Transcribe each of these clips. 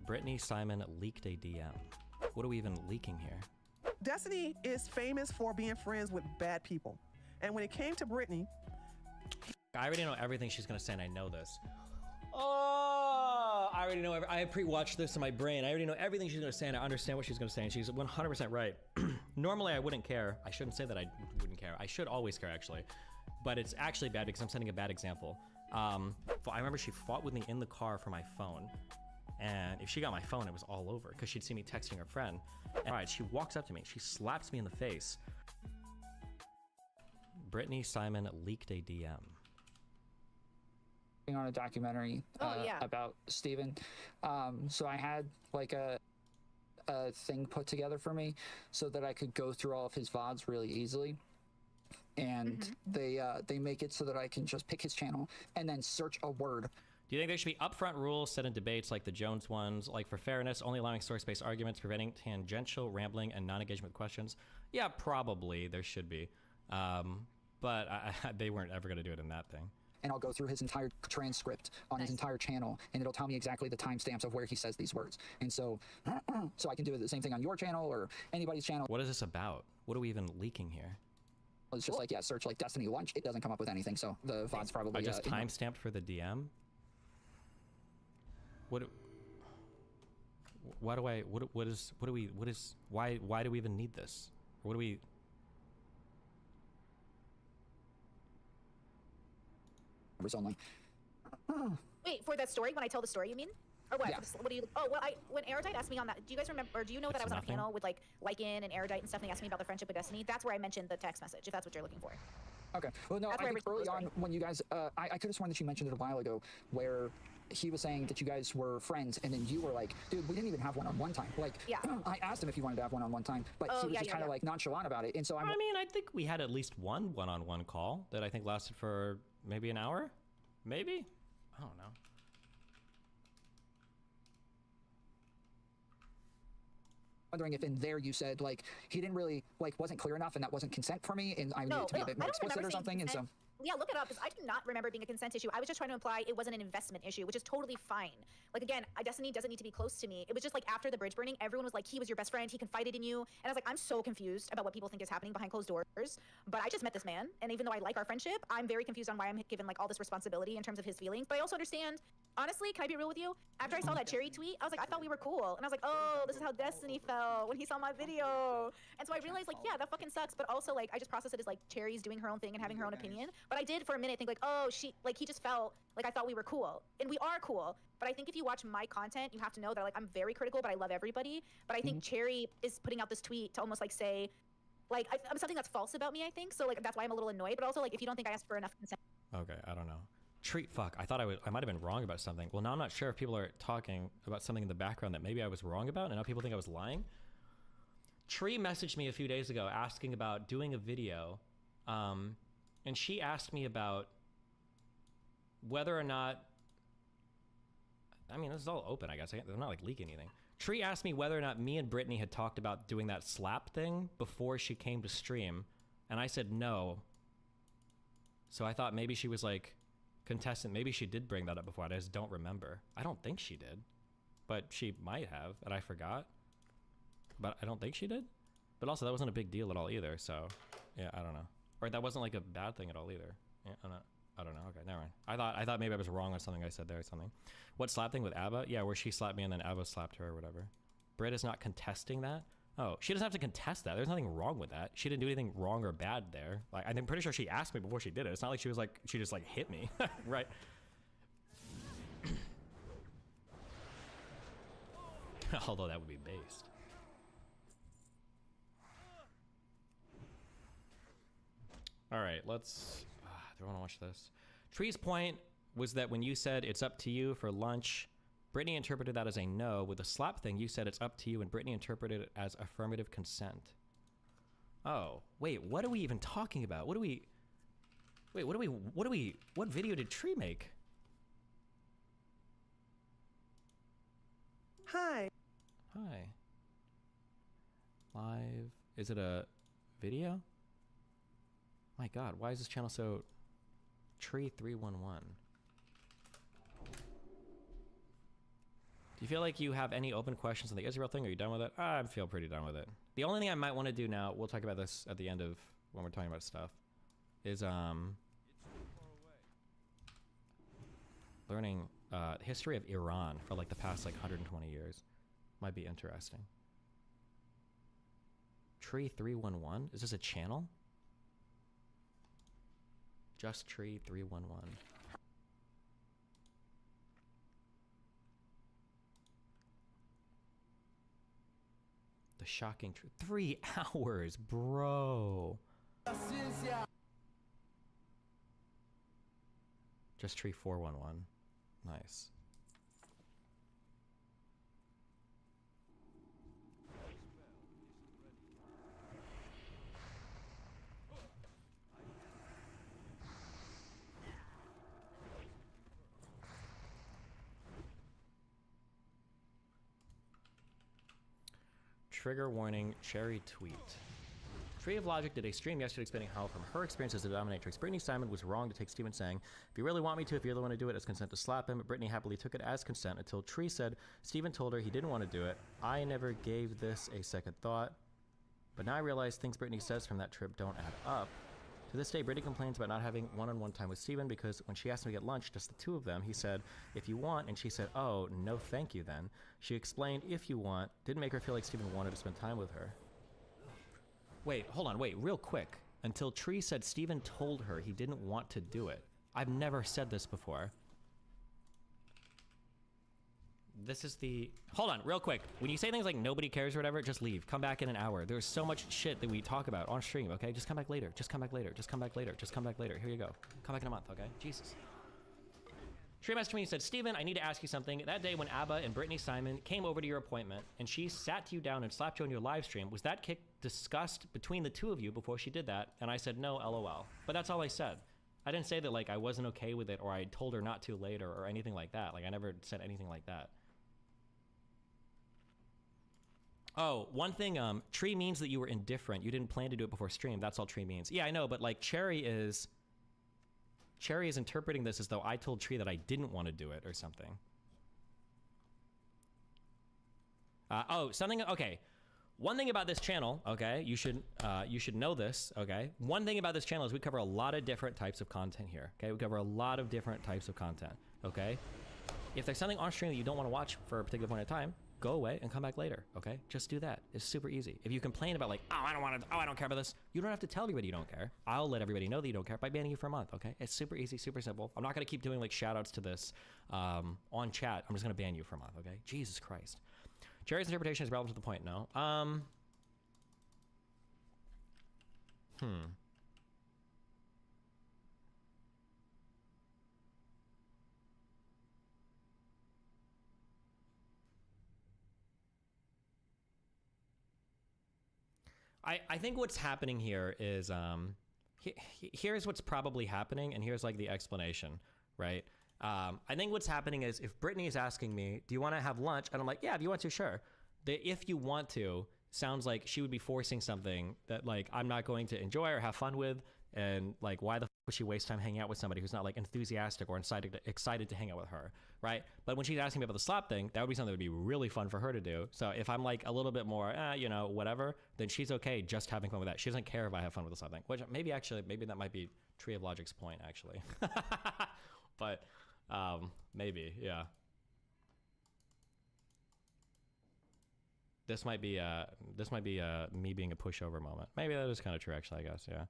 Brittany Simon leaked a DM. What are we even leaking here? Destiny is famous for being friends with bad people. And when it came to Brittany... I already know everything she's gonna say, and I know this. Oh, I already know. I pre-watched this in my brain. I already know everything she's gonna say, and I understand what she's gonna say, and she's 100% right. Normally, I wouldn't care. I shouldn't say that I wouldn't care. I should always care, actually. But it's actually bad because I'm setting a bad example. I remember she fought with me in the car for my phone. And if she got my phone, it was all over because she'd see me texting her friend. And all right, she walks up to me. She slaps me in the face. Brittany Simon leaked a DM. On a documentary about Steven. So I had like a thing put together for me so that I could go through all of his VODs really easily. And they make it so that I can just pick his channel and then search a word. Do you think there should be upfront rules set in debates like the Jones ones, like for fairness, only allowing source-based arguments, preventing tangential rambling and non-engagement questions? Yeah, probably there should be. But they weren't ever going to do it in that thing. And I'll go through his entire transcript on his entire channel, and it'll tell me exactly the timestamps of where he says these words. And so, so I can do the same thing on your channel or anybody's channel. What is this about? What are we even leaking here? It's just like, yeah, search like Destiny lunch. It doesn't come up with anything, so the VOD's probably... I just timestamped for the DM? Why do we even need this? What do we... Only. Wait, for that story, when I tell the story, you mean? Or what? Yeah. What do you... Oh, well, when Erudite asked me on that, do you guys remember, or do you know that I was on a panel with like Lycan and Erudite and stuff, and they asked me about the friendship with Destiny? That's where I mentioned the text message, if that's what you're looking for. Okay. Well, no, I think early on when you guys, I could have sworn that you mentioned it a while ago, where he was saying that you guys were friends, and then you were like, dude, we didn't even have one-on-one time. Like, yeah. I asked him if he wanted to have one-on-one time, but he was just kind of like nonchalant about it. And so I mean, I think we had at least one one-on-one call that I think lasted for maybe an hour, maybe? I don't know. Wondering if in there you said like he didn't really like wasn't clear enough and that wasn't consent for me and I needed to be a bit more explicit or something. And so yeah, look it up because I do not remember it being a consent issue. I was just trying to imply it wasn't an investment issue, which is totally fine. Like again, Destiny doesn't need to be close to me. It was just like after the bridge burning, everyone was like, he was your best friend, he confided in you. And I was like, I'm so confused about what people think is happening behind closed doors. But I just met this man, and even though I like our friendship, I'm very confused on why I'm given like all this responsibility in terms of his feelings. But I also understand, honestly, can I be real with you? After I saw that Cherry tweet, I was like, I thought we were cool. And I was like, oh, this is how Destiny felt when he saw my video. And so I realized like, yeah, that fucking sucks. But also like, I just processed it as like Cherry's doing her own thing and having her own opinion. But I did for a minute think like, oh, he just felt like I thought we were cool. And we are cool. But I think if you watch my content, you have to know that like I'm very critical, but I love everybody. But I think Cherry is putting out this tweet to almost like say, like I'm something that's false about me, I think. So like that's why I'm a little annoyed. But also like if you don't think I asked for enough consent. Okay, I don't know. Fuck, I thought I might have been wrong about something. Well, now I'm not sure if people are talking about something in the background that maybe I was wrong about, and now people think I was lying. Tree messaged me a few days ago asking about doing a video, and she asked me about whether or not, I mean, this is all open, I guess. I'm not like leaking anything. Tree asked me whether or not me and Brittany had talked about doing that slap thing before she came to stream, and I said no. So I thought maybe she was like contestant. Maybe she did bring that up before. I just don't remember. I don't think she did, but she might have, and I forgot. But I don't think she did. But also, that wasn't a big deal at all either. So, yeah, I don't know. Or that wasn't like a bad thing at all either. Yeah, I don't know. Okay, never mind. I thought maybe I was wrong on something I said there or something. What slap thing with Abba? Yeah, where she slapped me and then Abba slapped her or whatever. Britt is not contesting that. Oh, she doesn't have to contest that. There's nothing wrong with that. She didn't do anything wrong or bad there. Like, I'm pretty sure she asked me before she did it. It's not like she was like, she just like hit me, right? Although that would be based. All right, let's, do I want to watch this? Tree's point was that when you said it's up to you for lunch, Brittany interpreted that as a no. With the slap thing, you said it's up to you, and Brittany interpreted it as affirmative consent. Oh, wait, what are we even talking about? What video did Tree make? Hi. Hi. Live, is it a video? My God, why is this channel so Tree 311? you feel like you have any open questions on the Israel thing? Are you done with it? I feel pretty done with it. The only thing I might want to do now, we'll talk about this at the end of when we're talking about stuff, is learning history of Iran for like the past like 120 years. Might be interesting. Tree 311? Is this a channel? Just Tree 311. The shocking truth. 3 hours, bro. Just Tree 411. Nice. Trigger warning, Cherry tweet. Tree of Logic did a stream yesterday explaining how, from her experience as a dominatrix, Brittany Simon was wrong to take Steven saying, if you really want me to, if you really want to do it, it's consent to slap him. Brittany happily took it as consent until Tree said Steven told her he didn't want to do it. I never gave this a second thought, but now I realize things Brittany says from that trip don't add up. To this day, Brittany complains about not having one-on-one time with Steven because when she asked him to get lunch, just the two of them, he said, if you want, and she said, oh, no thank you then. She explained, if you want, didn't make her feel like Steven wanted to spend time with her. Wait, hold on, wait, real quick. Until Tree said Steven told her he didn't want to do it. I've never said this before. This is the... Hold on, real quick. When you say things like nobody cares or whatever, just leave. Come back in an hour. There's so much shit that we talk about on stream, okay? Just come back later. Just come back later. Just come back later. Just come back later. Here you go. Come back in a month, okay? Jesus. Stream messaged me and said, Steven, I need to ask you something. That day when Abba and Brittany Simon came over to your appointment and she sat you down and slapped you on your live stream, was that kick discussed between the two of you before she did that? And I said, no, LOL. But that's all I said. I didn't say that, like, I wasn't okay with it or I told her not to later or anything like that. Like, I never said anything like that. Oh, one thing, Tree means that you were indifferent. You didn't plan to do it before stream. That's all Tree means. Yeah, I know, but like Cherry is interpreting this as though I told Tree that I didn't want to do it or something. Okay. One thing about this channel, okay, you should know this, okay? One thing about this channel is we cover a lot of different types of content here, okay? We cover a lot of different types of content, okay? If there's something on stream that you don't want to watch for a particular point in time, go away and come back later, okay? Just do that. It's super easy. If you complain about like, oh, I don't care about this, you don't have to tell everybody you don't care. I'll let everybody know that you don't care by banning you for a month, okay? It's super easy, super simple. I'm not gonna keep doing like shout outs to this on chat. I'm just gonna ban you for a month, okay? Jesus Christ. Jerry's interpretation is relevant to the point, no? I think what's happening here is here's what's probably happening, and here's like the explanation, right? I think what's happening is if Brittany is asking me, do you want to have lunch? And I'm like, yeah, if you want to, sure. The if you want to sounds like she would be forcing something that like I'm not going to enjoy or have fun with, and like why the f would she waste time hanging out with somebody who's not like enthusiastic or excited to hang out with her, right? But when she's asking me about the slap thing, that would be something that would be really fun for her to do. So if I'm like a little bit more, you know, whatever, then she's okay just having fun with that. She doesn't care if I have fun with the slap thing, which maybe that might be Tree of Logic's point actually. But maybe, yeah. This might be me being a pushover moment. Maybe that is kind of true actually, I guess, yeah.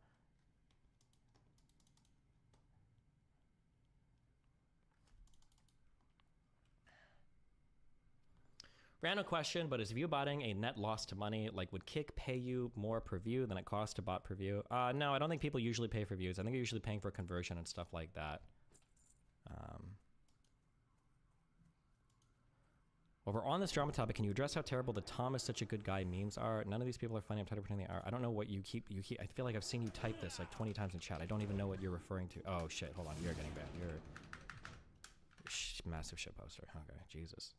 Random question, but is view botting a net loss to money? Like, would Kick pay you more per view than it costs to bot per view? No, I don't think people usually pay for views. I think they're usually paying for conversion and stuff like that. While we're on this drama topic, can you address how terrible the Tom is such a good guy memes are? None of these people are funny. I'm tired of pretending they are. I don't know what you keep. I feel like I've seen you type this like 20 times in chat. I don't even know what you're referring to. Oh shit! Hold on. You're getting banned. You're massive shit poster. Okay, Jesus.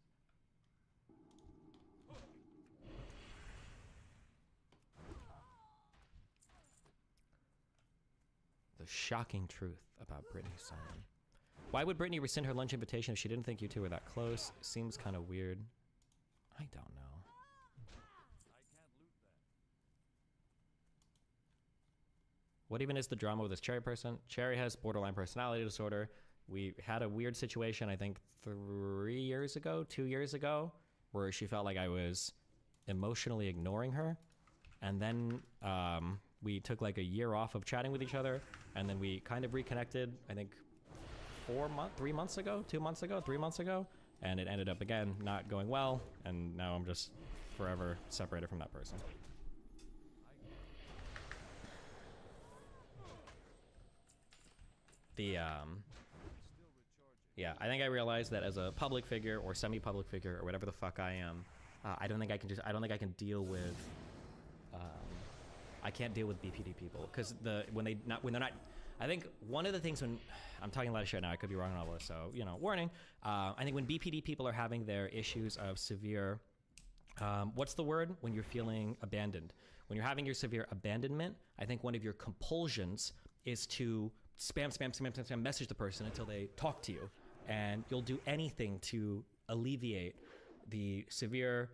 The shocking truth about Brittany Simon. Why would Brittany rescind her lunch invitation if she didn't think you two were that close? Seems kind of weird. I don't know. What even is the drama with this Cherry person? Cherry has borderline personality disorder. We had a weird situation, I think 2 years ago, where she felt like I was emotionally ignoring her. And then we took like a year off of chatting with each other. And then we kind of reconnected, I think 3 months ago, 2 months ago, 3 months ago. And it ended up again not going well. And now I'm just forever separated from that person. Yeah, I think I realized that as a public figure or semi-public figure or whatever the fuck I am, I don't think I can deal with I can't deal with BPD people because when they're not. I think one of the things when I'm talking a lot of shit now, I could be wrong on all this, so warning. I think when BPD people are having their issues of severe, what's the word when you're feeling abandoned? When you're having your severe abandonment, I think one of your compulsions is to spam message the person until they talk to you, and you'll do anything to alleviate the severe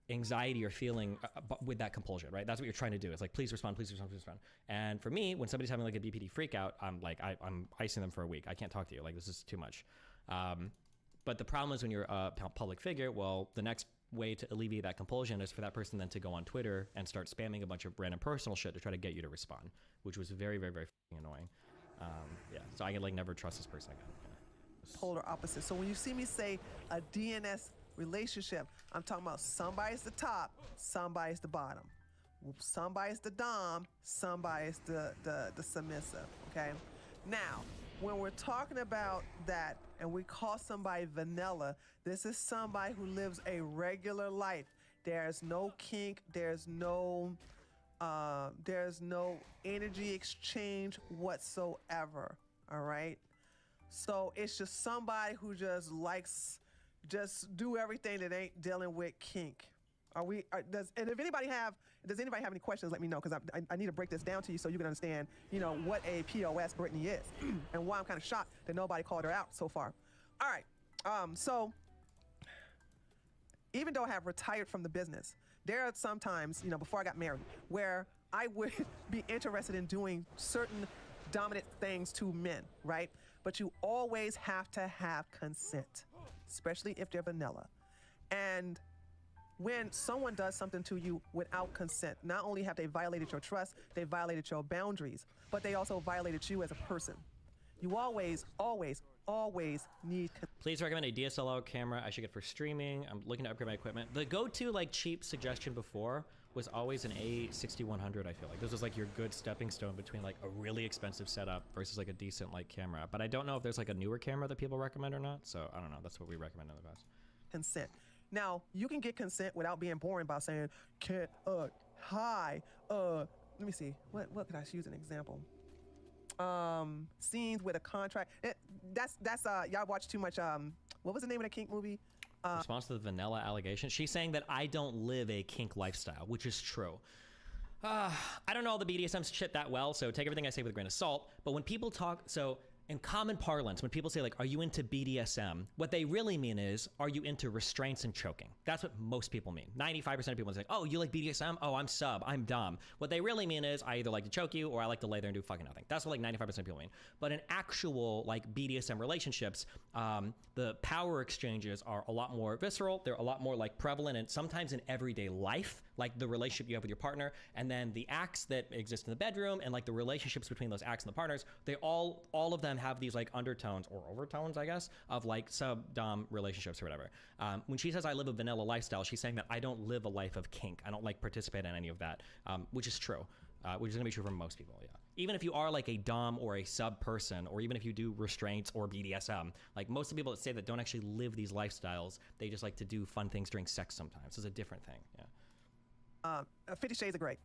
anxiety you're feeling with that compulsion, right? That's what you're trying to do. It's like, please respond, please respond, please respond. And for me, when somebody's having like a BPD freak out, I'm icing them for a week. I can't talk to you. Like, this is too much. But the problem is when you're a public figure, well, the next way to alleviate that compulsion is for that person then to go on Twitter and start spamming a bunch of random personal shit to try to get you to respond, which was very, very, very annoying. Yeah, so I could never trust this person again. Yeah. Polar opposite. So when you see me say a DNS relationship, I'm talking about somebody's the top, somebody's the bottom. Somebody's the dom, somebody's the submissive, okay? Now, when we're talking about that and we call somebody vanilla, this is somebody who lives a regular life. There's no kink, there's no energy exchange whatsoever, all right? So it's just somebody who just likes, just do everything that ain't dealing with kink. Does anybody have any questions? Let me know, because I need to break this down to you so you can understand, what a POS Brittany is and why I'm kind of shocked that nobody called her out so far. All right, so even though I have retired from the business, there are some times, before I got married, where I would be interested in doing certain dominant things to men, right? But you always have to have consent, especially if they're vanilla. And when someone does something to you without consent, not only have they violated your trust, they violated your boundaries, but they also violated you as a person. You always, always, always need consent. Please recommend a DSLR camera I should get for streaming. I'm looking to upgrade my equipment. The go-to cheap suggestion before was always an A6100. I feel like this was your good stepping stone between a really expensive setup versus a decent camera. But I don't know if there's a newer camera that people recommend or not. So I don't know. That's what we recommend in the past. Consent. Now, you can get consent without being boring by saying, hi, let me see, what could I use an example? Scenes with a contract. That's y'all watch too much, what was the name of the kink movie? Response to the vanilla allegation. She's saying that I don't live a kink lifestyle, which is true. I don't know all the BDSM shit that well, so take everything I say with a grain of salt. But when people talk, in common parlance, when people say are you into BDSM? What they really mean is, are you into restraints and choking? That's what most people mean. 95% of people say, oh, you like BDSM? Oh, I'm sub, I'm dom. What they really mean is, I either like to choke you or I like to lay there and do fucking nothing. That's what 95% of people mean. But in actual BDSM relationships, the power exchanges are a lot more visceral. They're a lot more prevalent and sometimes in everyday life, the relationship you have with your partner, and then the acts that exist in the bedroom and the relationships between those acts and the partners, they all of them have these undertones or overtones, I guess, of sub-dom relationships or whatever. When she says I live a vanilla lifestyle, she's saying that I don't live a life of kink. I don't participate in any of that, which is true, which is gonna be true for most people, yeah. Even if you are a dom or a sub person, or even if you do restraints or BDSM, most of the people that say that don't actually live these lifestyles, they just like to do fun things during sex sometimes. It's a different thing, yeah. 50 Shades of Grey.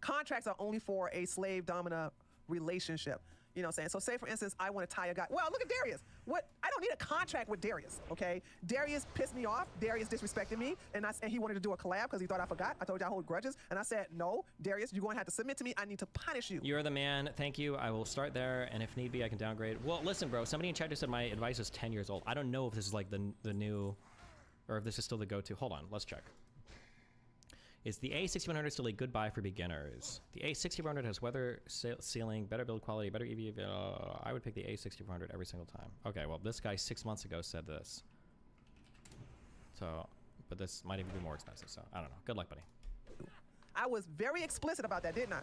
Contracts are only for a slave-dominant relationship. You know what I'm saying? So say, for instance, I want to tie a guy. Well, look at Darius. What? I don't need a contract with Darius, okay? Darius pissed me off. Darius disrespected me, and he wanted to do a collab because he thought I forgot. I told you I hold grudges, and I said, no, Darius, you're going to have to submit to me. I need to punish you. You're the man. Thank you. I will start there, and if need be, I can downgrade. Well, listen, bro. Somebody in chat just said my advice is 10 years old. I don't know if this is like the new, or if this is still the go-to. Hold on. Let's check. Is the A6100 still a good buy for beginners? The A6100 has weather sealing, better build quality, better EV. I would pick the A6100 every single time. Okay, well, this guy 6 months ago said this. So, but this might even be more expensive, so I don't know. Good luck, buddy. I was very explicit about that, didn't I?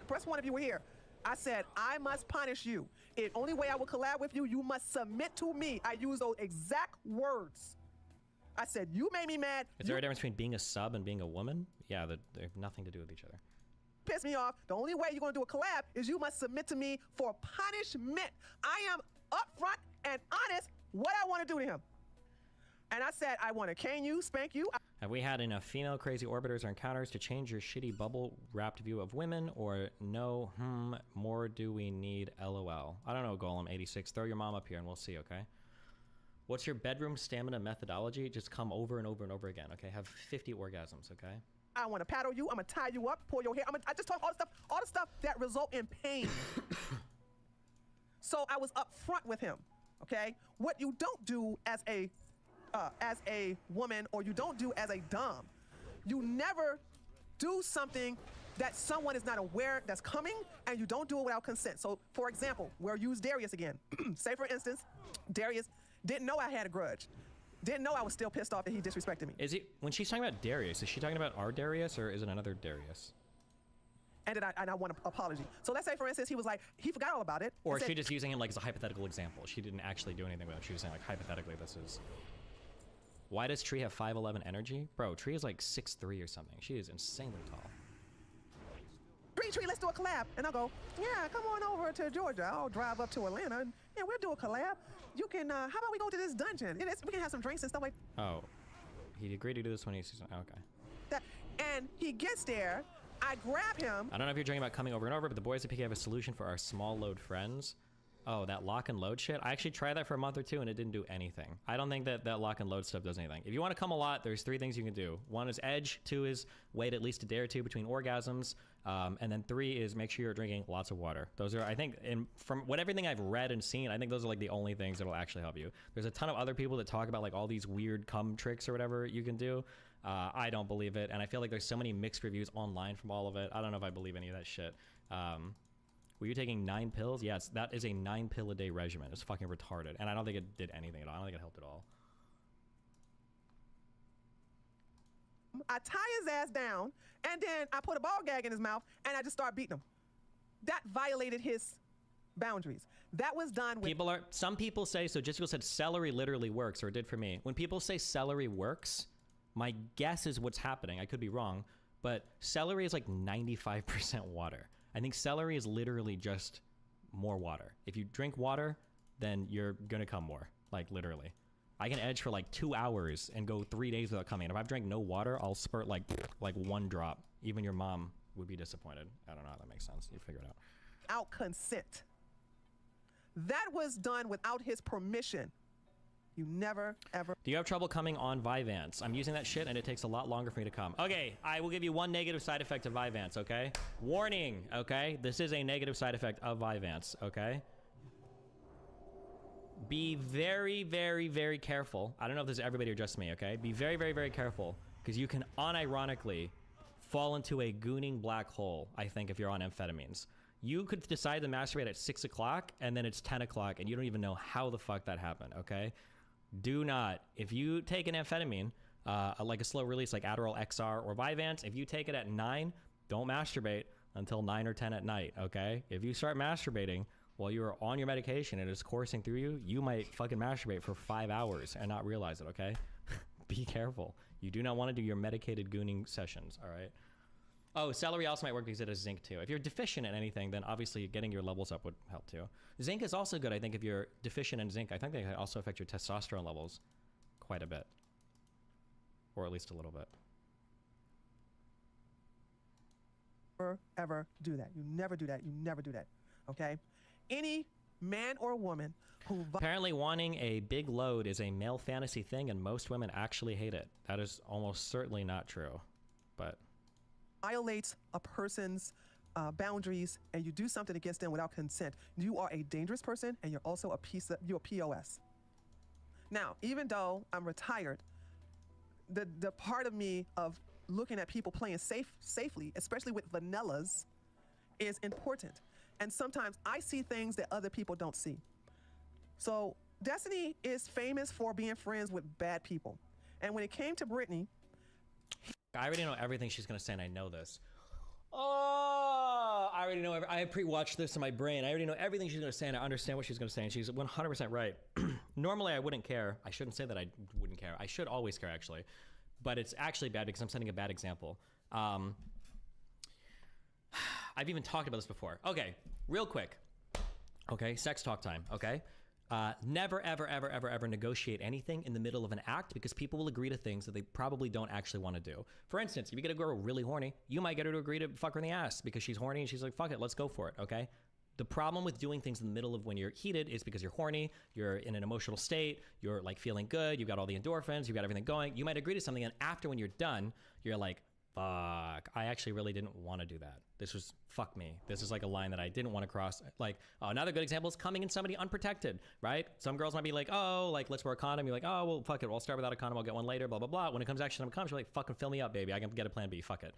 Press one if you were here. I said, I must punish you. The only way I will collab with you, you must submit to me. I use those exact words. I said, you made me mad. Is there a difference between being a sub and being a woman? Yeah, they have nothing to do with each other. Piss me off. The only way you're going to do a collab is you must submit to me for punishment. I am upfront and honest what I want to do to him. And I said, I want to cane you, spank you. Have we had enough female crazy orbiters or encounters to change your shitty bubble-wrapped view of women? Or no, more do we need, LOL. I don't know, Golem86. Throw your mom up here and we'll see, okay? What's your bedroom stamina methodology? Just come over and over and over again, okay? Have 50 orgasms, okay? I want to paddle you. I'm going to tie you up, pull your hair. I just talk all the stuff that result in pain. So I was upfront with him, okay? What you don't do as a woman, or you don't do as a dom, you never do something that someone is not aware that's coming, and you don't do it without consent. So, for example, we'll use Darius again. Say, for instance, Darius didn't know I had a grudge. Didn't know I was still pissed off that he disrespected me. Is he, when she's talking about Darius, is she talking about our Darius or is it another Darius? And I want an apology. So let's say, for instance, he was like, he forgot all about it. Or is she just using him like as a hypothetical example? She didn't actually do anything with him. She was saying like, hypothetically, this is... Why does Tree have 5'11" energy? Bro, Tree is like 6'3" or something. She is insanely tall. Tree, let's do a collab. And I'll go, yeah, come on over to Georgia. I'll drive up to Atlanta. And yeah, we'll do a collab. You can, how about we go to this dungeon? We can have some drinks and stuff like Oh, he agreed to do this when he's, okay. that. And he gets there. I grab him. I don't know if you're drinking about coming over and over, but the boys at PK have a solution for our small load friends. Oh, that lock and load shit. I actually tried that for a month or two and it didn't do anything. I don't think that lock and load stuff does anything. If you want to come a lot, there's 3 things you can do. 1 is edge, 2 is wait at least a day or 2 between orgasms, and then 3 is make sure you're drinking lots of water. Those are, I think, from everything I've read and seen, I think those are like the only things that will actually help you. There's a ton of other people that talk about like all these weird cum tricks or whatever you can do. I don't believe it, and I feel like there's so many mixed reviews online from all of it. I don't know if I believe any of that shit. Were you taking 9 pills? Yes, that is a 9 pill a day regimen. It's fucking retarded. And I don't think it did anything at all. I don't think it helped at all. I tie his ass down, and then I put a ball gag in his mouth, and I just start beating him. That violated his boundaries. That was done with... Some people say, so Jessica said celery literally works, or it did for me. When people say celery works, my guess is what's happening. I could be wrong, but celery is like 95% water. I think celery is literally just more water. If you drink water, then you're gonna come more, like literally. I can edge for like 2 hours and go 3 days without coming. If I've drank no water, I'll spurt like 1 drop. Even your mom would be disappointed. I don't know how that makes sense. You figure it out. Out consent. That was done without his permission. You never, ever... Do you have trouble coming on Vyvanse? I'm using that shit and it takes a lot longer for me to come. Okay, I will give you 1 negative side effect of Vyvanse, okay? Warning, okay? This is a negative side effect of Vyvanse, okay? Be very, very, very careful. I don't know if this is everybody or just me, okay? Be very, very, very careful, because you can unironically fall into a gooning black hole, I think, if you're on amphetamines. You could decide to masturbate at 6 o'clock, and then it's 10 o'clock, and you don't even know how the fuck that happened, okay? Do not, if you take an amphetamine, like a slow release like Adderall XR or Vyvanse, if you take it at 9, don't masturbate until 9 or 10 at night, okay? If you start masturbating while you are on your medication and it's coursing through you, you might fucking masturbate for 5 hours and not realize it, okay? Be careful. You do not want to do your medicated gooning sessions, all right? Oh, celery also might work because it has zinc too. If you're deficient in anything, then obviously getting your levels up would help too. Zinc is also good, I think, if you're deficient in zinc. I think they can also affect your testosterone levels quite a bit. Or at least a little bit. Never, ever do that. You never do that. You never do that, okay? any man or woman who Apparently wanting a big load is a male fantasy thing, and most women actually hate it. That is almost certainly not true, but violates a person's boundaries and you do something against them without consent, you are a dangerous person and you're also you're a POS. Now, even though I'm retired, the part of me of looking at people playing safely, especially with vanillas, is important. And sometimes I see things that other people don't see. So Destiny is famous for being friends with bad people. And when it came to Brittany, I already know everything she's gonna say, and I know this. Oh, I already know. I pre-watched this in my brain. I already know everything she's gonna say, and I understand what she's gonna say, and she's 100% right. Normally, I wouldn't care. I shouldn't say that I wouldn't care. I should always care, actually. But it's actually bad because I'm setting a bad example. I've even talked about this before. Okay, real quick. Okay, sex talk time, okay? Never, ever, ever, ever, ever negotiate anything in the middle of an act because people will agree to things that they probably don't actually want to do. For instance, if you get a girl really horny, you might get her to agree to fuck her in the ass because she's horny and she's like, fuck it, let's go for it, okay? The problem with doing things in the middle of when you're heated is because you're horny, you're in an emotional state, you're like feeling good, you've got all the endorphins, you've got everything going. You might agree to something, and after when you're done, you're like, fuck, I actually really didn't want to do that. This was, fuck me. This is like a line that I didn't want to cross. Like, another good example is coming in somebody unprotected, right? Some girls might be like, oh, like, let's wear a condom. You're like, oh, well, fuck it. I'll start without a condom. I'll get one later, blah, blah, blah. When it comes actually to come, she's like, fucking fill me up, baby. I can get a plan B. Fuck it.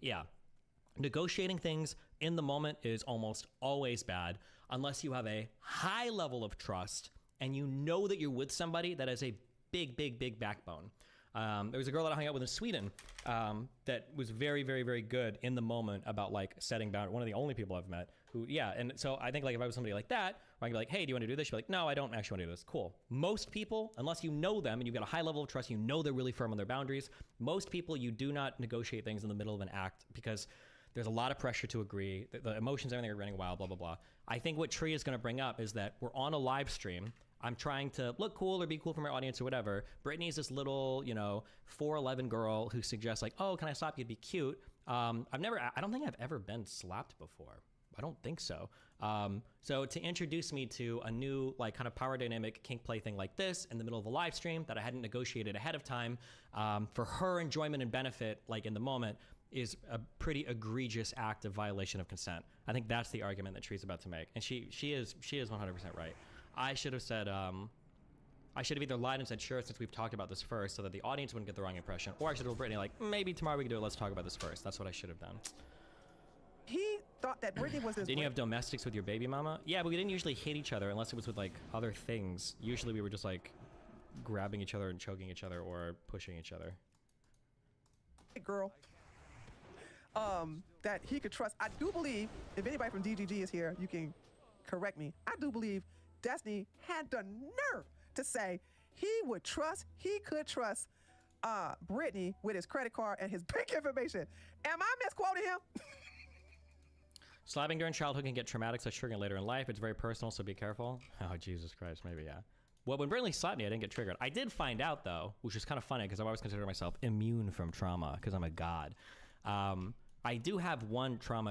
Yeah. Negotiating things in the moment is almost always bad unless you have a high level of trust and you know that you're with somebody that has a big, big, big backbone. There was a girl that I hung out with in Sweden that was very, very, very good in the moment about like setting boundaries. One of the only people I've met who, yeah. And so I think like if I was somebody like that, where I could be like, hey, do you want to do this? She'd be like, no, I don't actually want to do this. Cool. Most people, unless you know them and you've got a high level of trust, you know they're really firm on their boundaries. Most people, you do not negotiate things in the middle of an act because there's a lot of pressure to agree. The emotions, everything are running wild, blah, blah, blah. I think what Tree is going to bring up is that we're on a live stream. I'm trying to look cool or be cool for my audience or whatever. Brittany's this little, 4'11" girl who suggests like, oh, can I slap you? It'd be cute. I don't think I've ever been slapped before. I don't think so. So to introduce me to a new like kind of power dynamic kink play thing like this in the middle of a live stream that I hadn't negotiated ahead of time for her enjoyment and benefit, like in the moment, is a pretty egregious act of violation of consent. I think that's the argument that Tree's about to make. And she is 100% right. I should have said, I should have either lied and said, sure, since we've talked about this first, so that the audience wouldn't get the wrong impression. Or I should have told Brittany, like, maybe tomorrow we can do it, let's talk about this first. That's what I should have done. he thought that Brittany was his Didn't you have domestics with your baby mama? Yeah, but we didn't usually hit each other unless it was with like other things. Usually we were just like grabbing each other and choking each other or pushing each other. girl that he could trust. I do believe, if anybody from DGG is here, you can correct me. I do believe Destiny had the nerve to say he could trust Brittany with his credit card and his bank information. Am I misquoting him? Slapping during childhood can get traumatic such triggering later in life. It's very personal, so be careful. Oh, Jesus Christ, maybe, yeah. Well, when Brittany slapped me, I didn't get triggered. I did find out, though, which is kind of funny because I've always considered myself immune from trauma because I'm a god. I do have one trauma.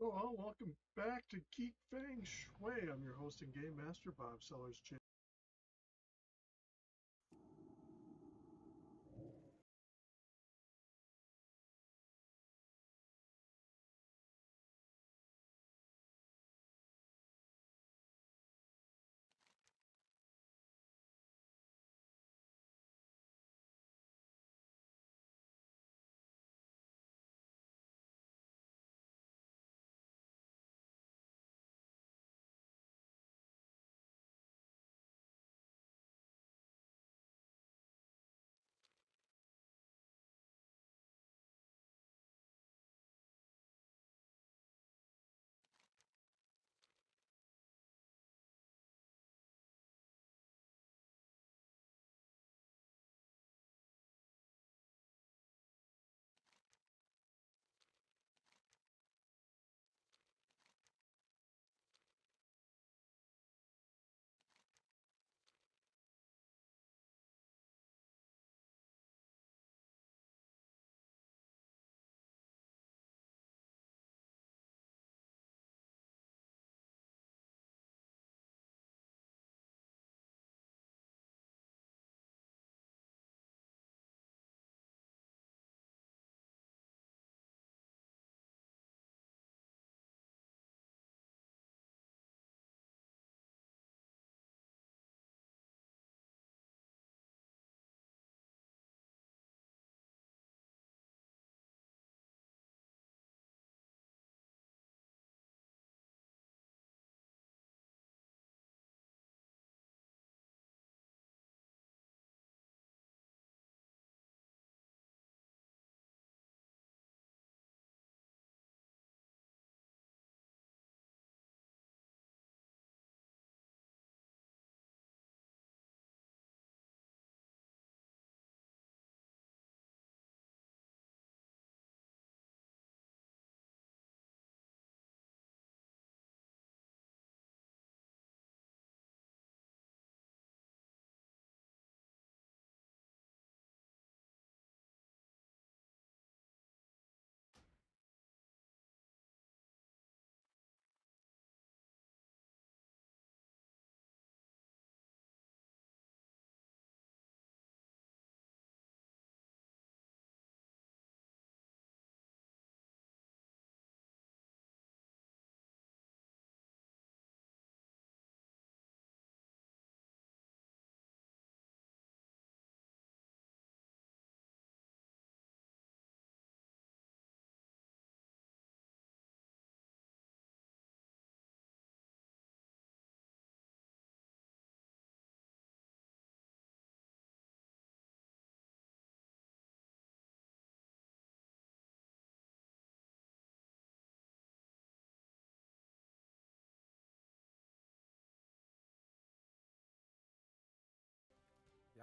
Oh, well, welcome back to Geek Feng Shui. I'm your host and game master, Bob Sellers.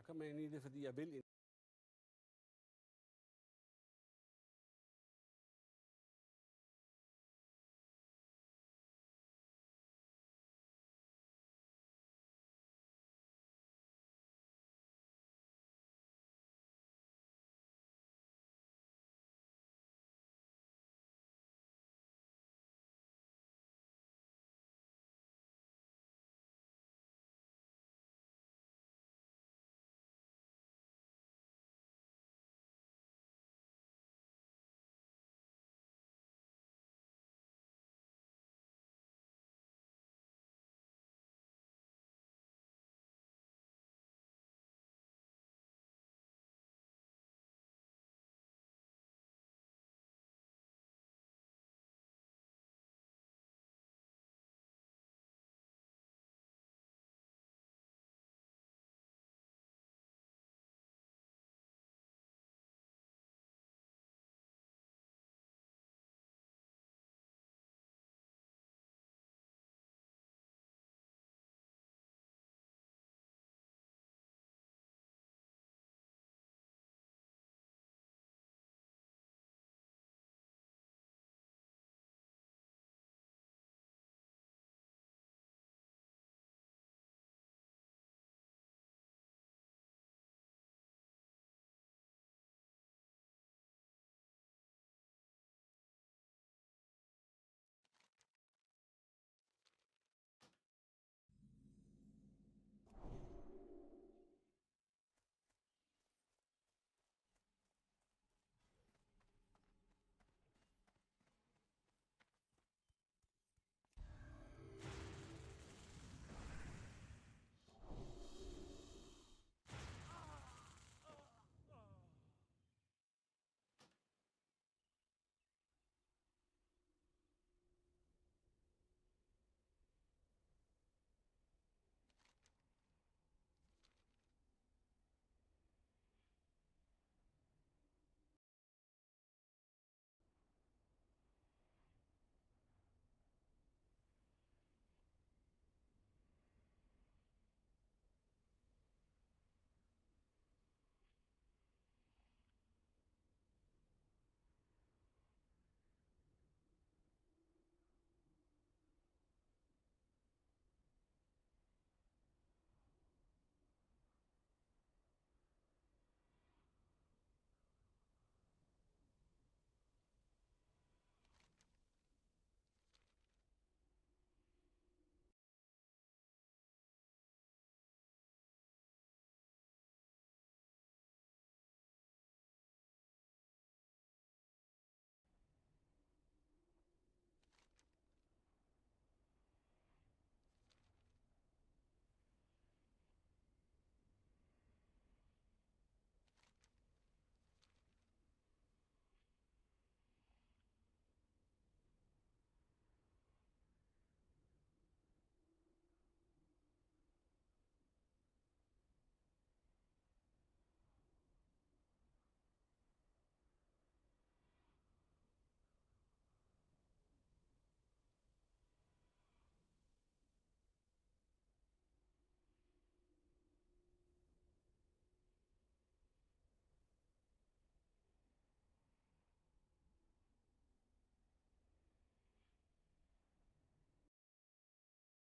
kom jeg ind i det, fordi jeg vil.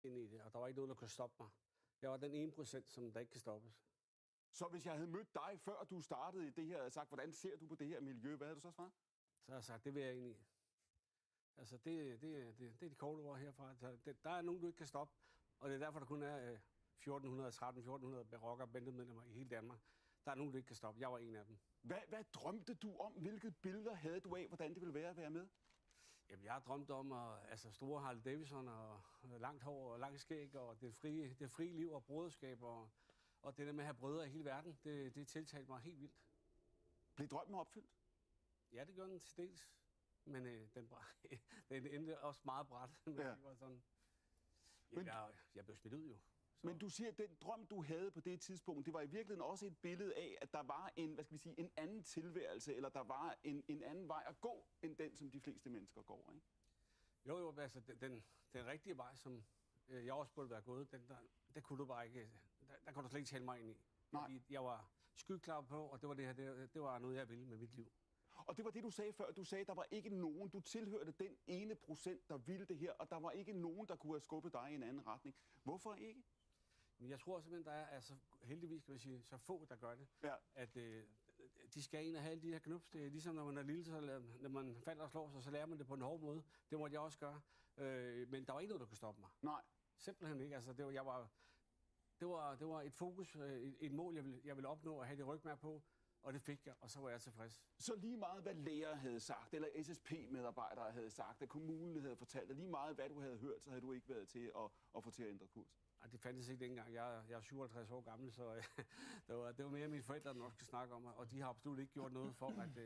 Ind i det, og der var ikke noget, der kunne stoppe mig. Jeg var den 1%, som der ikke kan stoppes. Så hvis jeg havde mødt dig, før du startede i det her, og sagt, hvordan ser du på det her miljø, hvad havde du så svaret? Så har jeg sagt, det vil jeg ind i. Altså, det er de korte ord herfra. Der er nogen, du ikke kan stoppe, og det er derfor, der kun er 1400 barokker bandemedlemmer i hele Danmark. Der er nogen, du ikke kan stoppe. Jeg var en af dem. Hvad drømte du om? Hvilke billeder havde du af, hvordan det ville være at være med? Jamen, jeg har drømt om store Harley Davidson og langt hår og langt skæg og det frie liv og broderskab og det der med at have brødre i hele verden, det tiltalte mig helt vildt. Blev drømmen opfyldt? Ja, det gjorde den til dels. Men den endte også meget bræt. Ja. Jeg blev smidt ud jo. Så. Men du siger, at den drøm, du havde på det tidspunkt, det var i virkeligheden også et billede af, at der var en anden tilværelse, eller der var en anden vej at gå, end den, som de fleste mennesker går, ikke? Jo, altså den rigtige vej, som jeg også burde være gået, der kunne du bare ikke, der kunne du slet ikke tale mig ind i. Fordi jeg var skydeklar på, og det var det her, det var noget, jeg ville med mit liv. Og det var det, du sagde før. Du sagde, at der var ikke nogen. Du tilhørte den 1%, der ville det her, og der var ikke nogen, der kunne have skubbet dig i en anden retning. Hvorfor ikke? Men jeg tror simpelthen, der er altså, heldigvis, kan man sige, så få, der gør det. Ja. At de skal ind og have alle de her knups. Det er ligesom, når man er lille, så når man falder og slår sig, så lærer man det på en hård måde. Det måtte jeg også gøre. Men der var ikke noget, der kunne stoppe mig. Nej. Simpelthen ikke. Altså, det var et fokus, et mål, jeg ville opnå at have det ryg med på. Og det fik jeg, og så var jeg tilfreds. Så lige meget, hvad læger havde sagt, eller SSP-medarbejdere havde sagt, at kommunen havde fortalt dig, lige meget, hvad du havde hørt, så havde du ikke været til at få til at ændre kurs. Ej, det fandtes ikke dengang. Jeg er 57 år gammel, så det var mere mine forældre, der nok skal snakke om, og de har absolut ikke gjort noget for, at...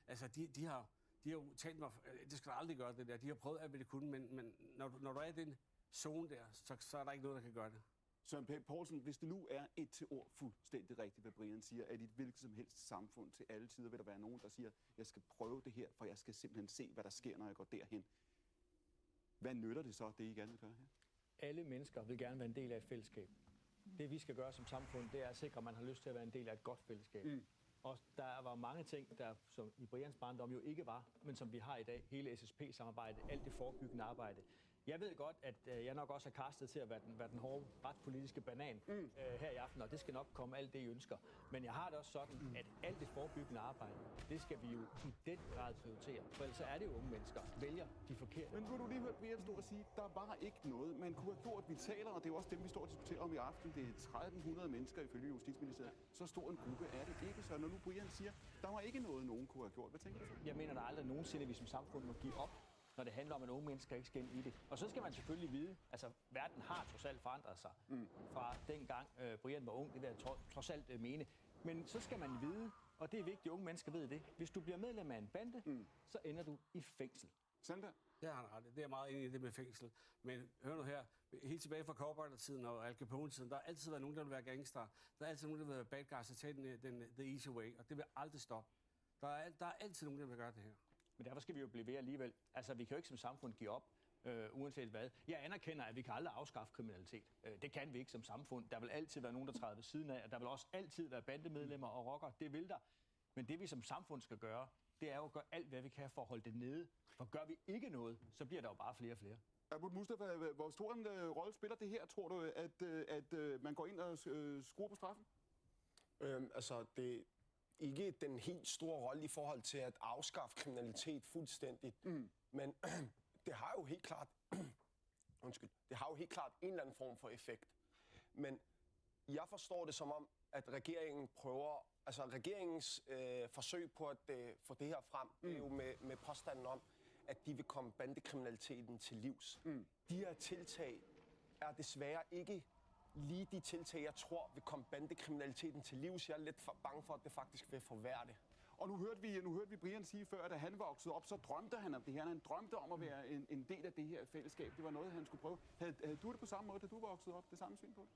altså, de har jo talt mig... Det skal der aldrig gøre, det der. De har prøvet alt, hvad de kunne, men når du er i den zone der, så er der ikke noget, der kan gøre det. Søren Poulsen, hvis det nu er et til ord fuldstændig rigtigt, hvad Brian siger, at i et hvilket som helst samfund til alle tider vil der være nogen, der siger, jeg skal prøve det her, for jeg skal simpelthen se, hvad der sker, når jeg går derhen. Hvad nytter det så, det I gerne vil gøre her? Alle mennesker vil gerne være en del af et fællesskab. Det vi skal gøre som samfund, det er at sikre, at man har lyst til at være en del af et godt fællesskab. Og der var mange ting, der som i Brians barndom jo ikke var, men som vi har i dag. Hele SSP-samarbejde, alt det forebyggende arbejde. Jeg ved godt, at jeg nok også er kastet til at være den hårde retspolitiske banan her i aften, og det skal nok komme alt det, I ønsker. Men jeg har det også sådan, at alt det forebyggende arbejde, det skal vi jo i den grad prioritere. For ellers er det jo unge mennesker, vælger de forkerte. Men nu har du lige hørt Brian stå og sige, der var ikke noget, man kunne have gjort. Vi taler, og det er jo også dem, vi står og diskuterer om i aften. Det er 1300 mennesker ifølge Justitsministeriet. Så stor en gruppe er det ikke. Så når nu Brian siger, der var ikke noget, nogen kunne have gjort. Hvad tænker du så? Jeg mener, der aldrig nogensinde, vi som samfund må give op, når det handler om, at unge mennesker ikke skal ind i det. Og så skal man selvfølgelig vide, altså verden har trods alt forandret sig fra dengang Brian var ung, det vil jeg trods alt mene. Men så skal man vide, og det er vigtigt, at unge mennesker ved det, hvis du bliver medlem af en bande, så ender du i fængsel. Sandberg? Det har han ret. Det er meget enig i det med fængsel. Men hør nu her, helt tilbage fra cowboy-tiden og Al Capone-tiden, der har altid været nogen, der vil være gangster. Der er altid nogen, der vil være bad guys og tage the easy way, og det vil aldrig stoppe. Der er altid nogen, der vil gøre det her. Men derfor skal vi jo blive ved alligevel. Altså, vi kan jo ikke som samfund give op, uanset hvad. Jeg anerkender, at vi kan aldrig afskaffe kriminalitet. Det kan vi ikke som samfund. Der vil altid være nogen, der træder ved siden af, og der vil også altid være bandemedlemmer og rockere. Det vil der. Men det vi som samfund skal gøre, det er jo at gøre alt, hvad vi kan for at holde det nede. For gør vi ikke noget, så bliver der jo bare flere og flere. Abu Mustafa, hvor stor en rolle spiller det her, tror du, at man går ind og skruer på straffen? Altså, det ikke den helt store rolle i forhold til at afskaffe kriminalitet fuldstændigt. Men det har jo helt klart det har jo helt klart en eller anden form for effekt. Men jeg forstår det som om, at regeringen prøver, altså regeringens forsøg på at få det her frem, det er jo med påstanden om, at de vil komme bandekriminaliteten til livs. De her tiltag er desværre ikke lige de tiltag, jeg tror vil komme bandekriminaliteten til livs. Jeg er lidt bange for, at det faktisk vil forværre det. Og nu hørte vi Brian sige før, at da han voksede op, så drømte han om det her. Han drømte om at være en del af det her fællesskab. Det var noget, han skulle prøve. Havde du det på samme måde, da du voksede op? Det samme syn på det?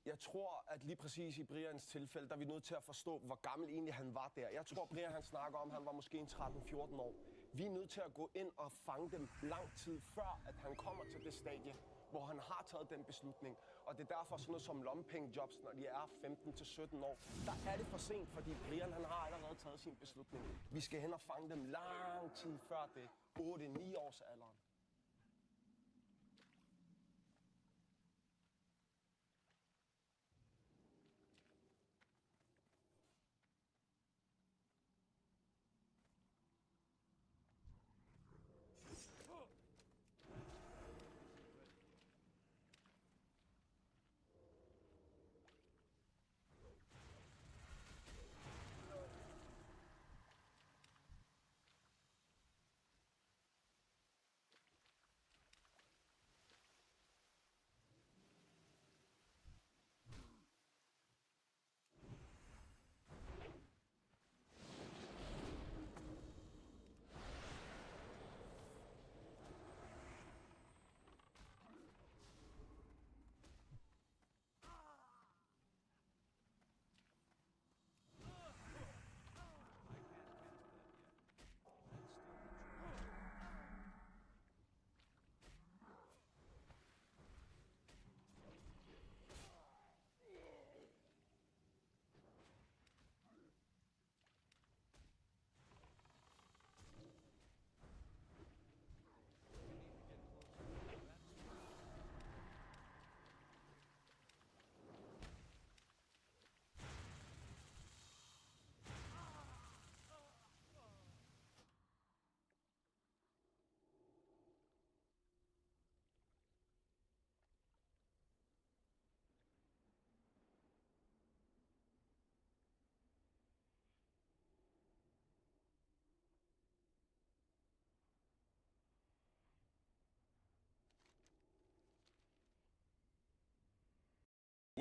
Jeg tror, at lige præcis i Brians tilfælde, der er vi nødt til at forstå, hvor gammel egentlig han var der. Jeg tror, Brian han snakker om, at han var måske en 13-14 år. Vi er nødt til at gå ind og fange dem lang tid før, at han kommer til det stadie, hvor han har taget den beslutning. Og det er derfor sådan noget som lommepengejobs, når de er 15-17 år. Der er det for sent, fordi Brian han har allerede taget sin beslutning. Vi skal hen og fange dem lang tid før det 8-9 års alderen.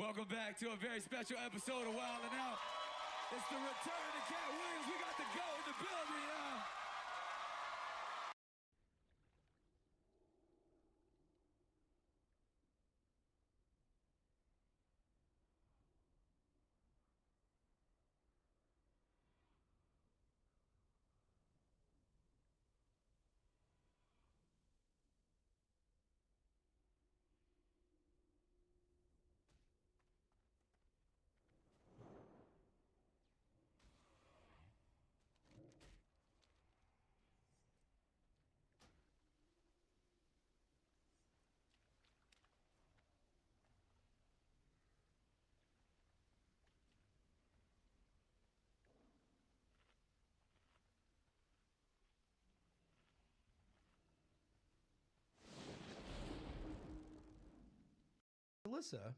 Welcome back to a very special episode of Wild 'N Out. It's the return to Cat Williams. We got the GOAT in the building, y'all. Alyssa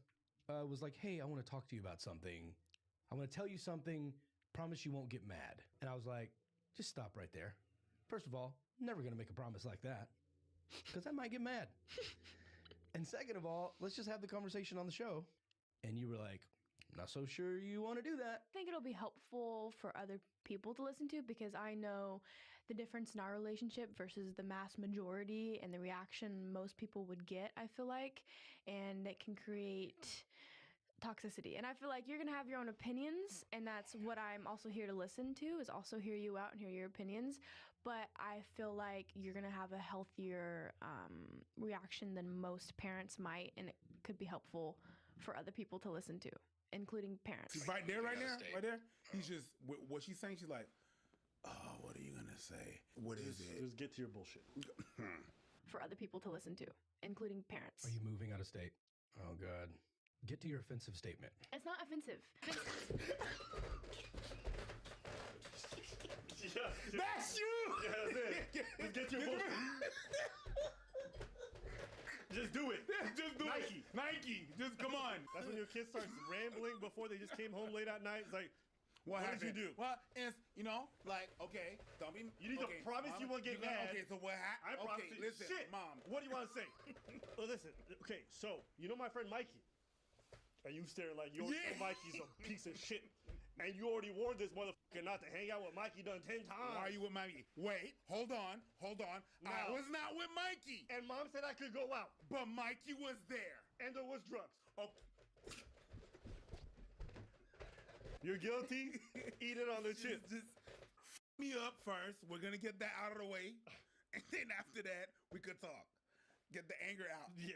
was like, hey, I want to talk to you about something. I want to tell you something. Promise you won't get mad. And I was like, just stop right there. First of all, never going to make a promise like that because I might get mad. And second of all, let's just have the conversation on the show. And you were like, not so sure you want to do that. I think it'll be helpful for other people to listen to because I know the difference in our relationship versus the mass majority and the reaction most people would get, I feel like, and it can create toxicity. And I feel like you're going to have your own opinions, and that's what I'm also here to listen to, is also hear you out and hear your opinions. But I feel like you're going to have a healthier reaction than most parents might, and it could be helpful for other people to listen to, including parents. Right there. He's just, what she's saying, she's like, oh, what are you going to say? What is it? Just get to your bullshit. For other people to listen to, including parents. Are you moving out of state? Oh, God. Get to your offensive statement. It's not offensive. That's you! Yeah, that's it. Just get your bullshit. Just do it. Just do it. Nike. Just come on. That's when your kid starts rambling before they just came home late at night. It's like, what did you do? Well, it's, like, okay, don't be... You need to promise you won't get mad. Okay, so what happened? I promise Okay, you. listen, Shit. Mom. What do you want to say? Well, listen. Okay, so, you know my friend Mikey? And you staring like, Mikey's a piece of shit. And you already warned this motherfucker not to hang out with Mikey done 10 times. Why are you with Mikey? Wait, hold on. No. I was not with Mikey. And Mom said I could go out. But Mikey was there. And there was drugs. Oh. You're guilty. Eat it on the chin. Just me up first. We're going to get that out of the way. And then after that, we could talk. Get the anger out. Yeah.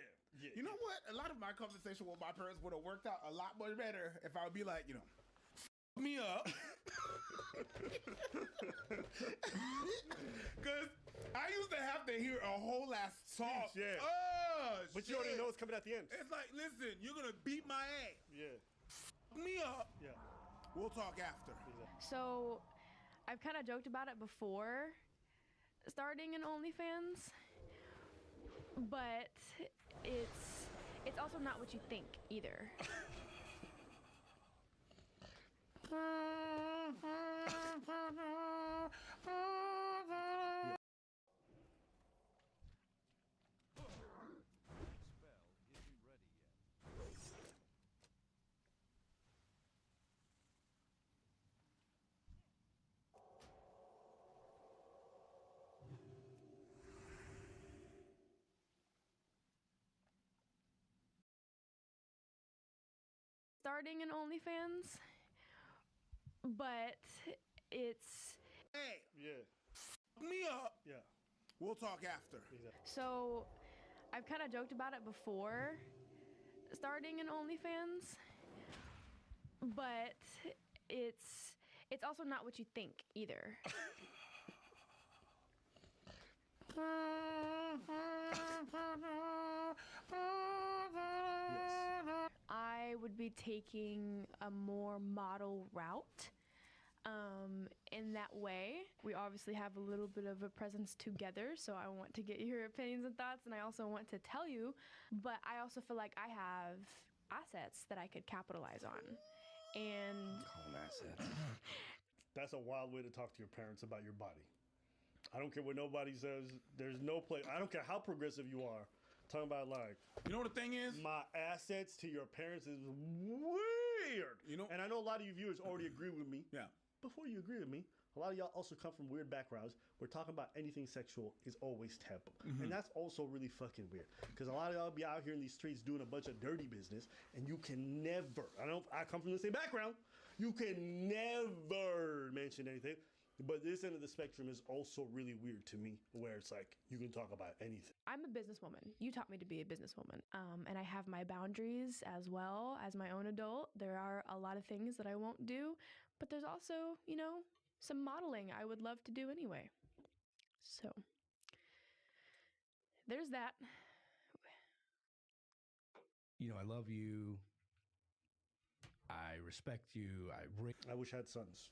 You know what? A lot of my conversation with my parents would have worked out a lot much better if I would be like, me up. Because I used to have to hear a whole ass song. Yeah. Oh, but you already know it's coming at the end. It's like, listen, you're going to beat my ass. Yeah. Me up. Yeah. We'll talk after. So I've kind of joked about it before starting an OnlyFans, but it's also not what you think either. Starting an OnlyFans, but it's... Hey! Yeah. Me up! Yeah. We'll talk after. Exactly. So I've kind of joked about it before starting an OnlyFans, but it's also not what you think either. I would be taking a more model route. In that way, we obviously have a little bit of a presence together, so I want to get your opinions and thoughts, and I also want to tell you, but I also feel like I have assets that I could capitalize on. And Call them assets. That's a wild way to talk to your parents about your body. I don't care what nobody says. There's no place. I don't care how progressive you are talking about like, you know what the thing is? My assets to your parents is weird. You know, and I know a lot of you viewers already agree with me. Yeah. Before you agree with me, a lot of y'all also come from weird backgrounds where talking about anything sexual is always taboo. Mm-hmm. And that's also really fucking weird. Because a lot of y'all be out here in these streets doing a bunch of dirty business, and you can never, I come from the same background, you can never mention anything. But this end of the spectrum is also really weird to me, where it's like, you can talk about anything. I'm a businesswoman. You taught me to be a businesswoman. And I have my boundaries as well as my own adult. There are a lot of things that I won't do, but there's also, you know, some modeling I would love to do anyway. So there's that. You know, I love you. I respect you. I wish I had sons.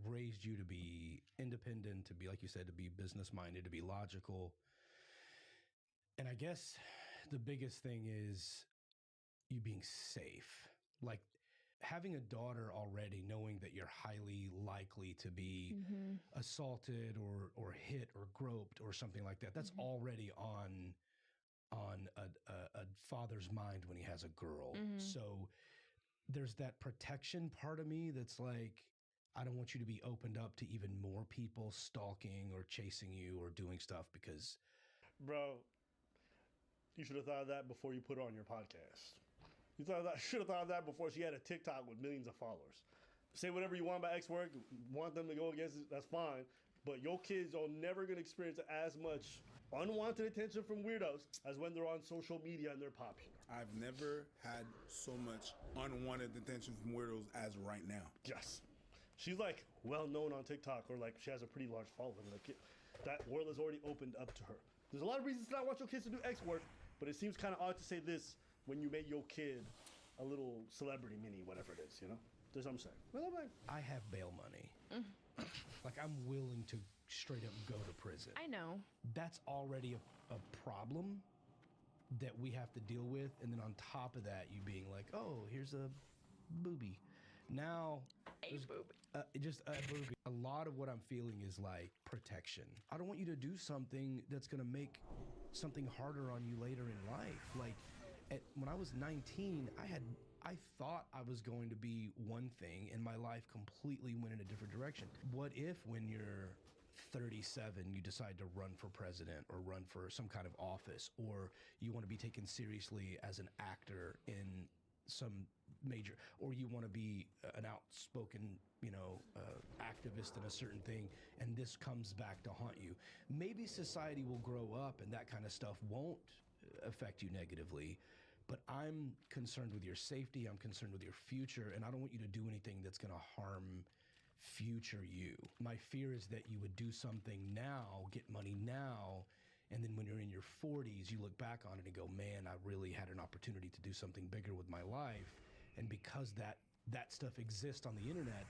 Raised you to be independent, to be, like you said, to be business-minded, to be logical. And I guess the biggest thing is you being safe. Like, having a daughter already, knowing that you're highly likely to be assaulted or hit or groped or something like that, that's already on a father's mind when he has a girl. So there's that protection part of me that's like, I don't want you to be opened up to even more people stalking or chasing you or doing stuff because... Bro, you should have thought of that before you put her on your podcast. You should have thought of that before she had a TikTok with millions of followers. Say whatever you want about X work, want them to go against it, that's fine. But your kids are never going to experience as much unwanted attention from weirdos as when they're on social media and they're popular. I've never had so much unwanted attention from weirdos as right now. Yes. She's like well known on TikTok, or like she has a pretty large following. Like that world has already opened up to her. There's a lot of reasons to not want your kids to do X work, but it seems kind of odd to say this when you make your kid a little celebrity mini, whatever it is, you know? That's what I'm saying. Well, I have bail money. Like, I'm willing to straight up go to prison. I know. That's already a problem that we have to deal with. And then on top of that, you being like, oh, here's a booby. Now, just a booby. A lot of what I'm feeling is like protection. I don't want you to do something that's going to make something harder on you later in life. Like, when I was 19, I thought I was going to be one thing, and my life completely went in a different direction. What if when you're 37, you decide to run for president or run for some kind of office, or you want to be taken seriously as an actor in some major, or you want to be an outspoken, activist in a certain thing, and this comes back to haunt you? Maybe society will grow up and that kind of stuff won't affect you negatively, but I'm concerned with your safety, I'm concerned with your future, and I don't want you to do anything that's going to harm future you. My fear is that you would do something now, get money now, and then when you're in your 40s, you look back on it and go, man, I really had an opportunity to do something bigger with my life. And because that stuff exists on the internet,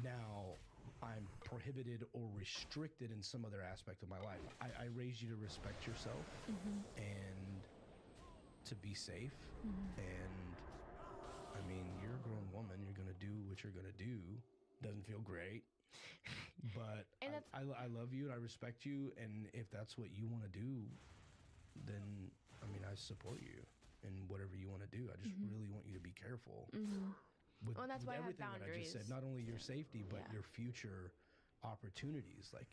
now I'm prohibited or restricted in some other aspect of my life. I raised you to respect yourself and to be safe. And I mean, you're a grown woman. You're going to do what you're going to do. Doesn't feel great. But I love you and I respect you. And if that's what you want to do, then, I mean, I support you in whatever you want to do. I just really want you to be careful. Well, that's why I have everything that I just said, not only your safety, but your future opportunities. Like,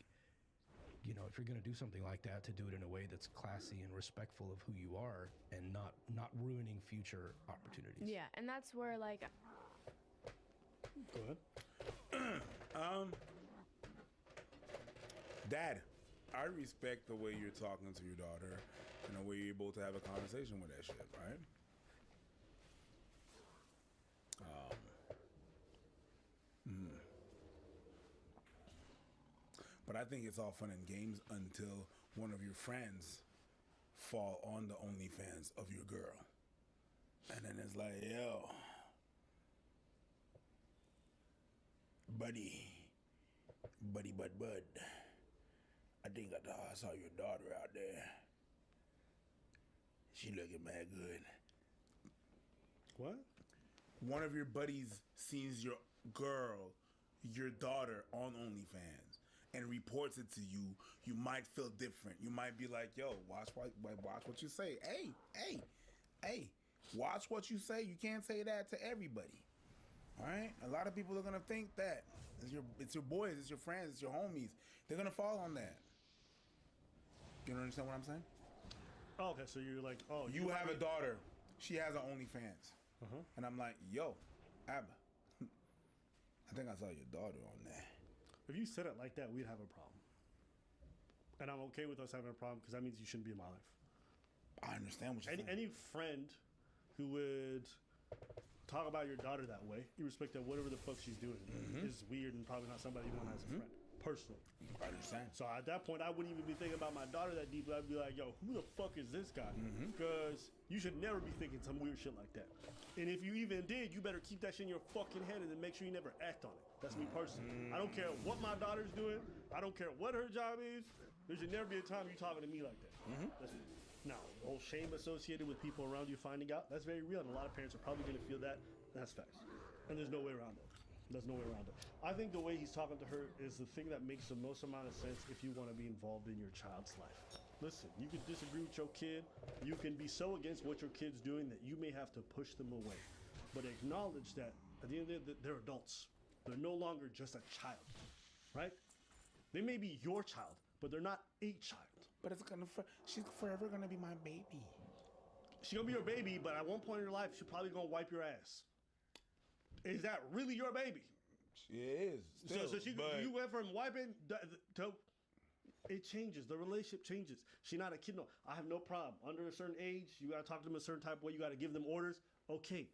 if you're going to do something like that, to do it in a way that's classy and respectful of who you are and not ruining future opportunities. Yeah, and that's where, like... Go ahead. Dad, I respect the way you're talking to your daughter and the way you're able to have a conversation with that shit, right? But I think it's all fun and games until one of your friends fall on the OnlyFans of your girl. And then it's like, yo, buddy, bud. I think I saw your daughter out there. She looking mad good. What? One of your buddies sees your girl, your daughter, on OnlyFans. and reports it to you, you might feel different. You might be like, yo, watch what you say. Hey, watch what you say. You can't say that to everybody. All right? A lot of people are going to think that. It's your boys, it's your friends, it's your homies. They're going to fall on that. You understand what I'm saying? Oh, okay, so you're like, oh. You have a daughter. She has her OnlyFans. And I'm like, yo, Abba, I think I saw your daughter on that. If you said it like that, we'd have a problem. And I'm okay with us having a problem because that means you shouldn't be in my life. I understand what you're saying. Any friend who would talk about your daughter that way, irrespective of whatever the fuck she's doing, is weird and probably not somebody you want as a friend. Personally. I understand. So at that point, I wouldn't even be thinking about my daughter that deeply. I'd be like, yo, who the fuck is this guy? Because you should never be thinking some weird shit like that. And if you even did, you better keep that shit in your fucking head and then make sure you never act on it. That's me personally. I don't care what my daughter's doing. I don't care what her job is. There should never be a time you talking to me like that. That's me. Now, the whole shame associated with people around you finding out, that's very real. And a lot of parents are probably going to feel that. That's facts. And there's no way around it. There's no way around it. I think the way he's talking to her is the thing that makes the most amount of sense if you want to be involved in your child's life. Listen, you can disagree with your kid. You can be so against what your kid's doing that you may have to push them away. But acknowledge that at the end of the day, they're adults. They're no longer just a child, right? They may be your child, but they're not a child. But she's forever gonna be my baby. She's gonna be your baby, but at one point in your life, she's probably gonna wipe your ass. Is that really your baby? She is. Still, so you went from wiping to it changes. The relationship changes. She's not a kid. No, I have no problem. Under a certain age, you gotta talk to them a certain type of way. You gotta give them orders. Okay.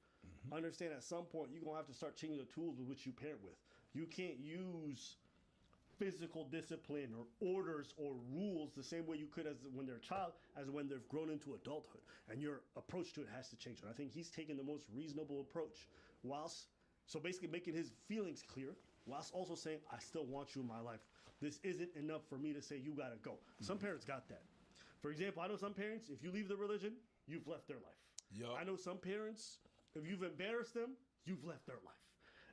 Understand at some point you're gonna have to start changing the tools with which you parent with. You can't use physical discipline or orders or rules the same way you could as when they're a child as when they've grown into adulthood. And your approach to it has to change. And I think he's taken the most reasonable approach so basically making his feelings clear whilst also saying, I still want you in my life. This isn't enough for me to say you gotta go. Some parents got that. For example, I know some parents, if you leave the religion, you've left their life. Yep. I know some parents, if you've embarrassed them, you've left their life.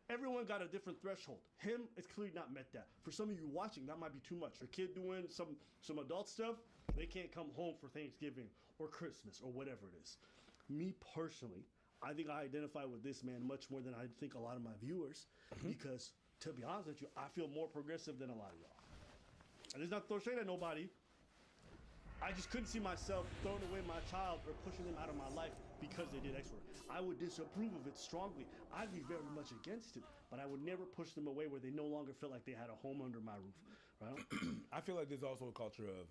Everyone got a different threshold. Him, it's clearly not met that. For some of you watching, that might be too much. Your kid doing some adult stuff, they can't come home for Thanksgiving or Christmas or whatever it is. Me personally, I think I identify with this man much more than I think a lot of my viewers because, to be honest with you, I feel more progressive than a lot of y'all. And it's not to throw shade at nobody. I just couldn't see myself throwing away my child or pushing them out of my life because they did X word. I would disapprove of it strongly. I'd be very much against it, but I would never push them away where they no longer felt like they had a home under my roof. Right? I feel like there's also a culture of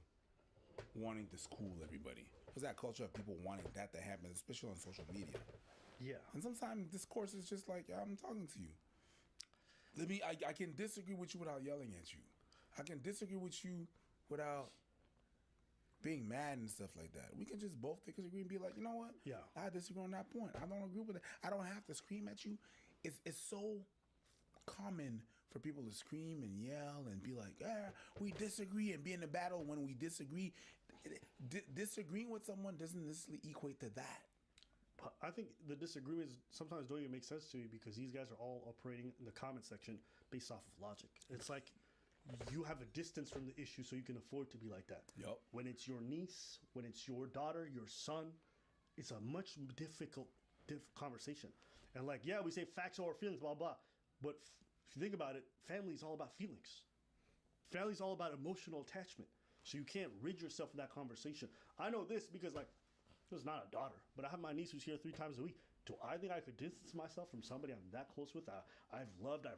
wanting to school everybody. There's that culture of people wanting that to happen, especially on social media. Yeah. And sometimes discourse is just like, I'm talking to you. I can disagree with you without yelling at you. I can disagree with you without being mad and stuff like that. We can just both disagree and be like, you know what? Yeah. I disagree on that point. I don't agree with it. I don't have to scream at you. It's so common for people to scream and yell and be like, we disagree and be in a battle when we disagree. Disagreeing with someone doesn't necessarily equate to that. I think the disagreements sometimes don't even make sense to me because these guys are all operating in the comment section based off of logic. It's like you have a distance from the issue so you can afford to be like that. Yep. When it's your niece, when it's your daughter, your son, it's a much difficult conversation. And like, yeah, we say facts over feelings, blah, blah. But if you think about it, family is all about feelings. Family is all about emotional attachment. So you can't rid yourself of that conversation. I know this because like, this is not a daughter, but I have my niece who's here 3 times a week. Do I think I could distance myself from somebody I'm that close with? I've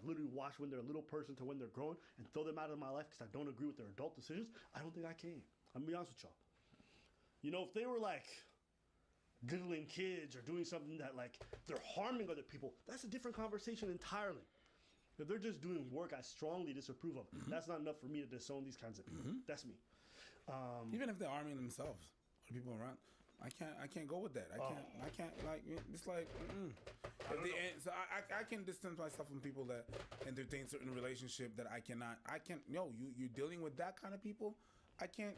literally watched when they're a little person to when they're grown and throw them out of my life because I don't agree with their adult decisions? I don't think I can. I'm gonna be honest with y'all. You know, if they were like diddling kids or doing something that like they're harming other people, that's a different conversation entirely. If they're just doing work I strongly disapprove of, that's not enough for me to disown these kinds of people. That's me. Even if they're arming themselves or people around. I can't go with that. I can't like, it's like, so I can distance myself from people that entertain certain relationship that I can't, you're dealing with that kind of people. I can't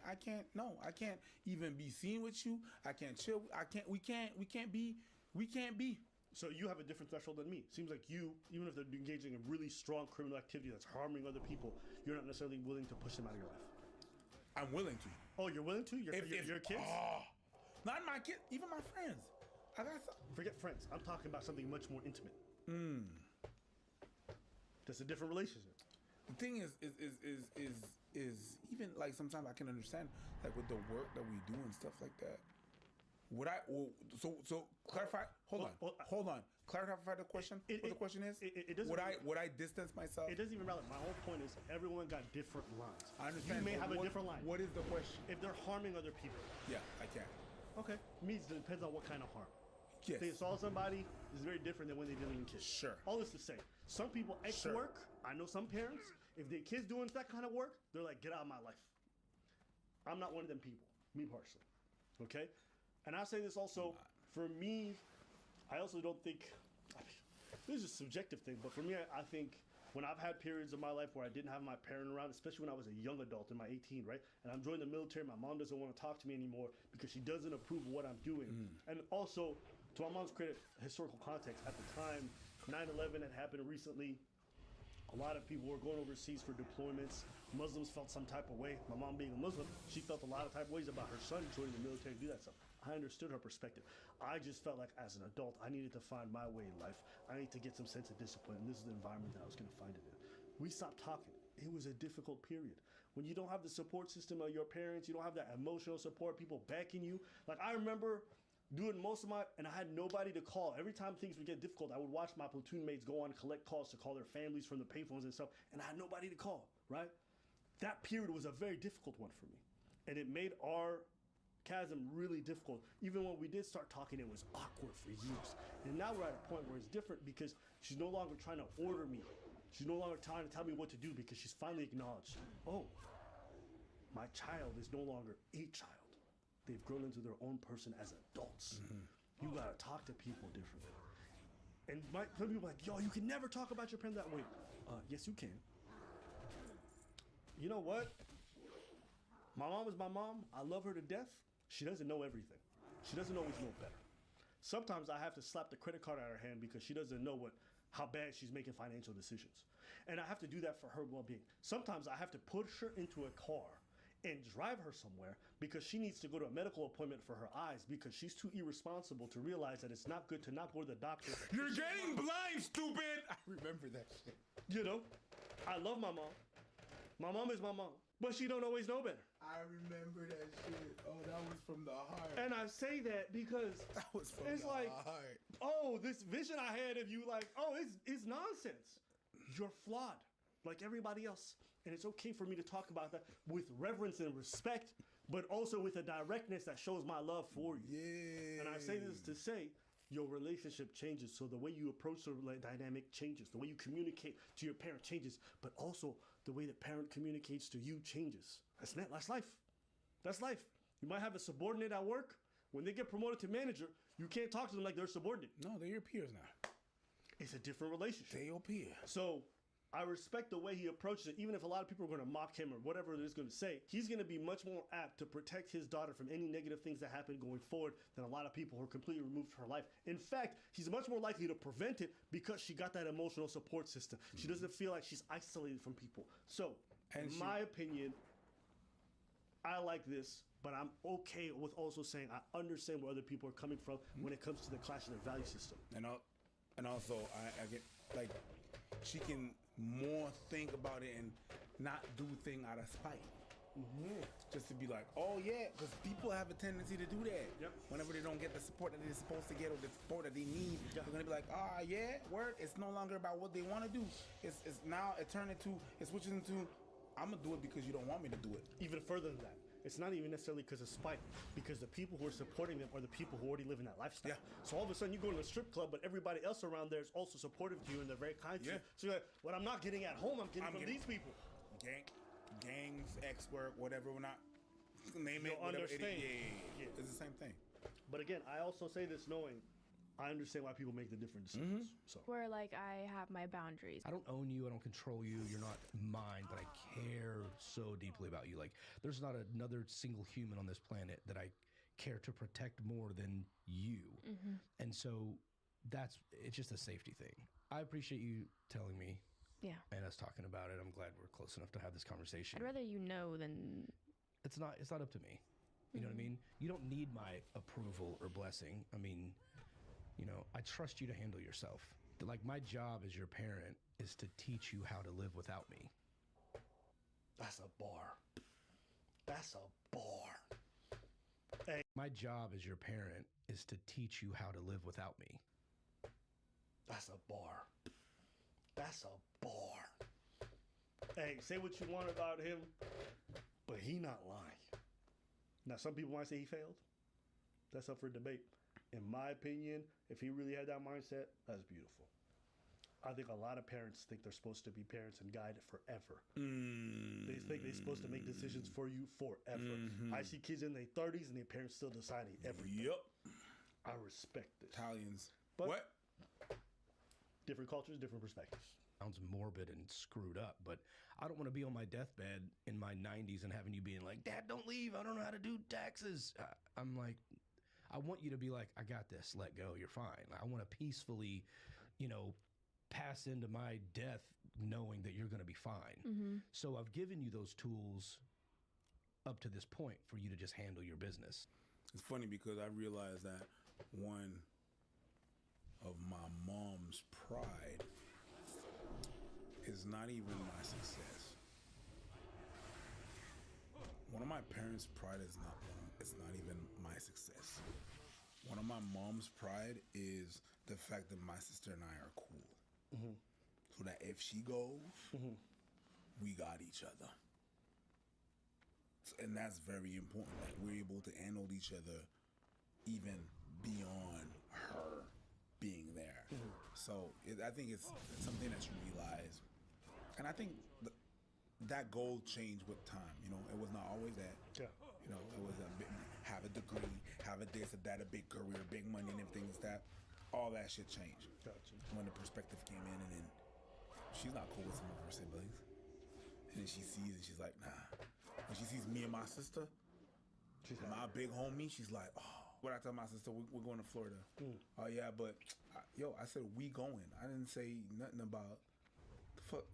even be seen with you. I can't chill. We can't be So you have a different threshold than me. Seems like you, even if they're engaging in really strong criminal activity that's harming other people, you're not necessarily willing to push them out of your life. I'm willing to. Oh, you're willing to? Your kids? Not my kids, even my friends. I got some. Forget friends. I'm talking about something much more intimate. That's a different relationship. The thing is even like sometimes I can understand like with the work that we do and stuff like that. Would I? So clarify. Hold on. Clarify the question. What the question is? It doesn't. Would I distance myself? It doesn't even matter. My whole point is everyone got different lines. I understand. You may have a different line. What is the question? If they're harming other people. Yeah, I can. Okay. Me, it depends on what kind of harm. Yes. If they assault somebody, is very different than when they're dealing with kids. Sure. All this to say, some people work. I know some parents, if their kids doing that kind of work, they're like, get out of my life. I'm not one of them people, me personally. Okay? And I say this also, for me, I also don't think, this is a subjective thing, but for me, I think when I've had periods of my life where I didn't have my parent around, especially when I was a young adult in my 18, right? And I'm joining the military, my mom doesn't want to talk to me anymore because she doesn't approve of what I'm doing. And also, to my mom's credit, historical context, at the time, 9/11 had happened recently. A lot of people were going overseas for deployments. Muslims felt some type of way. My mom being a Muslim, she felt a lot of type of ways about her son joining the military to do that stuff. I understood her perspective. I just felt like as an adult, I needed to find my way in life. I need to get some sense of discipline, and this is the environment that I was going to find it in. We stopped talking. It was a difficult period. When you don't have the support system of your parents, you don't have that emotional support, people backing you. Like I remember doing most of and I had nobody to call. Every time things would get difficult, I would watch my platoon mates go on and collect calls to call their families from the payphones and stuff, and I had nobody to call, right? That period was a very difficult one for me, and it made our chasm really difficult. Even when we did start talking, it was awkward for years. And now we're at a point where it's different because she's no longer trying to order me. She's no longer trying to tell me what to do because she's finally acknowledged, oh, my child is no longer a child. They've grown into their own person as adults. You gotta talk to people differently. And some people are like, yo, you can never talk about your parents that way. Yes, you can. You know what? My mom is my mom. I love her to death. She doesn't know everything. She doesn't always know better. Sometimes I have to slap the credit card out of her hand because she doesn't know how bad she's making financial decisions. And I have to do that for her well-being. Sometimes I have to push her into a car and drive her somewhere because she needs to go to a medical appointment for her eyes because she's too irresponsible to realize that it's not good to not go to the doctor. You're getting blind, stupid! I remember that shit. You know, I love my mom. My mom is my mom, but she don't always know better. I remember that shit. Oh, that was from the heart. And I say that because that was from it's the like, heart. Oh, this vision I had of you, like, oh, it's nonsense. You're flawed, like everybody else. And it's okay for me to talk about that with reverence and respect, but also with a directness that shows my love for you. Yeah. And I say this to say, your relationship changes. So the way you approach the dynamic changes. The way you communicate to your parent changes, but also the way the parent communicates to you changes. That's life. That's life. You might have a subordinate at work. When they get promoted to manager, you can't talk to them like they're subordinate. No, they're your peers now. It's a different relationship. They're your peer. So I respect the way he approaches it, even if a lot of people are going to mock him or whatever it is going to say. He's going to be much more apt to protect his daughter from any negative things that happen going forward than a lot of people who are completely removed from her life. In fact, he's much more likely to prevent it because she got that emotional support system. She doesn't feel like she's isolated from people. So, in my opinion, I like this, but I'm okay with also saying I understand where other people are coming from when it comes to the clash of their value system. And also, I get, like, she can more think about it and not do thing out of spite. Just to be like, oh yeah, because people have a tendency to do that. Yep. Whenever they don't get the support that they're supposed to get or the support that they need, they're gonna be like, yeah, word. It's no longer about what they want to do. It's now it switches into, I'm gonna do it because you don't want me to do it. Even further than that. It's not even necessarily because of spite, because the people who are supporting them are the people who already live in that lifestyle. Yeah. So all of a sudden you go to a strip club, but everybody else around there is also supportive to you and they're very kind to you. So you're like, what I'm not getting at home, I'm getting from these people. Gangs, X work, whatever, we're not name it. You'll understand. Yeah. It's the same thing. But again, I also say this knowing I understand why people make the different decisions. So where like I have my boundaries. I don't own you. I don't control you. You're not mine, but I care so deeply about you. Like there's not another single human on this planet that I care to protect more than you. And so it's just a safety thing. I appreciate you telling me. Yeah. And us talking about it. I'm glad we're close enough to have this conversation. I'd rather you know than... It's not up to me. You know what I mean? You don't need my approval or blessing. I mean, you know, I trust you to handle yourself. Like, my job as your parent is to teach you how to live without me. That's a bar. That's a bar. Hey. My job as your parent is to teach you how to live without me. That's a bar. That's a bar. Hey, say what you want about him, but he not lying. Now, some people might say he failed. That's up for debate. In my opinion, if he really had that mindset, that's beautiful. I think a lot of parents think they're supposed to be parents and guide forever. They think they're supposed to make decisions for you forever. I see kids in their 30s and their parents still deciding everything. Yep. I respect this. Italians. But what? Different cultures, different perspectives. Sounds morbid and screwed up, but I don't want to be on my deathbed in my 90s and having you being like, Dad, don't leave. I don't know how to do taxes. I'm like, I want you to be like, I got this. Let go. You're fine. I want to peacefully, you know, pass into my death knowing that you're going to be fine. So I've given you those tools up to this point for you to just handle your business. It's funny because I realized that one of my mom's pride is not even my success. One of my parents' pride is not even my success. One of my mom's pride is the fact that my sister and I are cool. So that if she goes, we got each other. And that's very important. Like, we're able to handle each other even beyond her being there. So I think it's something that's realized. And I think that goal changed with time. You know, it was not always that. Yeah. You know, it was have a degree, have a this, a that, a big career, big money, and everything like that. All that shit changed. Gotcha. When the perspective came in, and then she's not cool with some of her siblings. And then she sees and she's like, nah. When she sees me and my sister, my big homie, she's like, oh. What I tell my sister, we're going to Florida. Oh yeah, but I said we going. I didn't say nothing about the fuck.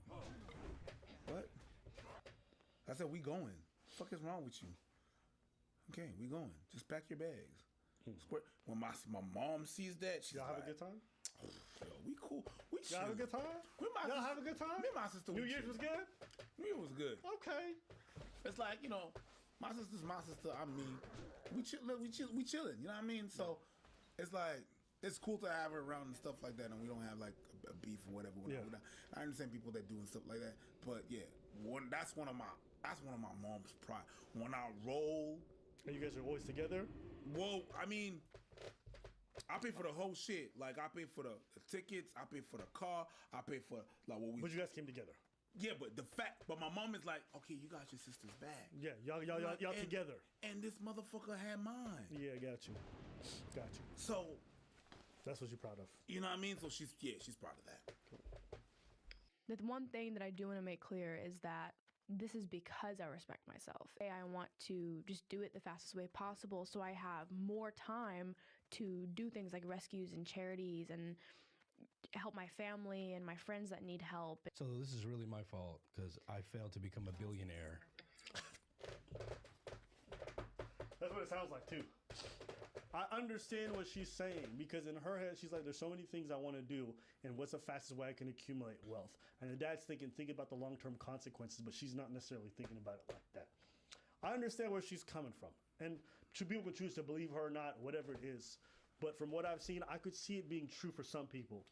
What? I said we going. The fuck is wrong with you? Okay, we going. Just pack your bags. When my mom sees that, she's y'all like, have a good time? Yo, we cool. We y'all have a good time? Y'all have a good time? Me and my sister. New Year's was good? New Year was good. Okay. It's like, you know, my sister's my sister. I mean, we chilling. You know what I mean? So it's like, it's cool to have her around and stuff like that, and we don't have like a beef or whatever. I understand people that do and stuff like that, but yeah, that's one of my mom's pride. When I roll, and you guys are always together. Well, I mean, I pay for the whole shit. Like, I pay for the tickets, I pay for the car, I pay for like what we. But you guys came together. Yeah, but my mom is like, okay, you got your sister's back. Yeah, y'all together. And this motherfucker had mine. Yeah, got you. So That's what you're proud of. You know what I mean? So she's proud of that. The one thing that I do want to make clear is that this is because I respect myself. I want to just do it the fastest way possible so I have more time to do things like rescues and charities and help my family and my friends that need help. So this is really my fault because I failed to become a billionaire. That's what it sounds like too. I understand what she's saying because in her head, she's like, there's so many things I want to do and what's the fastest way I can accumulate wealth? And the dad's think about the long-term consequences, but she's not necessarily thinking about it like that. I understand where she's coming from. And people can choose to believe her or not, whatever it is. But from what I've seen, I could see it being true for some people.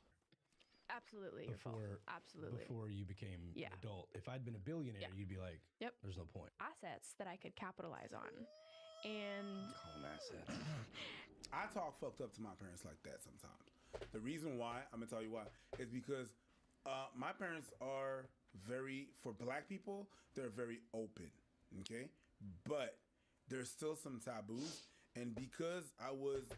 Absolutely your fault. Absolutely. Before you became an adult. If I'd been a billionaire, you'd be like, yep, there's no point. Assets that I could capitalize on. And call them assets. I talk fucked up to my parents like that sometimes. The reason why, I'm gonna tell you why, is because my parents are for black people, they're very open, okay? But there's still some taboos. And because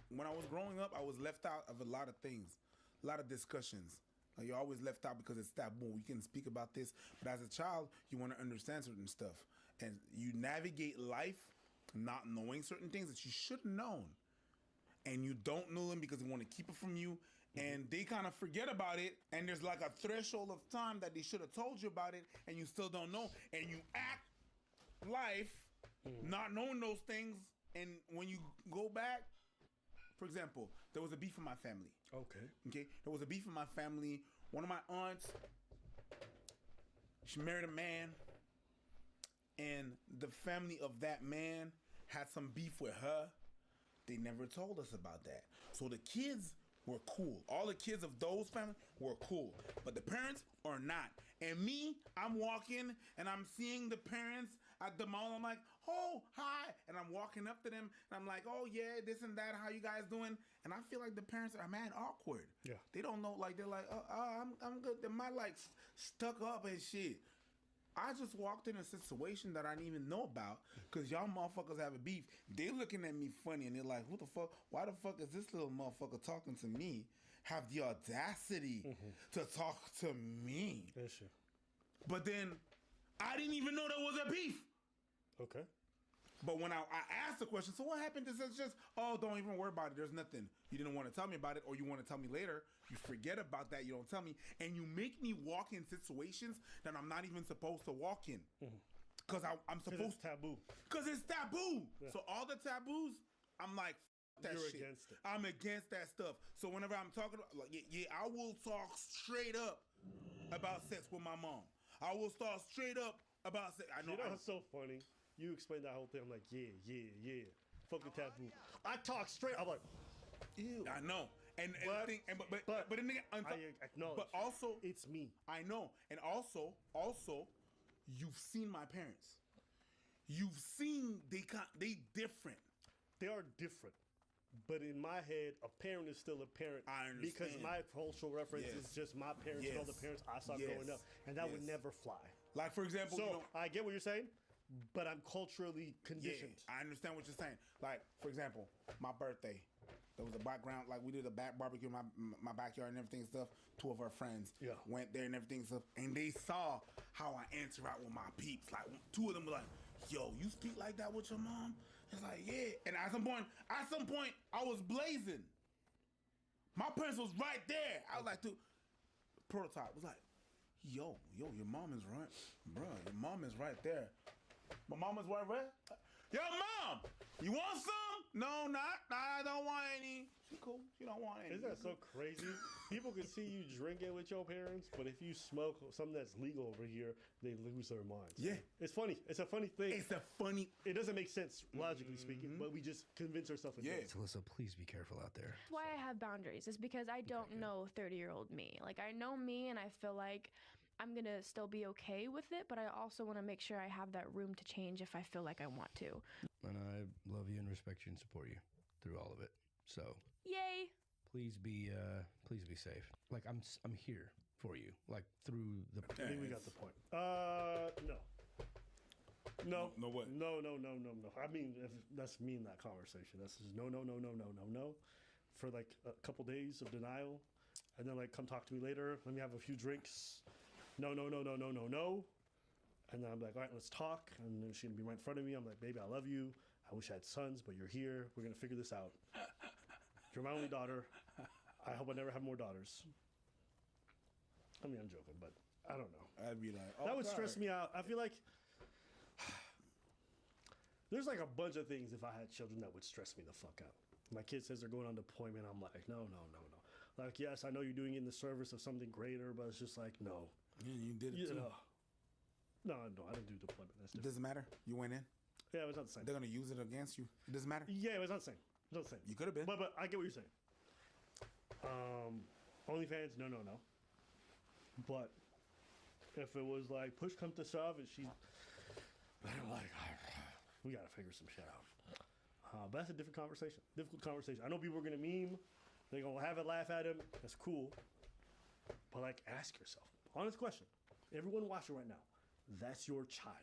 when I was growing up, I was left out of a lot of things, a lot of discussions. Like, you're always left out because it's taboo. You can speak about this, but as a child, you want to understand certain stuff. And you navigate life not knowing certain things that you should have known. And you don't know them because they want to keep it from you. and they kind of forget about it, and there's like a threshold of time that they should have told you about it, and you still don't know, and you act life not knowing those things, and when you go back, for example, there was a beef in my family. Okay, there was a beef in my family. One of my aunts, she married a man, and the family of that man had some beef with her. They never told us about that. So the kids were cool. All the kids of those families were cool. But the parents are not. And me, I'm walking and I'm seeing the parents at the mall. I'm like, oh, hi. And I'm walking up to them and I'm like, oh, yeah, this and that. How you guys doing? And I feel like the parents are mad awkward. Yeah. They don't know. Like, they're like, I'm good. They're my like stuck up and shit. I just walked in a situation that I didn't even know about because y'all motherfuckers have a beef. They looking at me funny and they're like, what the fuck? Why the fuck is this little motherfucker talking to me? Have the audacity to talk to me. But then I didn't even know there was a beef. Okay. But when I asked the question, so what happened? This is just, oh, don't even worry about it. There's nothing. You didn't want to tell me about it, or you want to tell me later. You forget about that. You don't tell me. And you make me walk in situations that I'm not even supposed to walk in. Because I'm supposed to. Taboo. Because it's taboo. Yeah. So all the taboos, I'm like, that You're shit. against it. I'm against that stuff. So whenever I'm talking, like, yeah, I will talk straight up about sex with my mom. I will start straight up about sex. I know. You know, it's so funny. You explained that whole thing. I'm like, yeah. Fuck the taboo. I talk straight. I'm like, ew. I know. And but, the thing, but then again, I acknowledge. But also, it's me. I know. And also, you've seen my parents. You've seen they different. They are different. But in my head, a parent is still a parent. I understand. Because my cultural reference is just my parents and all the parents I saw growing up. And that would never fly. Like, for example, so I get what you're saying, but I'm culturally conditioned. Yeah, I understand what you're saying. Like, for example, my birthday, there was a background, like we did a barbecue in my backyard and everything and stuff. Two of our friends went there and everything and stuff, and they saw how I interact with my peeps. Like, two of them were like, yo, you speak like that with your mom? It's like, yeah. And at some point, I was blazing. My parents was right there. I was like, dude, prototype was like, yo, your mom is right. Bro, your mom is right there. My mom is right there. Yo, mom, you want some? No, not. I don't want any. She cool. She don't want any. Isn't that so crazy? People can see you drinking with your parents, but if you smoke something that's legal over here, they lose their minds. Yeah. It's funny. It's a funny thing. It doesn't make sense, logically speaking, but we just convince ourselves it does. Alyssa, please be careful out there. That's why I have boundaries. Is because I don't know 30-year-old me. Like, I know me, and I feel like I'm going to still be okay with it, but I also want to make sure I have that room to change if I feel like I want to. And I love you and respect you and support you through all of it. So, yay! Please be safe. Like, I'm here for you. Like, through the. I think we got the point. No. No what? No. I mean, if that's me in that conversation. That's just no. For like a couple days of denial, and then like come talk to me later. Let me have a few drinks. No. And then I'm like, all right, let's talk. And then she's gonna be right in front of me. I'm like, baby, I love you. I wish I had sons, but you're here. We're gonna figure this out. You're my only daughter. I hope I never have more daughters. I mean, I'm joking, but I don't know. I'd be like, that would stress me out. I feel like there's like a bunch of things if I had children that would stress me the fuck out. My kid says they're going on deployment. I'm like, no. Like, yes, I know you're doing it in the service of something greater, but it's just like, no. Yeah, you did it too. No, I didn't do deployment. That's different. Doesn't matter. You went in. Yeah, it was not the same. They're gonna use it against you. It doesn't matter. Yeah, it was not the same. You could have been. But I get what you're saying. OnlyFans, no. But if it was like push comes to shove and she's like, we gotta figure some shit out. But that's a different conversation. Difficult conversation. I know people are gonna meme. They're gonna have a laugh at him. That's cool. But like, ask yourself. Honest question. Everyone watching right now. That's your child.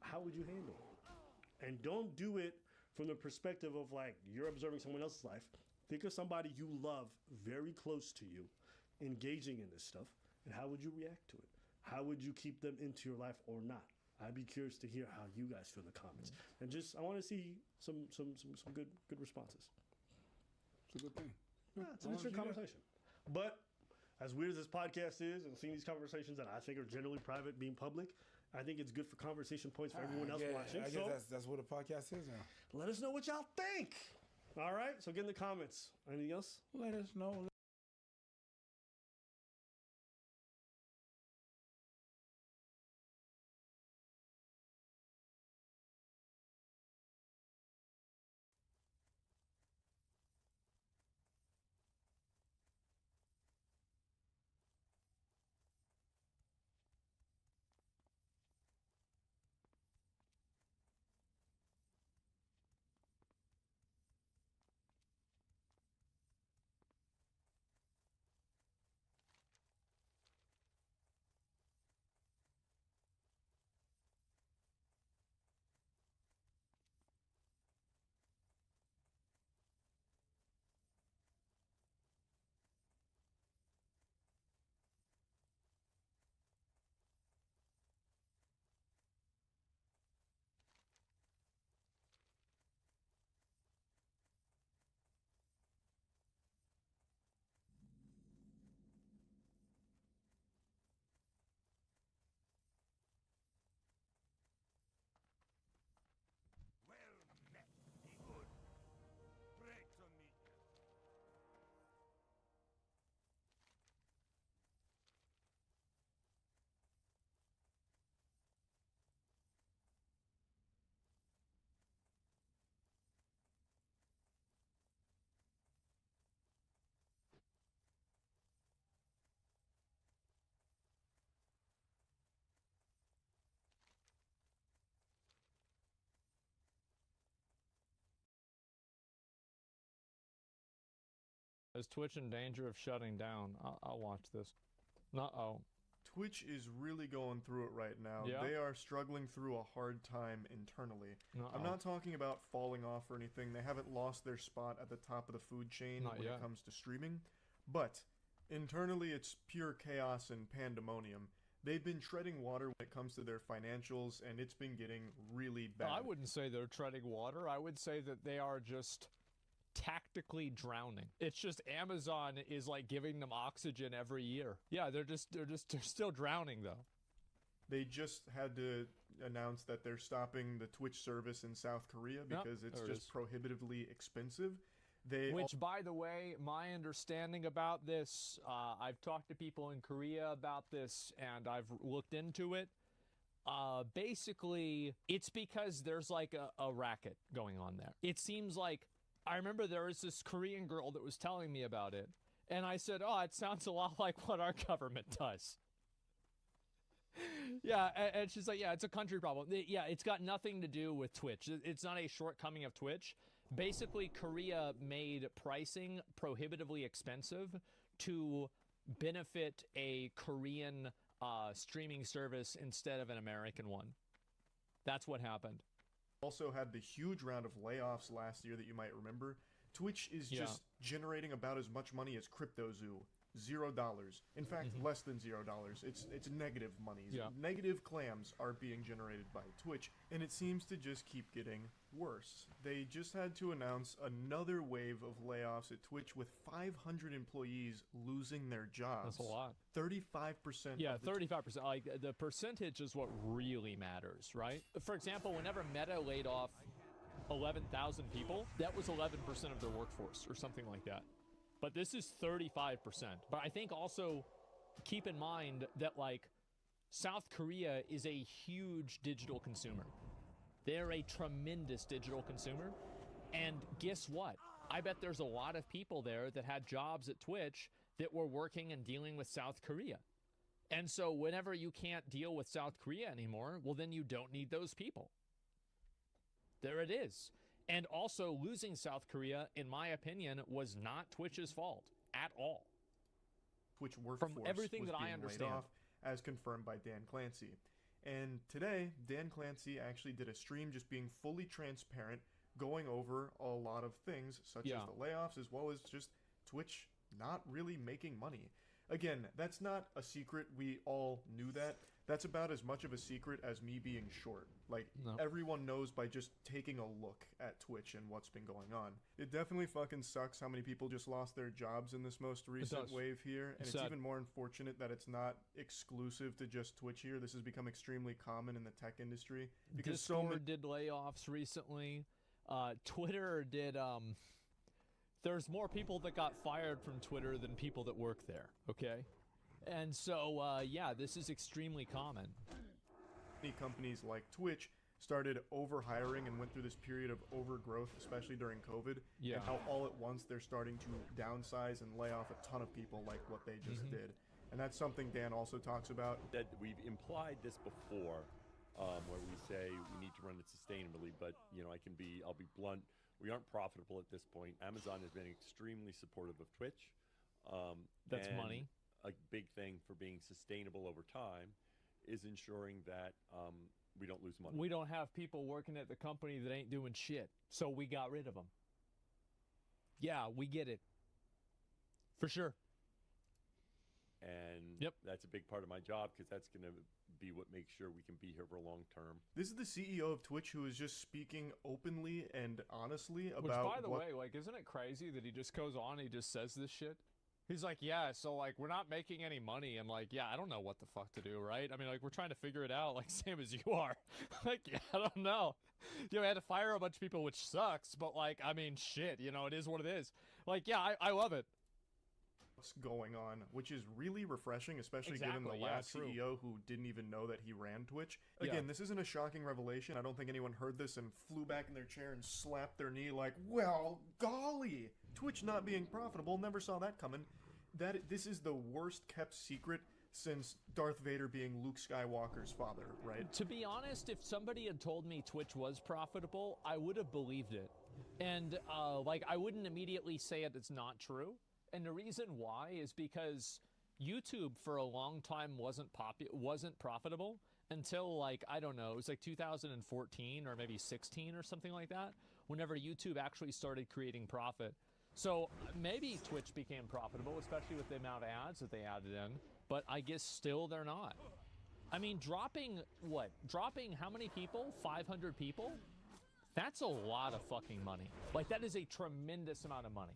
How would you handle it? And don't do it from the perspective of like you're observing someone else's life. Think of somebody you love very close to you engaging in this stuff, and how would you react to it? How would you keep them into your life or not? I'd be curious to hear how you guys feel in the comments. And just I want to see some good responses. It's a good thing. Yeah, it's an interesting conversation. But as weird as this podcast is, and seeing these conversations that I think are generally private being public, I think it's good for conversation points for everyone else watching. I guess that's what a podcast is now. Let us know what y'all think. All right, so get in the comments. Anything else? Let us know. Is Twitch in danger of shutting down? I'll watch this. Uh-oh. Twitch is really going through it right now. Yeah? They are struggling through a hard time internally. Uh-oh. I'm not talking about falling off or anything. They haven't lost their spot at the top of the food chain Not when yet. it comes to streaming. But internally, it's pure chaos and pandemonium. They've been treading water when it comes to their financials, and it's been getting really bad. I wouldn't say they're treading water. I would say that they are just tactically drowning. It's just Amazon is like giving them oxygen every year. Yeah, they're still drowning though. They just had to announce that they're stopping the Twitch service in South Korea because it's just prohibitively expensive. Which, by the way, my understanding about this, I've talked to people in Korea about this, and I've looked into it. Basically, it's because there's like a racket going on there. It seems like, I remember there was this Korean girl that was telling me about it, and I said, oh, it sounds a lot like what our government does. Yeah, and she's like, yeah, it's a country problem. Yeah, it's got nothing to do with Twitch. It's not a shortcoming of Twitch. Basically, Korea made pricing prohibitively expensive to benefit a Korean streaming service instead of an American one. That's what happened. Also had the huge round of layoffs last year that you might remember. Twitch is just generating about as much money as CryptoZoo. $0. In fact, less than $0. It's negative money. Negative clams are being generated by Twitch, and it seems to just keep getting worse. They just had to announce another wave of layoffs at Twitch with 500 employees losing their jobs. That's a lot. 35%. Yeah, 35%. Like, the percentage is what really matters, right? For example, whenever Meta laid off 11,000 people, that was 11% of their workforce or something like that. But this is 35%. But I think also keep in mind that, like, South Korea is a huge digital consumer. They're a tremendous digital consumer. And guess what? I bet there's a lot of people there that had jobs at Twitch that were working and dealing with South Korea. And so whenever you can't deal with South Korea anymore, well, then you don't need those people. There it is. And also, losing South Korea, in my opinion, was not Twitch's fault at all. Twitch workforce from everything was that being I understand, laid off, as confirmed by Dan Clancy. And today, Dan Clancy actually did a stream just being fully transparent, going over a lot of things, such as the layoffs, as well as just Twitch not really making money. Again, that's not a secret. We all knew that. That's about as much of a secret as me being short. Like, everyone knows by just taking a look at Twitch and what's been going on. It definitely fucking sucks how many people just lost their jobs in this most recent wave here. And it's even more unfortunate that it's not exclusive to just Twitch here. This has become extremely common in the tech industry. Because Discord did layoffs recently. Twitter did, there's more people that got fired from Twitter than people that work there, okay? And so, yeah, this is extremely common. Many companies like Twitch started overhiring and went through this period of overgrowth, especially during COVID. Yeah. And how all at once they're starting to downsize and lay off a ton of people like what they just did. And that's something Dan also talks about. That we've implied this before, where we say we need to run it sustainably, but, you know, I'll be blunt, we aren't profitable at this point. Amazon has been extremely supportive of Twitch. That's money. A big thing for being sustainable over time is ensuring that we don't lose money. We don't have people working at the company that ain't doing shit, so we got rid of them. Yeah, we get it. For sure. And that's a big part of my job, because that's going to be what makes sure we can be here for a long term. This is the CEO of Twitch who is just speaking openly and honestly about... Which, by the way, like, isn't it crazy that he just goes on and he just says this shit? He's like, yeah, so, like, we're not making any money, and, like, yeah, I don't know what the fuck to do, right? I mean, like, we're trying to figure it out, like, same as you are. Like, yeah, I don't know. You know, I had to fire a bunch of people, which sucks, but, like, I mean, shit, you know, it is what it is. Like, yeah, I love it. What's going on, which is really refreshing, especially given the last CEO who didn't even know that he ran Twitch. Again, this isn't a shocking revelation. I don't think anyone heard this and flew back in their chair and slapped their knee like, well, golly, Twitch not being profitable, never saw that coming. This is the worst kept secret since Darth Vader being Luke Skywalker's father, right? To be honest, if somebody had told me Twitch was profitable, I would have believed it. And, like, I wouldn't immediately say it's not true. And the reason why is because YouTube for a long time wasn't profitable until, like, I don't know, it was like 2014 or maybe 16 or something like that, whenever YouTube actually started creating profit. So maybe Twitch became profitable, especially with the amount of ads that they added in, but I guess still they're not. I mean, dropping how many people? 500 people? That's a lot of fucking money. Like, that is a tremendous amount of money.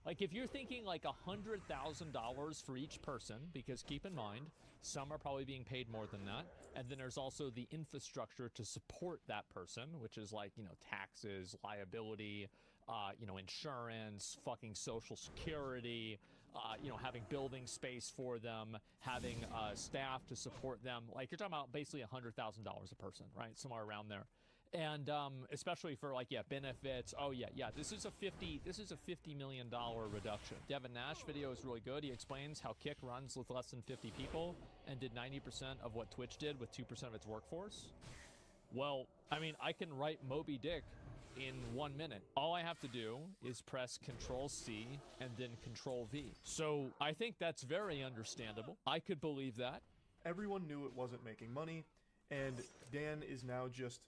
Like, if you're thinking like $100,000 for each person, because keep in mind, some are probably being paid more than that, and then there's also the infrastructure to support that person, which is like, you know, taxes, liability, you know, insurance, fucking social security, you know, having building space for them, having staff to support them. Like, you're talking about basically $100,000 a person, right? Somewhere around there. And especially for, like, yeah, benefits. Oh yeah, this is a $50 million reduction. Devin Nash video is really good. He explains how Kick runs with less than 50 people and did 90% of what Twitch did with 2% of its workforce. Well, I mean, I can write Moby Dick in 1 minute. All I have to do is press Control-C and then Control-V. So I think that's very understandable. I could believe that. Everyone knew it wasn't making money, and Dan is now just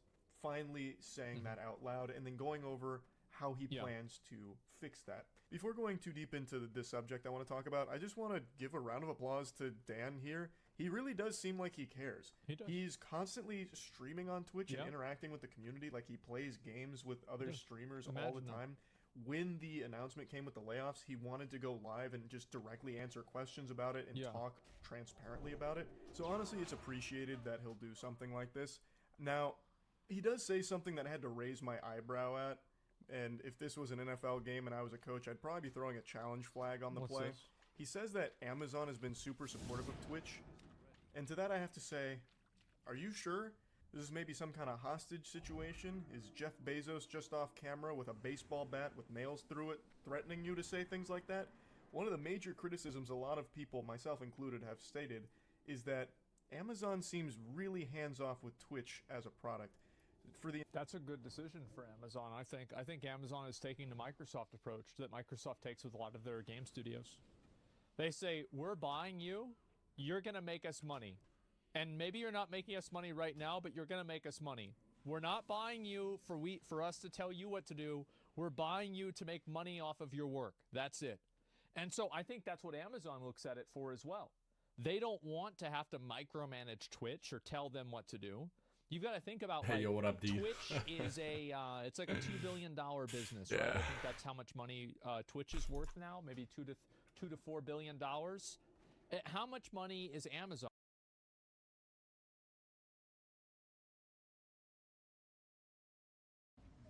finally saying that out loud and then going over how he plans to fix that. Before going too deep into this subject I want to talk about, I just want to give a round of applause to Dan here. He really does seem like he cares. He does. He's constantly streaming on Twitch and interacting with the community, like he plays games with other streamers all the time. When the announcement came with the layoffs, he wanted to go live and just directly answer questions about it and talk transparently about it. So honestly, it's appreciated that he'll do something like this. Now, he does say something that I had to raise my eyebrow at, and if this was an NFL game and I was a coach, I'd probably be throwing a challenge flag on the play. This? He says that Amazon has been super supportive of Twitch, and to that I have to say, are you sure? This is maybe some kind of hostage situation? Is Jeff Bezos just off camera with a baseball bat with nails through it, threatening you to say things like that? One of the major criticisms a lot of people, myself included, have stated is that Amazon seems really hands-off with Twitch as a product. That's a good decision for Amazon. I think Amazon is taking the Microsoft approach that Microsoft takes with a lot of their game studios. They say, we're buying you, you're going to make us money. And maybe you're not making us money right now, but you're going to make us money. We're not buying you for us to tell you what to do. We're buying you to make money off of your work. That's it. And so I think that's what Amazon looks at it for as well. They don't want to have to micromanage Twitch or tell them what to do. You've got to think about, Hey, like, yo, what up, D? Twitch is it's like a $2 billion business, right? I think that's how much money Twitch is worth now, maybe $2 to $4 billion. How much money is Amazon?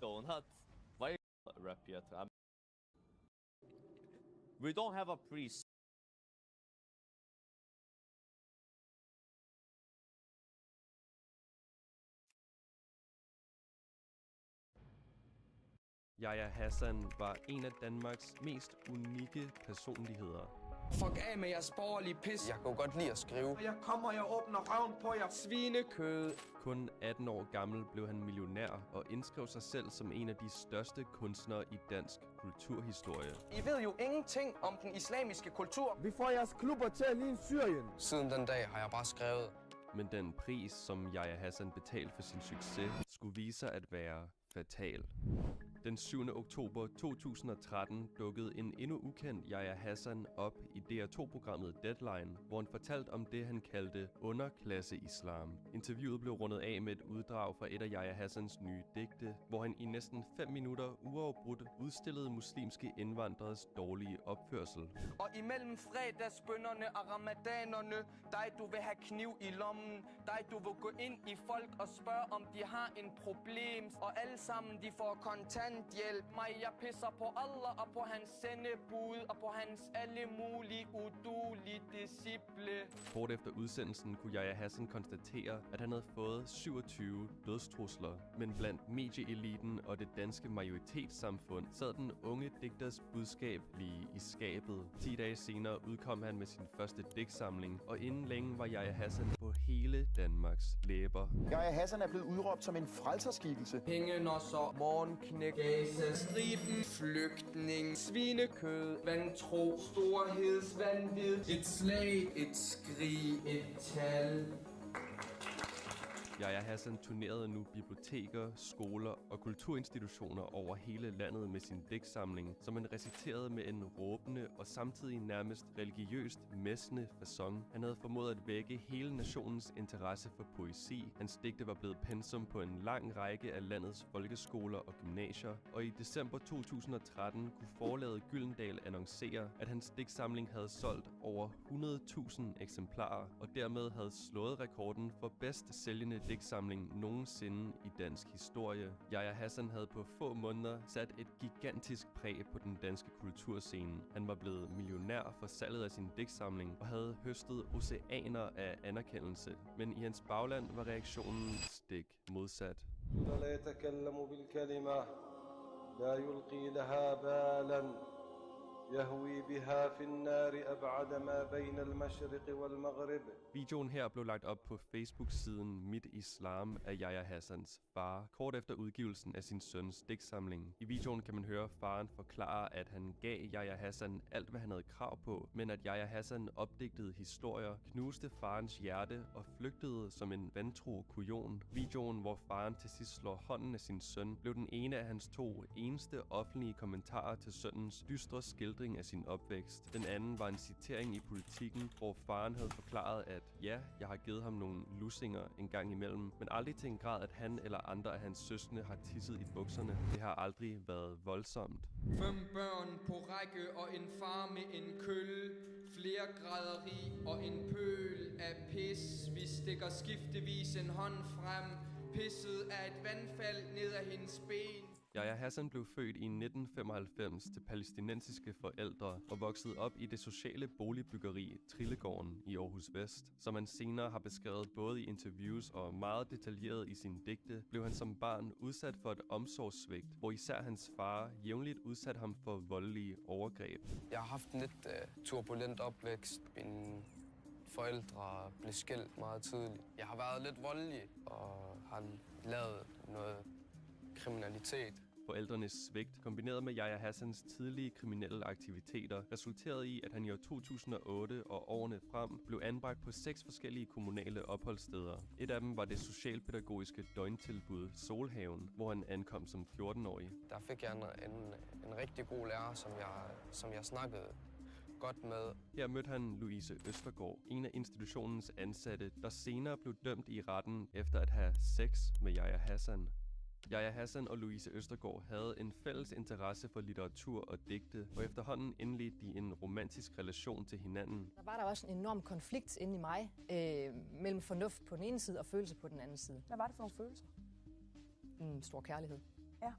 Don't rap yet. We don't have a priest. Yahya Hassan var en af Danmarks mest unikke personligheder. Fuck af med jeres borgerlige pis. Jeg kunne godt lide at skrive. Jeg kommer, jeg åbner røven på jer. Svinekød. Kun 18 år gammel blev han millionær og indskrev sig selv som en af de største kunstnere i dansk kulturhistorie. I ved jo ingenting om den islamiske kultur. Vi får jeres klubber til at ligne Syrien. Siden den dag har jeg bare skrevet. Men den pris, som Yahya Hassan betalte for sin succes, skulle vise sig at være fatal. Den 7. oktober 2013 dukkede en endnu ukendt Yahya Hassan op i DR2-programmet Deadline, hvor han fortalte om det, han kaldte underklasse-islam. Interviewet blev rundet af med et uddrag fra et af Yahya Hassans nye digte, hvor han i næsten 5 minutter uafbrudt udstillede muslimske indvandreres dårlige opførsel. Og imellem fredagsbønnerne og ramadanerne, dig du vil have kniv i lommen, dig du vil gå ind i folk og spørge, om de har en problem, og alle sammen de får kontanthjælp. Jeg pisser på Allah og på hans sendebud og på hans alle mulige udulige disciple. Kort efter udsendelsen kunne Yahya Hassan konstatere, at han havde fået 27 dødstrusler. Men blandt medieeliten og det danske majoritetssamfund sad den unge digters budskab lige i skabet. 10 dage senere udkom han med sin første digtsamling, og inden længe var Yahya Hassan på hele Danmarks læber. Yahya Hassan er blevet udråbt som en frelserskikkelse. Pengenosser, morgenknæk, Gaza, striben, flygtning, svinekød, vantro, storhedsvanvid, et slag, et skrig, et tal. Yahya Hassan turnerede nu biblioteker, skoler og kulturinstitutioner over hele landet med sin digtsamling, som han reciterede med en råbende og samtidig nærmest religiøst messende facon. Han havde formået at vække hele nationens interesse for poesi. Hans digte var blevet pensum på en lang række af landets folkeskoler og gymnasier, og i december 2013 kunne forlaget Gyldendal annoncere, at hans digtsamling havde solgt over 100.000 eksemplarer, og dermed havde slået rekorden for bedst sælgende digtsamling nogensinde i dansk historie. Yahya Hassan havde på få måneder sat et gigantisk præg på den danske kulturscene. Han var blevet millionær for salget af sin digtsamling og havde høstet oceaner af anerkendelse. Men i hans bagland var reaktionen stik modsat. يهوي بها في النار أبعد ما بين المشرق والمغرب. Videoen her blev lagt op på Facebook-siden Mit Islam af Yahya Hassans far, kort efter udgivelsen af sin søns digtsamling. I videoen kan man høre faren forklare, at han gav Yahya Hassan alt, hvad han havde krav på, men at Yahya Hassan opdigtede historier, knuste farens hjerte og flygtede som en vantro kujon. Videoen, hvor faren til sidst slår hånden af sin søn, blev den ene af hans 2 eneste offentlige kommentarer til sønnens dystre skildring af sin opvækst. Den anden var en citering i Politikken, hvor faren havde forklaret, at ja, jeg har givet ham nogle lussinger en gang imellem, men aldrig til en grad, at han eller andre af hans søskende har tisset i bukserne. Det har aldrig været voldsomt. 5 børn på række og en far med en kølle, flere græderi og en pøl af pis. Vi stikker skiftevis en hånd frem, pisset af et vandfald ned ad hendes ben. Yahya Hassan blev født i 1995 til palæstinensiske forældre og voksede op i det sociale boligbyggeri Trillegården i Aarhus Vest. Som han senere har beskrevet både i interviews og meget detaljeret i sine digte, blev han som barn udsat for et omsorgssvigt, hvor især hans far jævnligt udsatte ham for voldelige overgreb. Jeg har haft en lidt turbulent opvækst. Mine forældre blev skilt meget tidligt. Jeg har været lidt voldelig og har lavet noget kriminalitet. Forældrenes svigt, kombineret med Yahya Hassans tidlige kriminelle aktiviteter, resulterede i, at han i år 2008 og årene frem blev anbragt på 6 forskellige kommunale opholdssteder. Et af dem var det socialpædagogiske døgntilbud Solhaven, hvor han ankom som 14-årig. Der fik jeg en rigtig god lærer, som jeg snakkede godt med. Her mødte han Louise Østergaard, en af institutionens ansatte, der senere blev dømt i retten efter at have sex med Yahya Hassan. Yahya Hassan og Louise Østergaard havde en fælles interesse for litteratur og digte, og efterhånden indledte de en romantisk relation til hinanden. Der var der også en enorm konflikt inde i mig, mellem fornuft på den ene side og følelse på den anden side. Hvad var det for nogle følelser? Stor kærlighed. Ja.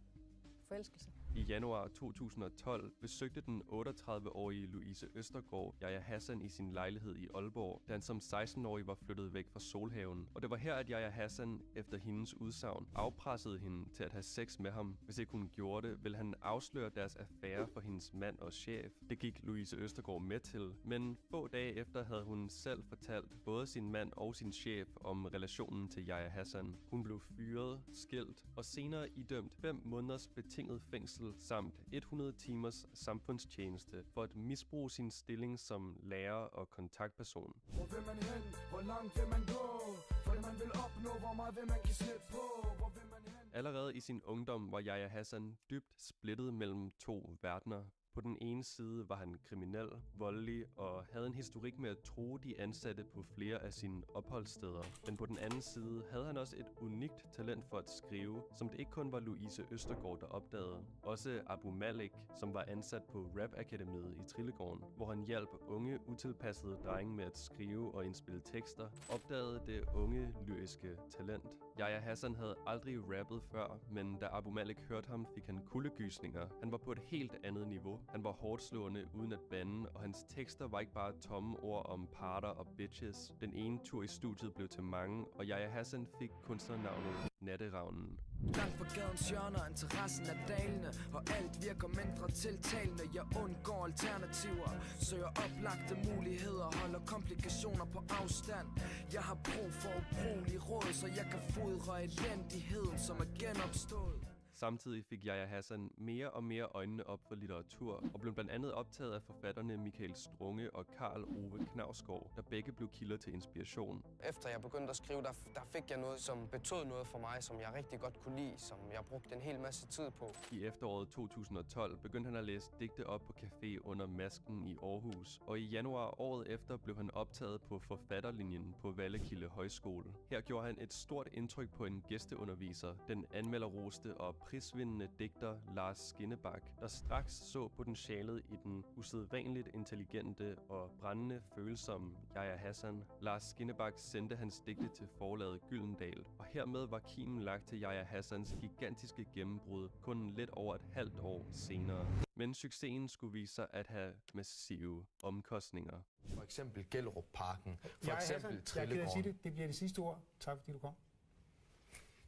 Forelskelse. I januar 2012 besøgte den 38-årige Louise Østergaard Yahya Hassan i sin lejlighed i Aalborg, da han som 16-årig var flyttet væk fra Solhaven. Og det var her, at Yahya Hassan efter hendes udsagn afpressede hende til at have sex med ham. Hvis ikke hun gjorde det, ville han afsløre deres affære for hendes mand og chef. Det gik Louise Østergaard med til, men få dage efter havde hun selv fortalt både sin mand og sin chef om relationen til Yahya Hassan. Hun blev fyret, skilt og senere idømt 5 måneders betinget fængsel samt 100 timers samfundstjeneste for at misbruge sin stilling som lærer og kontaktperson. Hvor vil man hen? Hvor langt vil man gå? For det man vil opnå, hvor meget vil man kan slippe på? Hvor vil man hen? Allerede i sin ungdom var Yahya Hassan dybt splittet mellem 2 verdener. På den ene side var han kriminel, voldelig og havde en historik med at true de ansatte på flere af sine opholdssteder. Men på den anden side havde han også et unikt talent for at skrive, som det ikke kun var Louise Østergaard, der opdagede. Også Abu Malik, som var ansat på Rap-akademiet i Trillegården, hvor han hjalp unge, utilpassede drenge med at skrive og indspille tekster, opdagede det unge lyriske talent. Yahya Hassan havde aldrig rappet før, men da Abu Malik hørte ham, fik han kuldegysninger. Han var på et helt andet niveau. Han var hårdslående uden at bande, og hans tekster var ikke bare tomme ord om parter og bitches. Den ene tur i studiet blev til mange, og Yahya Hassan fik kunstnernavnet Natteravnen. Langt fra gadens hjørner, interessen er dalende, og alt virker mindre tiltalende. Jeg undgår alternativer, søger oplagte muligheder, holder komplikationer på afstand. Jeg har brug for ubrugelig råd, så jeg kan fodre elendigheden, som er genopstået. Samtidig fik Yahya Hassan mere og mere øjnene op for litteratur, og blev blandt andet optaget af forfatterne Michael Strunge og Karl Ove Knausgård, der begge blev kilder til inspiration. Efter jeg begyndte at skrive, der fik jeg noget, som betød noget for mig, som jeg rigtig godt kunne lide, som jeg brugte en hel masse tid på. I efteråret 2012 begyndte han at læse digte op på café under Masken i Aarhus, og i januar året efter blev han optaget på forfatterlinjen på Vallekilde Højskole. Her gjorde han et stort indtryk på en gæsteunderviser, den anmelderroste og prisvindende digter Lars Skinnebak, der straks så potentialet i den usædvanligt intelligente og brændende følsomme Yahya Hassan. Lars Skinnebak sendte hans digte til forlaget Gyldendal, og hermed var kimen lagt til Yahya Hassans gigantiske gennembrud kun lidt over et halvt år senere. Men succesen skulle vise sig at have massive omkostninger. For eksempel Gellerup-parken, for Yahya eksempel Hassan, Trillegården. Jeg kan sige det. Det bliver det sidste ord. Tak fordi du kom.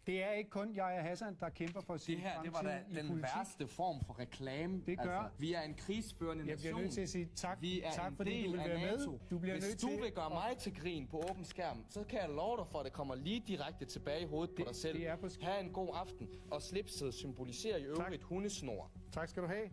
Det er ikke kun Yahya Hassan, der kæmper for sin fremtid Det her, det var da den værste form for reklame. Det gør. Altså, vi er en krigsførende nation. Jeg bliver nødt til at sige tak, vi er tak en fordi du vil være med. Du bliver Hvis nødt du til vil gøre mig til grin på åben skærm, så kan jeg love dig for, at det kommer lige direkte tilbage i hovedet på dig selv. Det er på Ha' en god aften. Og slipset symboliserer i øvrigt hundesnor. Tak skal du have.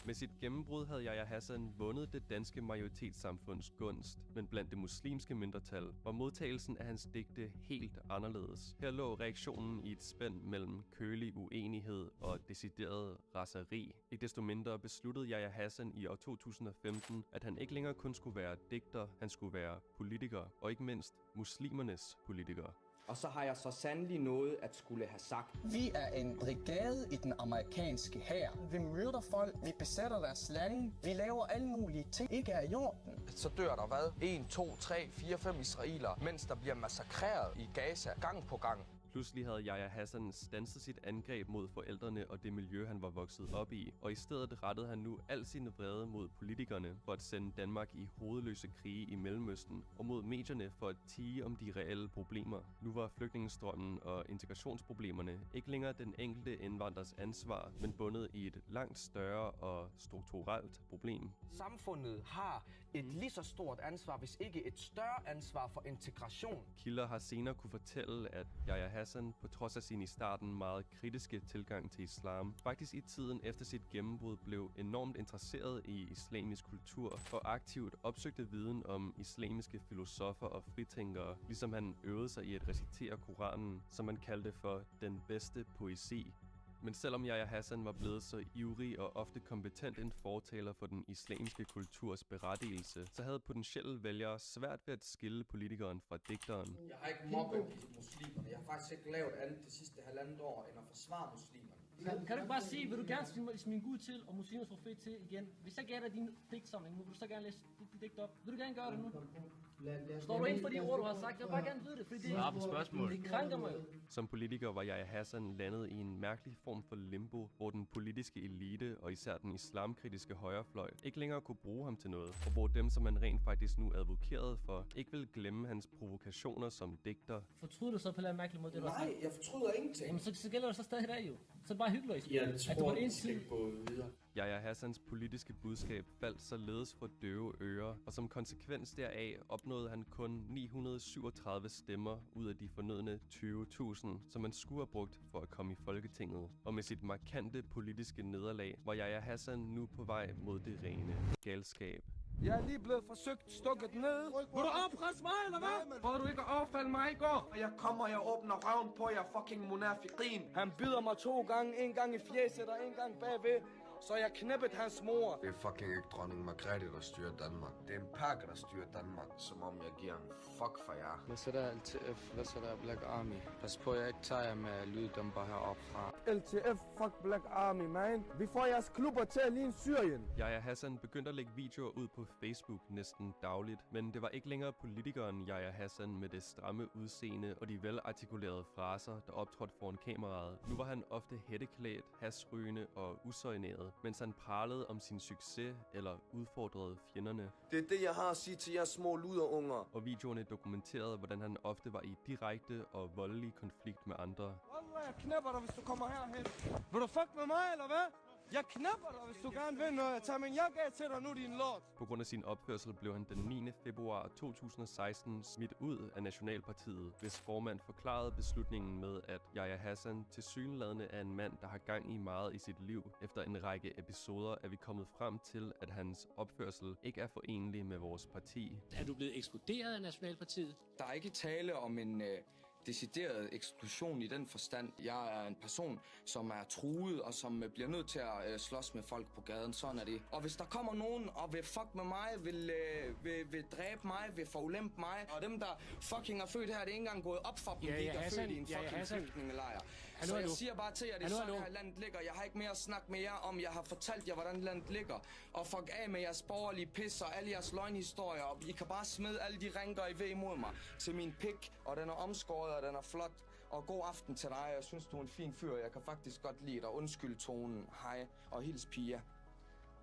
Med sit gennembrud havde Yahya Hassan vundet det danske majoritetssamfunds gunst, men blandt det muslimske mindretal var modtagelsen af hans digte helt anderledes. Her lå reaktionen i et spænd mellem kølig uenighed og decideret raseri. Ikke desto mindre besluttede Yahya Hassan i år 2015, at han ikke længere kun skulle være digter, han skulle være politiker, og ikke mindst muslimernes politiker. Og så har jeg så sandelig noget at skulle have sagt. Vi er en brigade i den amerikanske hær. Vi myrder folk, vi besætter deres lande, vi laver alle mulige ting, ikke er i orden. Så dør der hvad? 1, 2, 3, 4, 5 israelere, mens der bliver massakreret i Gaza gang på gang. Pludselig havde Yahya Hassan standset sit angreb mod forældrene og det miljø, han var vokset op i, og i stedet rettede han nu al sin vrede mod politikerne for at sende Danmark i hovedløse krige i Mellemøsten, og mod medierne for at tie om de reelle problemer. Nu var flygtningestrømmen og integrationsproblemerne ikke længere den enkelte indvandrers ansvar, men bundet i et langt større og strukturelt problem. Samfundet har et lige så stort ansvar, hvis ikke et større ansvar for integration. Kilder har senere kunne fortælle, at Yahya Hassan, på trods af sin i starten meget kritiske tilgang til islam, faktisk i tiden efter sit gennembrud blev enormt interesseret i islamisk kultur og aktivt opsøgte viden om islamiske filosofer og fritænkere, ligesom han øvede sig i at recitere Koranen, som man kaldte for den bedste poesi. Men selvom Yahya Hassan var blevet så ivrig og ofte kompetent en fortaler for den islamiske kulturs berettigelse, så havde potentielle vælgere svært ved at skille politikeren fra digteren. Jeg har ikke mobbet muslimerne. Jeg har faktisk ikke lavet andet det sidste halvandet år, end at forsvare muslimerne. Kan du ikke bare sige, vil du gerne smide Gud til og muslimers profet til igen? Hvis jeg gav dig din digtsamling nu, vil du så gerne læse dit digt op? Vil du gerne gøre det nu? Står du ind for de ord, du har sagt? Jeg vil bare gerne vide det, fordi det krænker mig jo. Som politiker var Yahya Hassan landet i en mærkelig form for limbo, hvor den politiske elite og især den islamkritiske højrefløj ikke længere kunne bruge ham til noget, og hvor dem, som man rent faktisk nu advokerede for, ikke vil glemme hans provokationer som digter. Fortryder du så på en mærkelig måde det, du har sagt? Nej, jeg fortryder ingenting. Jamen, så gælder det så stadig i dag jo. Så bare hyggeligt. Jeg tror, vi skal gå videre. Yahya Hassans politiske budskab faldt således for døve ører, og som konsekvens deraf opnåede han kun 937 stemmer ud af de fornødne 20.000, som man skulle have brugt for at komme i Folketinget. Og med sit markante politiske nederlag var Yahya Hassan nu på vej mod det rene galskab. Jeg er lige blevet forsøgt stukket ned. Vil du afpresse mig, eller hvad? Prøvede du ikke at affalde mig i går? Og jeg kommer, jeg åbner røven på jer fucking munafiqin. Han bider mig 2 gange, en gang i fjeset og en gang bagved. Så jeg knæppet hans mor. Det er fucking ikke dronning Margrethe, der styrer Danmark. Det er en pakke, der styrer Danmark, som om jeg giver en fuck for jer. Hvad så der LTF? Hvad så der Black Army? Pas på, jeg ikke tager jer med lyddumper heroppe fra. LTF, fuck Black Army, man. Vi får jeres klubber til at ligne Syrien. Yahya Hassan begyndte at lægge videoer ud på Facebook næsten dagligt, men det var ikke længere politikeren Yahya Hassan med det stramme udseende og de velartikulerede fraser, der optrådte foran kameraet. Nu var han ofte hætteklædt, hasrygende og usøjneret, mens han pralede om sin succes eller udfordrede fjenderne. Det er det, jeg har at sige til jeres små luderunger. Og videoerne dokumenterede, hvordan han ofte var i direkte og voldelig konflikt med andre. Wallah, jeg knæpper dig, hvis du kommer herhen. Vil du fuck med mig, eller hvad? Jeg knæpper dig, hvis du gerne vil noget. Jeg tager min jakke af til dig nu, din lort. På grund af sin opførsel blev han den 9. februar 2016 smidt ud af Nationalpartiet, hvis formand forklarede beslutningen med, at Yahya Hassan tilsyneladende er en mand, der har gang i meget i sit liv. Efter en række episoder er vi kommet frem til, at hans opførsel ikke er forenelig med vores parti. Er du blevet ekskluderet af Nationalpartiet? Der er ikke tale om en decideret eksklusion i den forstand. Jeg er en person, som er truet og som bliver nødt til at slås med folk på gaden. Sådan er det. Og hvis der kommer nogen og vil fuck med mig, vil dræbe mig, vil forulempe mig, og dem, der fucking er født her, det er ikke engang gået op for dem, de er født i en fucking flygtningelejr. Så jeg siger bare til jer, det er sådan her landet ligger. Jeg har ikke mere at snakke med jer om. Jeg har fortalt jer, hvordan landet ligger. Og fuck af med jeres borgerlige pis og alle jeres løgnhistorier. Og I kan bare smide alle de rænker, I ved imod mig til min pik. Og den er omskåret, og den er flot. Og god aften til dig. Jeg synes, du er en fin fyr. Jeg kan faktisk godt lide dig. Undskyld tonen. Hej. Og hils Pia.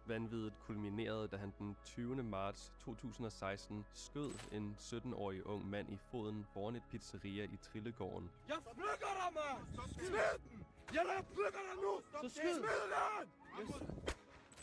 Vanviddet kulminerede, da han den 20. marts 2016 skød en 17-årig ung mand i foden foran et pizzeria i Trillegården. Jeg flykker dig, mand! Smid den! Jeg flykker dig nu! Så skyd! Smid den!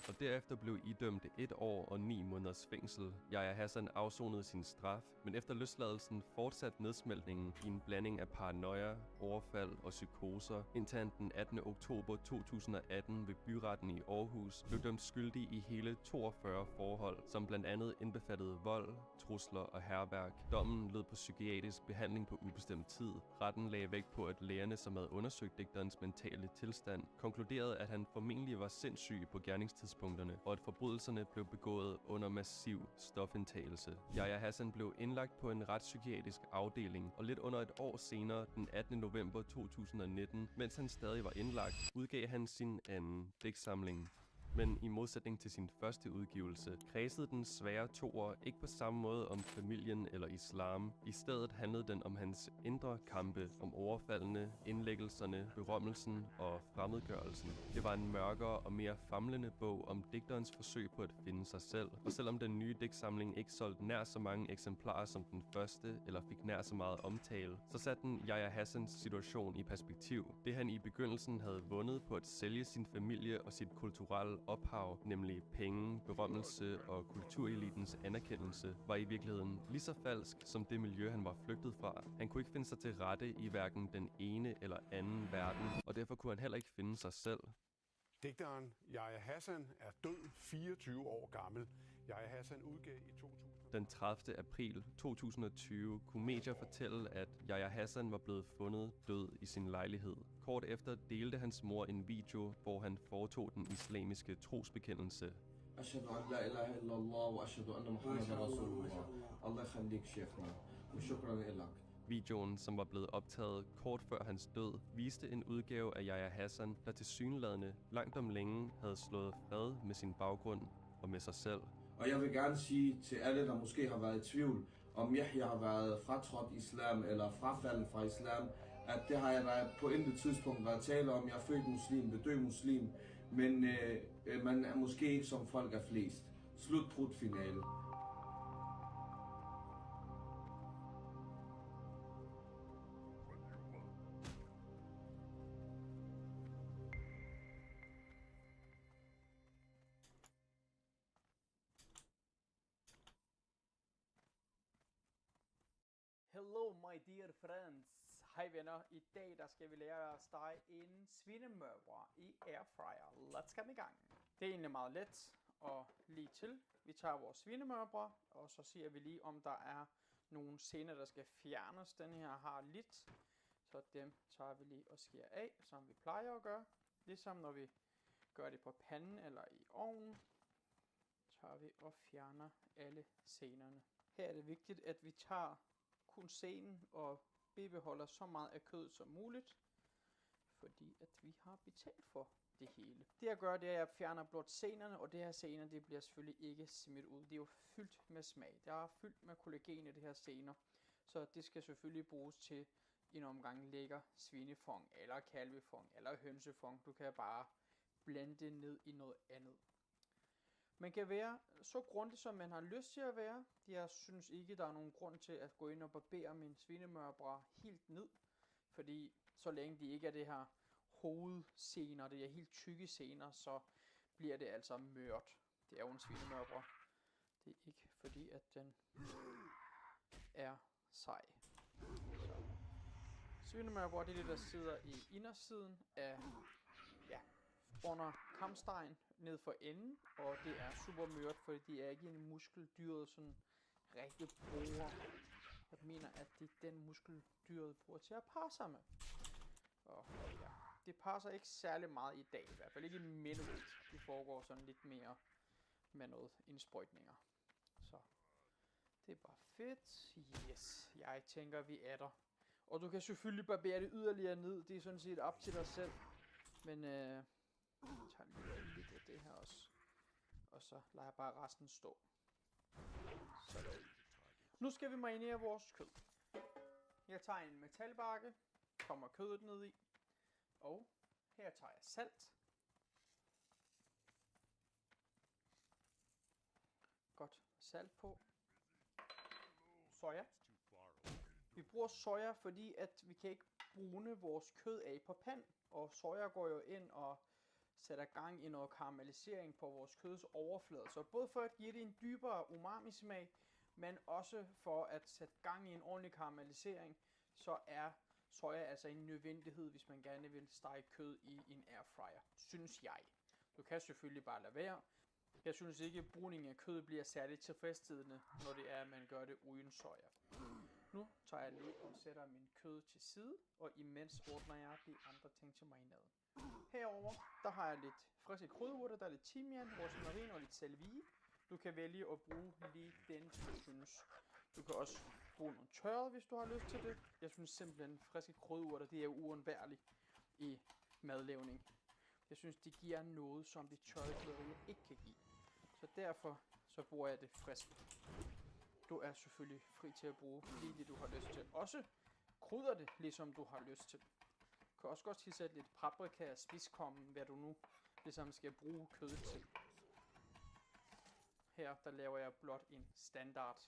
Og derefter blev idømt 1 år og 9 måneders fængsel. Yahya Hassan afsonede sin straf, men efter løsladelsen fortsatte nedsmeltningen i en blanding af paranoia, overfald og psykoser, indtil han den 18. oktober 2018 ved byretten i Aarhus blev dømt skyldig i hele 42 forhold, som blandt andet indbefattede vold, trusler og hærværk. Dommen lød på psykiatrisk behandling på ubestemt tid. Retten lagde vægt på, at lægerne, som havde undersøgt digterens mentale tilstand, konkluderede, at han formentlig var sindssyg på gerningstidspunkterne, og at forbrydelserne blev begået under massiv stofindtagelse. Yahya Hassan blev indlagt på en retspsykiatrisk afdeling, og lidt under 1 år senere, den 18. november 2019, mens han stadig var indlagt, udgav han sin anden digtsamling. Men i modsætning til sin første udgivelse, kredsede den svære toer ikke på samme måde om familien eller islam. I stedet handlede den om hans indre kampe, om overfaldene, indlæggelserne, berømmelsen og fremmedgørelsen. Det var en mørkere og mere famlende bog om digterens forsøg på at finde sig selv. Og selvom den nye digtsamling ikke solgte nær så mange eksemplarer som den første, eller fik nær så meget omtale, så satte den Yahya Hassans situation i perspektiv. Det han i begyndelsen havde vundet på at sælge sin familie og sit kulturelle ophav, nemlig penge, berømmelse og kulturelitens anerkendelse, var i virkeligheden lige så falsk som det miljø, han var flygtet fra. Han kunne ikke finde sig til rette i hverken den ene eller anden verden, og derfor kunne han heller ikke finde sig selv. Digteren Yahya Hassan er død 24 år gammel. Yahya Hassan udgav i 2000. Den 30. april 2020 kunne medier fortælle, at Yahya Hassan var blevet fundet død i sin lejlighed. Kort efter delte hans mor en video, hvor han foretog den islamiske trosbekendelse. أشهد أن لا إله إلا الله وأشهد أن محمدا رسول الله. الله يخليك شيخنا وشكرا لك. Videoen, som var blevet optaget kort før hans død, viste en udgave af Yahya Hassan, der tilsyneladende langt om længe havde slået fred med sin baggrund og med sig selv. Og jeg vil gerne sige til alle, der måske har været i tvivl, om Yahya har været fratrådt islam eller frafalden fra islam, at det har jeg da på intet tidspunkt været tale om. Jeg er født muslim, vil dø muslim, men man er måske ikke som folk er flest. Slut finale. Hello my dear friends. Hej venner. I dag der skal vi lære at stege en svinemørbrad i airfryer. Let's komme i gang. Det er egentlig meget let og lige til. Vi tager vores svinemørbrad, og så ser vi lige om der er nogle scener der skal fjernes. Den her har lidt, så dem tager vi lige og skærer af, som vi plejer at gøre. Ligesom når vi gør det på panden eller i ovnen, tager vi og fjerner alle scenerne. Her er det vigtigt at vi tager kun scenen og bibeholder så meget af kød som muligt, fordi at vi har betalt for det hele. Det jeg gør, det er, at jeg fjerner blot scenerne, og det her scener, det bliver selvfølgelig ikke smidt ud. Det er jo fyldt med smag. Det er fyldt med kollagen i det her scener, så det skal selvfølgelig bruges til en omgang lækker svinefong, eller kalvefong, eller hønsefong. Du kan bare blande det ned i noget andet. Man kan være så grundig, som man har lyst til at være. Jeg synes ikke, der er nogen grund til at gå ind og barbere min svinemørbrad helt ned. Fordi så længe de ikke er det her hovedscener, det er helt tykke scener, så bliver det altså mørt. Det er jo en svinemørbrad. Det er ikke fordi, at den er sej. Svinemørbrad, det er det, der sidder i indersiden af, under kamstegen ned for enden, og det er super mørt, fordi det er ikke en muskel, dyret sådan rigtig bruger. Jeg mener, at det er den muskel, dyret bruger til at parre sig med. Og ja, det passer ikke særlig meget i dag, i hvert fald ikke manuelt. Det foregår sådan lidt mere med noget indsprøjtninger. Så det er bare fedt. Yes, jeg tænker, vi er der. Og du kan selvfølgelig barbere det yderligere ned, det er sådan set op til dig selv. Men jeg tager lige lidt af det her også. Og så lader jeg bare resten stå. Sådan. Nu skal vi marinere vores kød. Jeg tager en metalbakke, kommer kødet ned i. Og her tager jeg salt. Godt salt på. Soja. Vi bruger soja, fordi at vi kan ikke brune vores kød af på panden. Og soja går jo ind og sætter gang i noget karamellisering på vores køds overflade. Så både for at give det en dybere umami-smag, men også for at sætte gang i en ordentlig karamellisering, så er soja altså en nødvendighed, hvis man gerne vil stege kød i en airfryer, synes jeg. Du kan selvfølgelig bare lade være. Jeg synes ikke, at bruning af kød bliver særligt tilfredsstillende, når det er, at man gør det uden soja. Nu tager jeg lige og sætter min kød til side, og imens ordner jeg de andre ting til marinaden. Herover der har jeg lidt friske krydderurter, der er lidt timian, rosmarin og lidt salvie. Du kan vælge at bruge lige den, du synes. Du kan også bruge noget tørret, hvis du har lyst til det. Jeg synes simpelthen, friske krydderurter, det er uundværligt i madlavning. Jeg synes, det giver noget, som det tørrede krydderier ikke kan give. Så derfor så bruger jeg det friske. Du er selvfølgelig fri til at bruge lige det, du har lyst til. Også krydder det, ligesom du har lyst til. Du kan også godt tilsætte lidt paprika, spidskommen, hvad du nu ligesom skal bruge kødet til. Her der laver jeg blot en standard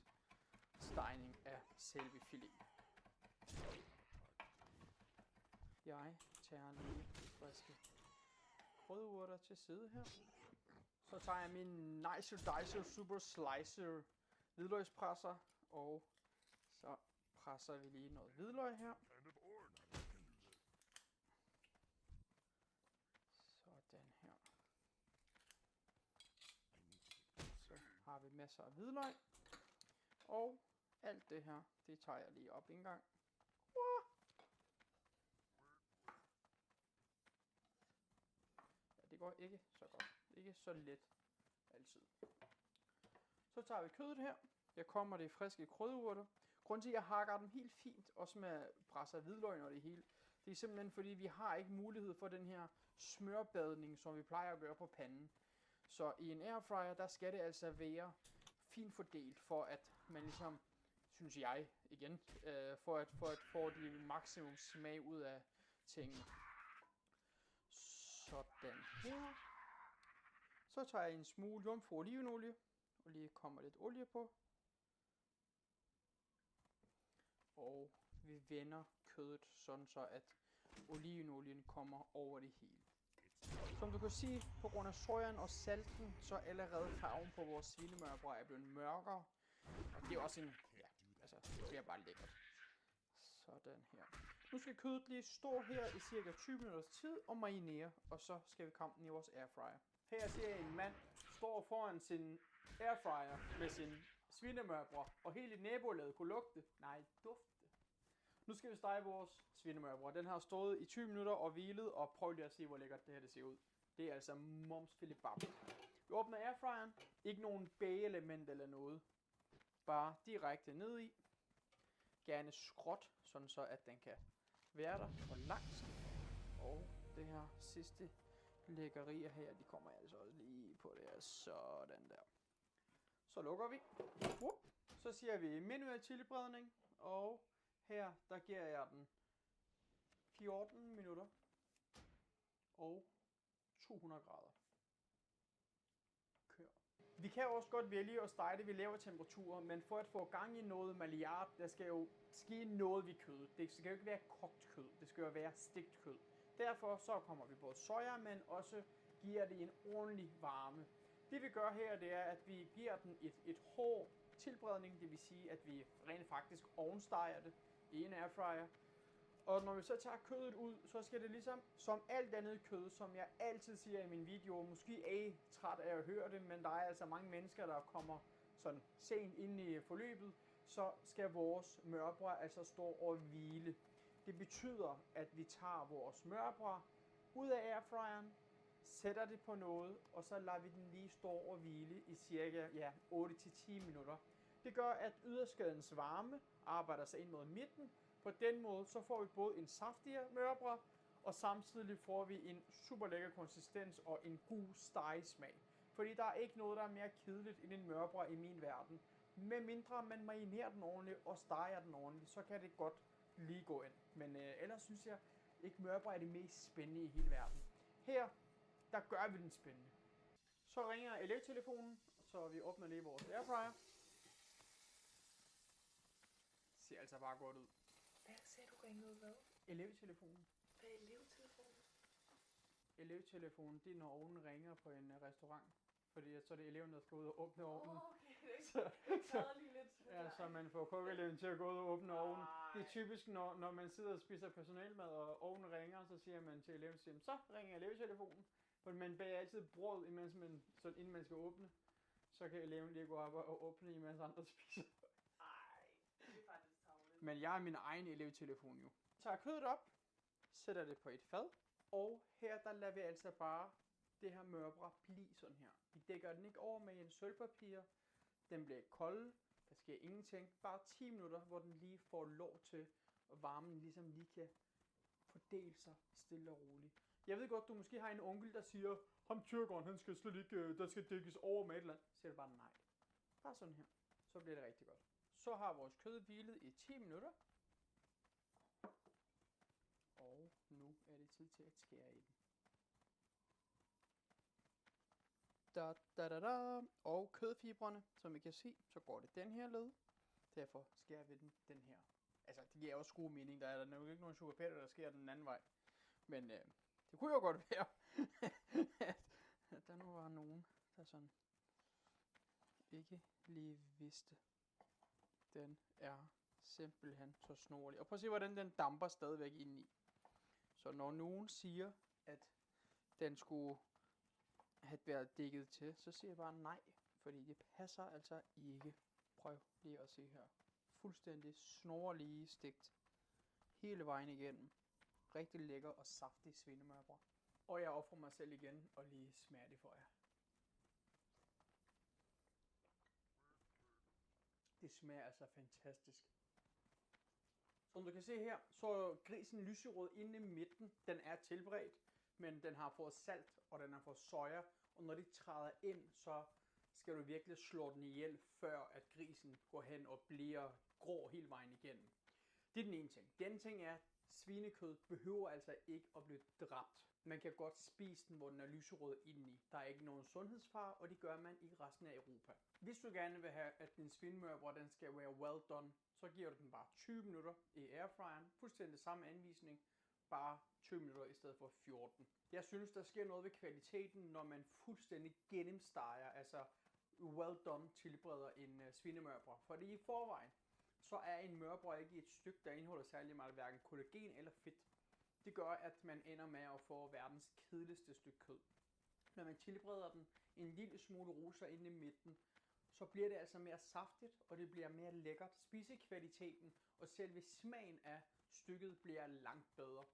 stegning af selve filet. Jeg tager lige friske krydderurter til side her. Så tager jeg min Nicer Dicer Super Slicer hvidløgspresser, og så presser vi lige noget hvidløg her. Sådan her. Så har vi masser af hvidløg. Og alt det her, det tager jeg lige op en gang. Ja, det går ikke så godt. Ikke så let altid. Så tager vi kødet her. Jeg kommer det friske krydderurter. Grunden til, at jeg hakker dem helt fint, også med presser hvidløgn og det hele, det er simpelthen fordi, vi har ikke mulighed for den her smørbadning, som vi plejer at gøre på panden. Så i en airfryer, der skal det altså være fint fordelt, for at man ligesom, synes jeg igen, for at få de maksimum smag ud af tingene. Sådan her. Så tager jeg en smule jomfru olivenolie, og lige kommer lidt olie på. Og vi vender kødet sådan så, at olivenolien kommer over det hele. Som du kan se, på grund af sojaen og salten, så er allerede farven på vores svinemørbrad er blevet mørkere. Og det er også en, ja, altså det bliver bare lækkert. Sådan her. Nu skal kødet lige stå her i cirka 20 minutters tid og marinere, og så skal vi komme den i vores airfryer. Her ser jeg en mand står foran sin airfryer med sin svinemørbrad, og hele nabolaget kunne lugte. Nej, dufte. Nu skal vi stege vores svinemørbrad. Den har stået i 20 minutter og hvilet, og prøv lige at se, hvor lækkert det her det ser ud. Det er altså momsfilibab. Vi åbner airfryeren. Ikke nogen bageelement eller noget. Bare direkte ned i. Gerne skråt, sådan så at den kan være der for langt. Og det her sidste lækkerier her, de kommer altså også lige på det her. Sådan der. Så lukker vi. Så siger vi manuel chilibredning, og her, der giver jeg den 14 minutter og 200 grader. Kør. Vi kan også godt vælge at stege det ved lavere temperaturer, men for at få gang i noget milliard, der skal jo ske noget ved kødet. Det skal jo ikke være kogt kød, det skal jo være stegt kød. Derfor så kommer vi både soja, men også giver det en ordentlig varme. Det vi gør her, det er, at vi giver den et hård tilberedning, det vil sige, at vi rent faktisk ovensteger det i en airfryer. Og når vi så tager kødet ud, så skal det ligesom, som alt andet kød, som jeg altid siger i mine videoer, måske er I træt af at høre det, men der er altså mange mennesker, der kommer sådan sent ind i forløbet, så skal vores mørbrad altså stå og hvile. Det betyder, at vi tager vores mørbrad ud af airfryeren, sætter det på noget, og så lader vi den lige stå og hvile i cirka 8-10 minutter. Det gør, at yderskadens varme arbejder sig ind mod midten. På den måde så får vi både en saftigere mørbrad, og samtidig får vi en super lækker konsistens og en god stegesmag. Fordi der er ikke noget, der er mere kedeligt end en mørbrad i min verden. Med mindre man marinerer den ordentligt og steger den ordentligt, så kan det godt lige gå ind. Men ellers synes jeg ikke mørbrad er det mest spændende i hele verden. Her, der gør vi den spændende. Så ringer elevtelefonen, så vi åbner lige vores airfryer. Ser altså bare godt ud. Hvad sagde du ringede hvad? Elevtelefonen. Hvad er elevtelefonen? Elevtelefonen, det er når ovnen ringer på en restaurant. Fordi så er det eleven, der skal ud og åbne ovnen. Okay, det er ikke lige lidt. Ja, så man får kokkeeleven til at gå ud og åbne ovnen. Det er typisk, når man sidder og spiser personalmad, og ovnen ringer, så siger man til eleven, så ringer elevtelefonen. For man bager altid brød, inden man skal åbne. Så kan eleven lige gå op og åbne, imens andre spiser. Det er faktisk tavligt. Men jeg er min egen elevtelefon jo. Tager kødet op, sætter det på et fad, og her der lader vi altså bare det her mørbrad blive sådan her. Vi dækker den ikke over med en sølvpapir. Den bliver kold. Der sker ingenting. Bare 10 minutter, hvor den lige får lov til, og varmen ligesom lige kan fordele sig stille og roligt. Jeg ved godt, du måske har en onkel, der siger, ham tyrkeren, han skal slet ikke, der skal dækkes over med et eller andet. Så siger du bare nej. Bare sådan her. Så bliver det rigtig godt. Så har vores kød hvilet i 10 minutter. Og nu er det tid til at skære i den. Og kødfibrene, som I kan se, så går det den her led. Derfor skærer vi den her. Altså, det giver også god mening. Der er nok ikke nogen superpætter, der skærer den anden vej. Men det kunne jo godt være, at der nu var nogen, der sådan ikke lige vidste. Den er simpelthen så snorlig. Og prøv at se, hvordan den damper stadigvæk indeni. Så når nogen siger, at den skulle have været dækket til, så siger jeg bare nej. Fordi det passer altså ikke. Prøv Prøv lige at se her. Fuldstændig snorlige stegt. Hele vejen igennem. Rigtig lækker og saftig svinemørbrad. Og jeg offrer mig selv igen og lige smager det for jer. Det smager altså fantastisk. Som du kan se her, så er grisen lyserød inde i midten. Den er tilberedt, men den har fået salt, og den har fået soja. Og når de træder ind, så skal du virkelig slå den ihjel, før at grisen går hen og bliver grå hele vejen igennem. Det er den ene ting. Den anden ting er, at svinekød behøver altså ikke at blive dræbt. Man kan godt spise den, hvor den er lyserød indeni. Der er ikke nogen sundhedsfare, og det gør man i resten af Europa. Hvis du gerne vil have, at din svinemørbrad den skal være well done, så giver du den bare 20 minutter i airfryeren. Fuldstændig samme anvisning, bare 20 minutter i stedet for 14. Jeg synes, der sker noget ved kvaliteten, når man fuldstændig gennemsteger, altså well done tilbereder en svinemørbrad. Fordi i forvejen, så er en mørbrad ikke et stykke, der indeholder særlig meget hverken kollagen eller fedt. Det gør, at man ender med at få verdens kedeligste stykke kød. Når man tilbereder den en lille smule rosa inde i midten, så bliver det altså mere saftigt, og det bliver mere lækkert. Spisekvaliteten og selve smagen af stykket bliver langt bedre.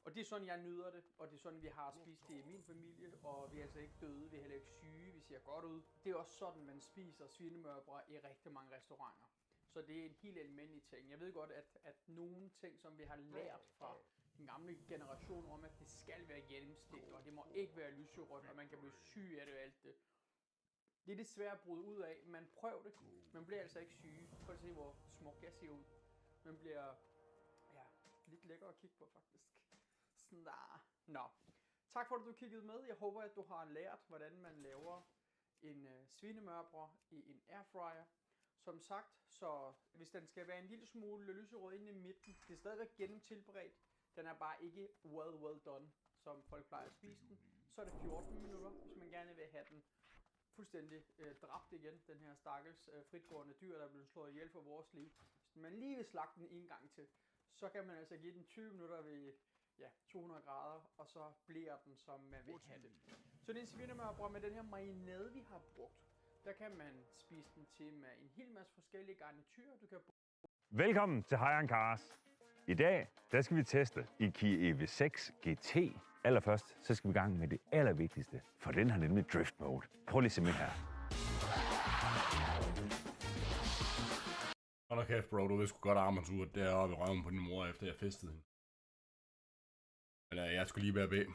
Og det er sådan, jeg nyder det, og det er sådan, vi har spist det i min familie, og vi er altså ikke døde, vi er heller ikke syge, vi ser godt ud. Det er også sådan, man spiser svinemørbrad i rigtig mange restauranter. Så det er en helt almindelig ting. Jeg ved godt, at nogle ting, som vi har lært fra den gamle generation om, at det skal være gennemstegt, og det må ikke være lyserødt, og man kan blive syg af det og alt det. Det er det svært at bryde ud af. Man prøver det. Man bliver altså ikke syge. Prøv at se, hvor smuk jeg ser ud. Man bliver lidt lækker at kigge på, faktisk. Sådan der. Nå. Tak for, at du kiggede med. Jeg håber, at du har lært, hvordan man laver en svinemørbrad i en airfryer. Som sagt, så hvis den skal være en lille smule lyserød inde i midten, det er stadigvæk gennemtilberedt. Den er bare ikke well done, som folk plejer at spise den. Så er det 14 minutter, hvis man gerne vil have den fuldstændig dræbt igen, den her stakkels fritgående dyr, der er blevet slået ihjel for vores liv. Hvis man lige vil slagte den en gang til, så kan man altså give den 20 minutter ved 200 grader, og så bliver den, som man vil have det. Så det er en svinemørbrad med den her marinade, vi har brugt. Der kan man spise den til med en hel masse forskellige garniturer. Du kan Velkommen til Hejren Cars. I dag, der skal vi teste i Kia EV6 GT. Allerførst, så skal vi i gang med det allervigtigste, for den har nemlig drift mode. Prøv lige at se med her. Hold da kæft, bro, du ved sgu godt armbåndsurt deroppe i røven på din mor, efter jeg festede hende. Men jeg skulle lige være bag.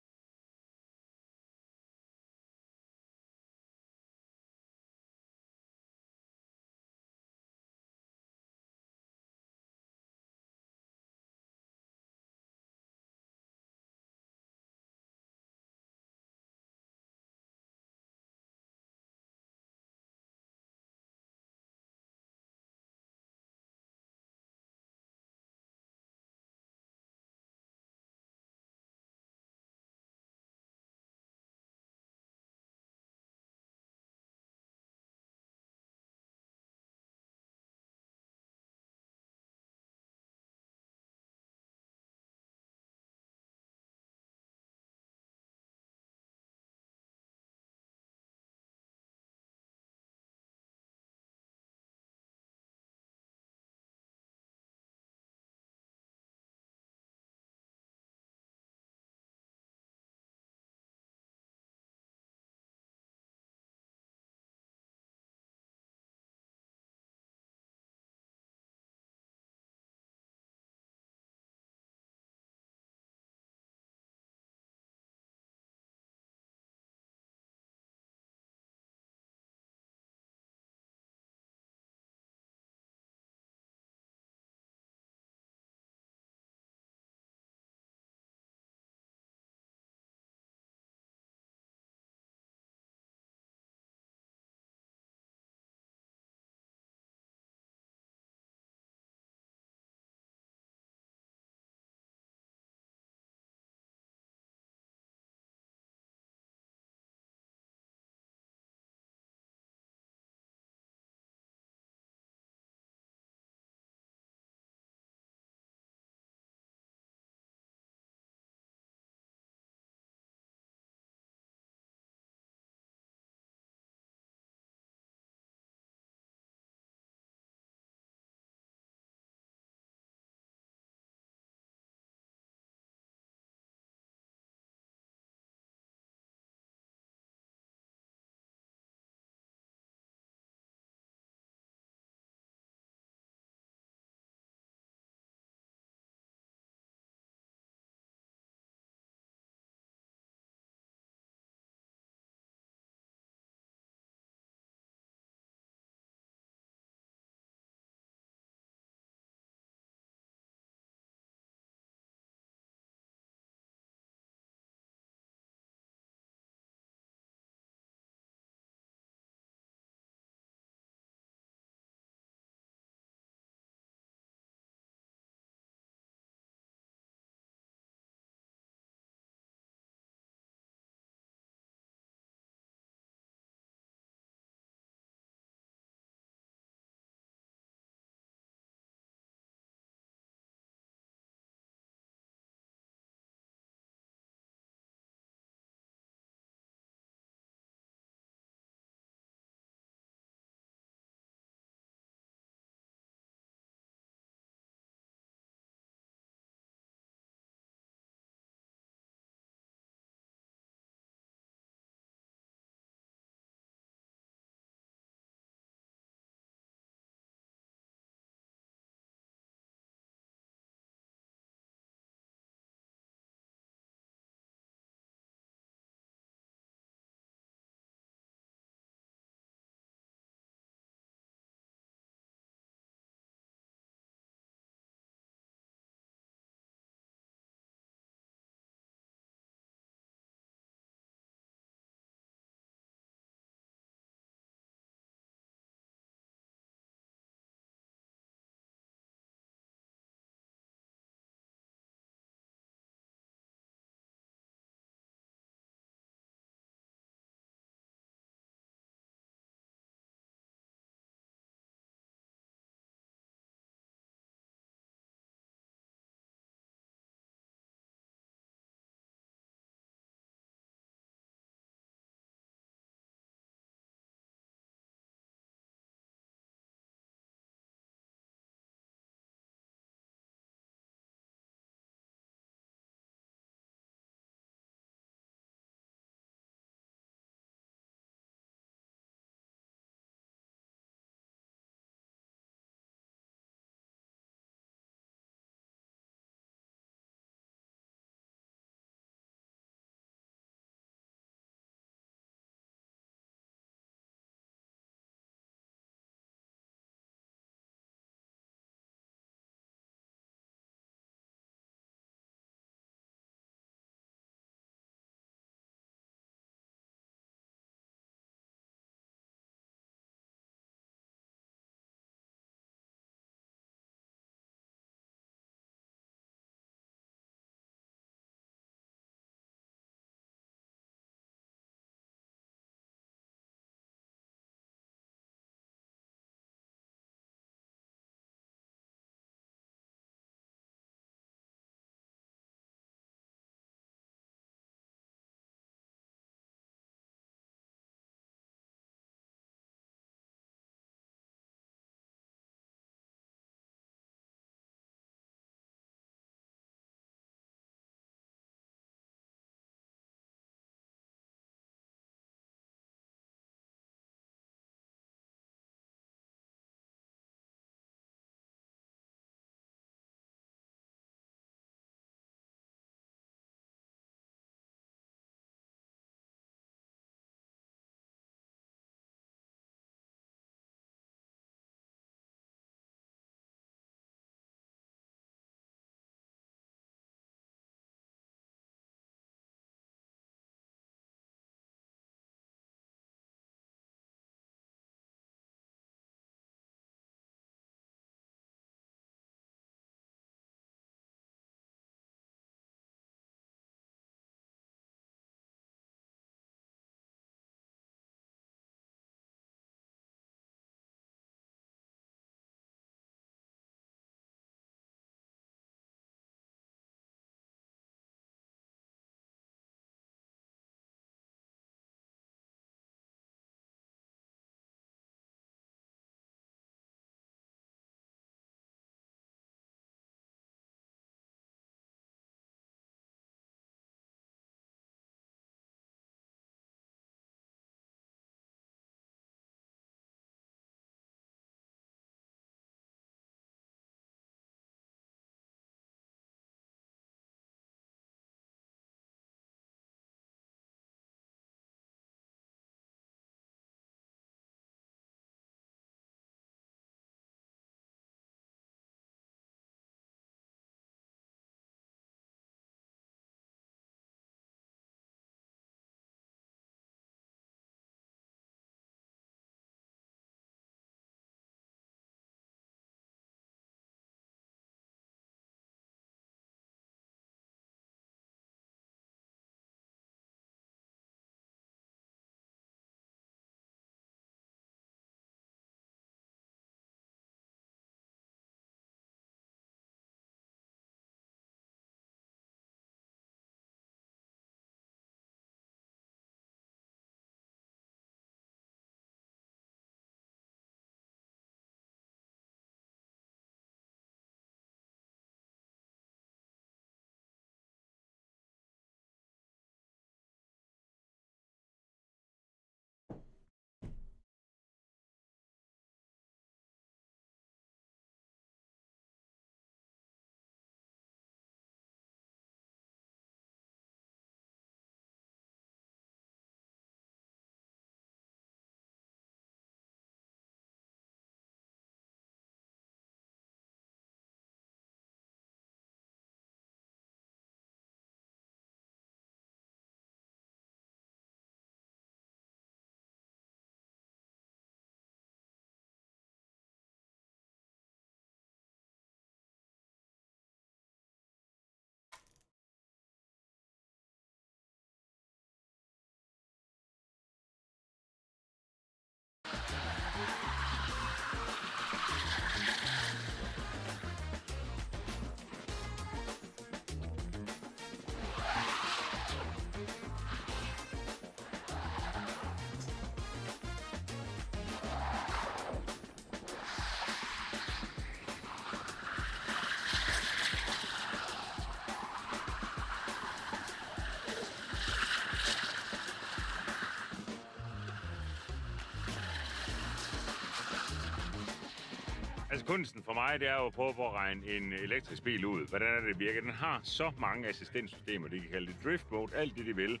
Altså kunsten for mig, det er jo at prøve at regne en elektrisk bil ud. Hvordan er det virker? Den har så mange assistenssystemer, det kan kalde det drift mode, alt det de vil.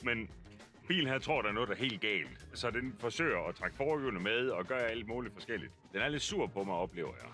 Men bilen her tror, der er noget, der er helt galt. Så den forsøger at trække forhjulene med og gøre alt muligt forskelligt. Den er lidt sur på mig, oplever jeg.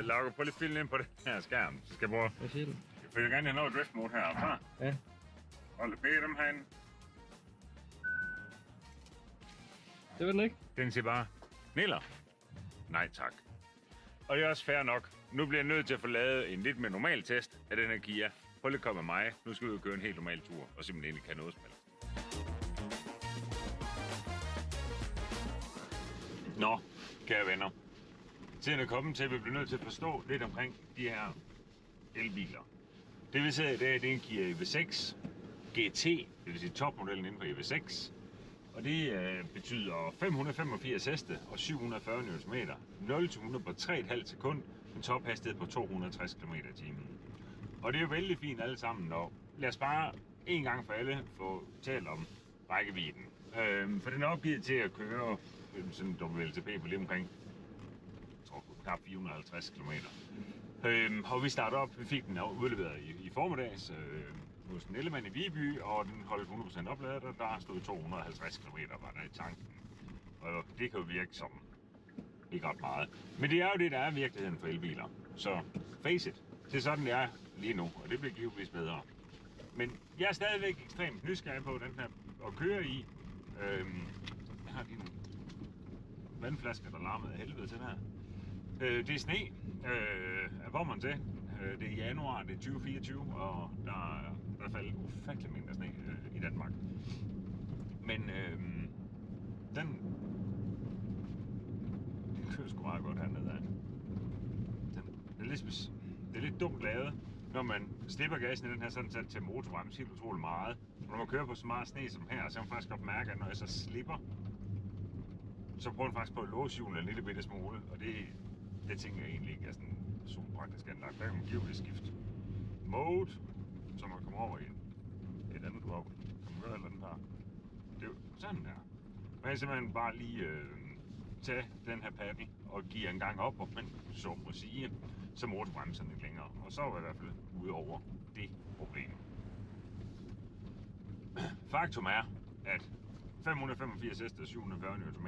Lager, prøv lige at filme ind på det her skærm. Så skal jeg prøve. Hvad siger du? Jeg vil gerne have noget drift mode heroppe. Ja. Hold det begge dem herinde. Det var den ikke. Den siger bare, Niller. Nej tak. Og det er også fair nok. Nu bliver jeg nødt til at få lavet en lidt mere normal test af den her Kia. Prøv lige at komme med mig. Nu skal vi jo køre en helt normal tur, og simpelthen ikke have noget spil. Nå, kære venner. Tiden er kommet til, at vi bliver nødt til at forstå lidt omkring de her elbiler. Det vil sige, det er en Kia EV6 GT, det vil sige topmodellen inden for EV6. Og det betyder 585 heste og 740 Nm. 0-100 på 3,5 sekund, en tophastighed på 260 km/t. Og det er jo vældig fint alle sammen, og lad os bare en gang for alle få talt om rækkevidden. For den er opgivet til at køre sådan en WLTP på lige omkring knap 450 km. Og vi startede op, vi fik den udleveret i formiddags hos en Ellemann i Viby, og den holdt 100% opladet, og der stod 250 km var der i tanken. Og det kan jo virke som ikke ret meget. Men det er jo det, der er virkeligheden for elbiler. Så face it, det er sådan, det er lige nu, og det bliver givetvis bedre. Men jeg er stadigvæk ekstremt nysgerrig på den her at køre i. Jeg har dine vandflasker, der larmede af helvede til den her. Det er sne af Pommern til. Det er januar, det er 2024, og der er faldet ufattelig mængder sne i Danmark. Men den kører sgu meget godt hernede af. Det er lidt dumt lavet, når man slipper gassen i den her sådan sat til motorbremse helt utroligt meget. Og når man kører på så meget sne som her, så kan man faktisk godt mærke, at når jeg så slipper, så prøver den faktisk på at låse hjulene en lille bitte smule, og det tænker jeg egentlig ikke er sådan super praktisk anlagt. Der kan man give det skift mode, så man kommer over i et andet mode. Kan man gøre et eller andet her. Det er jo sådan der. Man kan simpelthen bare lige tage den her paddle og give en gang op, og man så må sige, så motorbremsen ikke længere. Og så er jeg i hvert fald ude over det problem. Faktum er, at 585 heste og 740 Nm,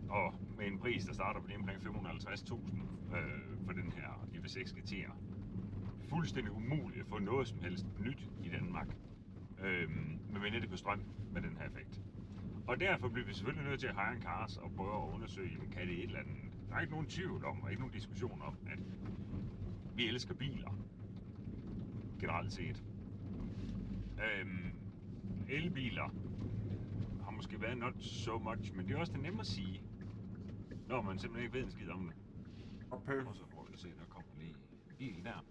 og med en pris, der starter på lige omkring 550.000 for den her EV6 GT'er. Fuldstændig umuligt at få noget som helst nyt i Danmark, medmindre det på strøm med den her effekt. Og derfor bliver vi selvfølgelig nødt til at hire en cars og prøve at undersøge, kan det et eller andet. Der er ikke nogen tvivl om, og ikke nogen diskussion om, at vi elsker biler. Generelt set. Elbiler har måske været not so much, men det er også det nemme at sige, når man simpelthen ikke ved en skid om det. Okay. Og så prøver vi at se, der kommer lige en bil der.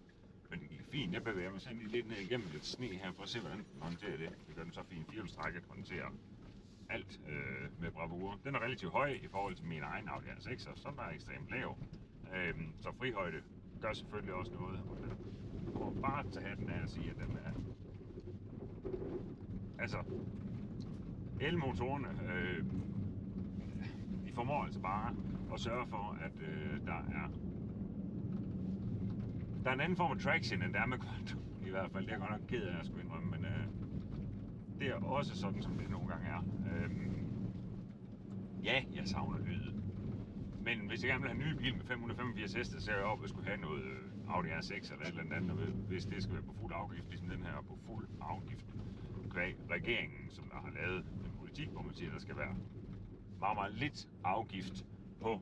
Men det gik fint. Jeg bevæger mig sådan lidt ned igennem lidt sne her, for at se, hvordan den håndterer det. Det gør den så fint. Firehjulstrækket håndterer alt med bravur. Den er relativt høj i forhold til min egen Audi R6, så den er ekstremt lav. Så frihøjde gør selvfølgelig også noget. Og den prøver bare at tage hatten af og sige, at den er... Altså, elmotorerne, de formår altså bare at sørge for, at der er en anden form af traction, end der er med Quantum. I hvert fald, det er jeg godt nok ked af, at skulle indrømme, men det er også sådan, som det nogle gange er. Ja, jeg savner lyd. Men hvis jeg gerne vil have en ny bil med 585 heste, så er jeg op og skulle have noget Audi R6 eller et eller andet, hvis det skal være på fuld afgift, ligesom den her på fuld afgift. Regeringen, som der har lavet en politik, hvor man siger, at der skal være meget, meget lidt afgift på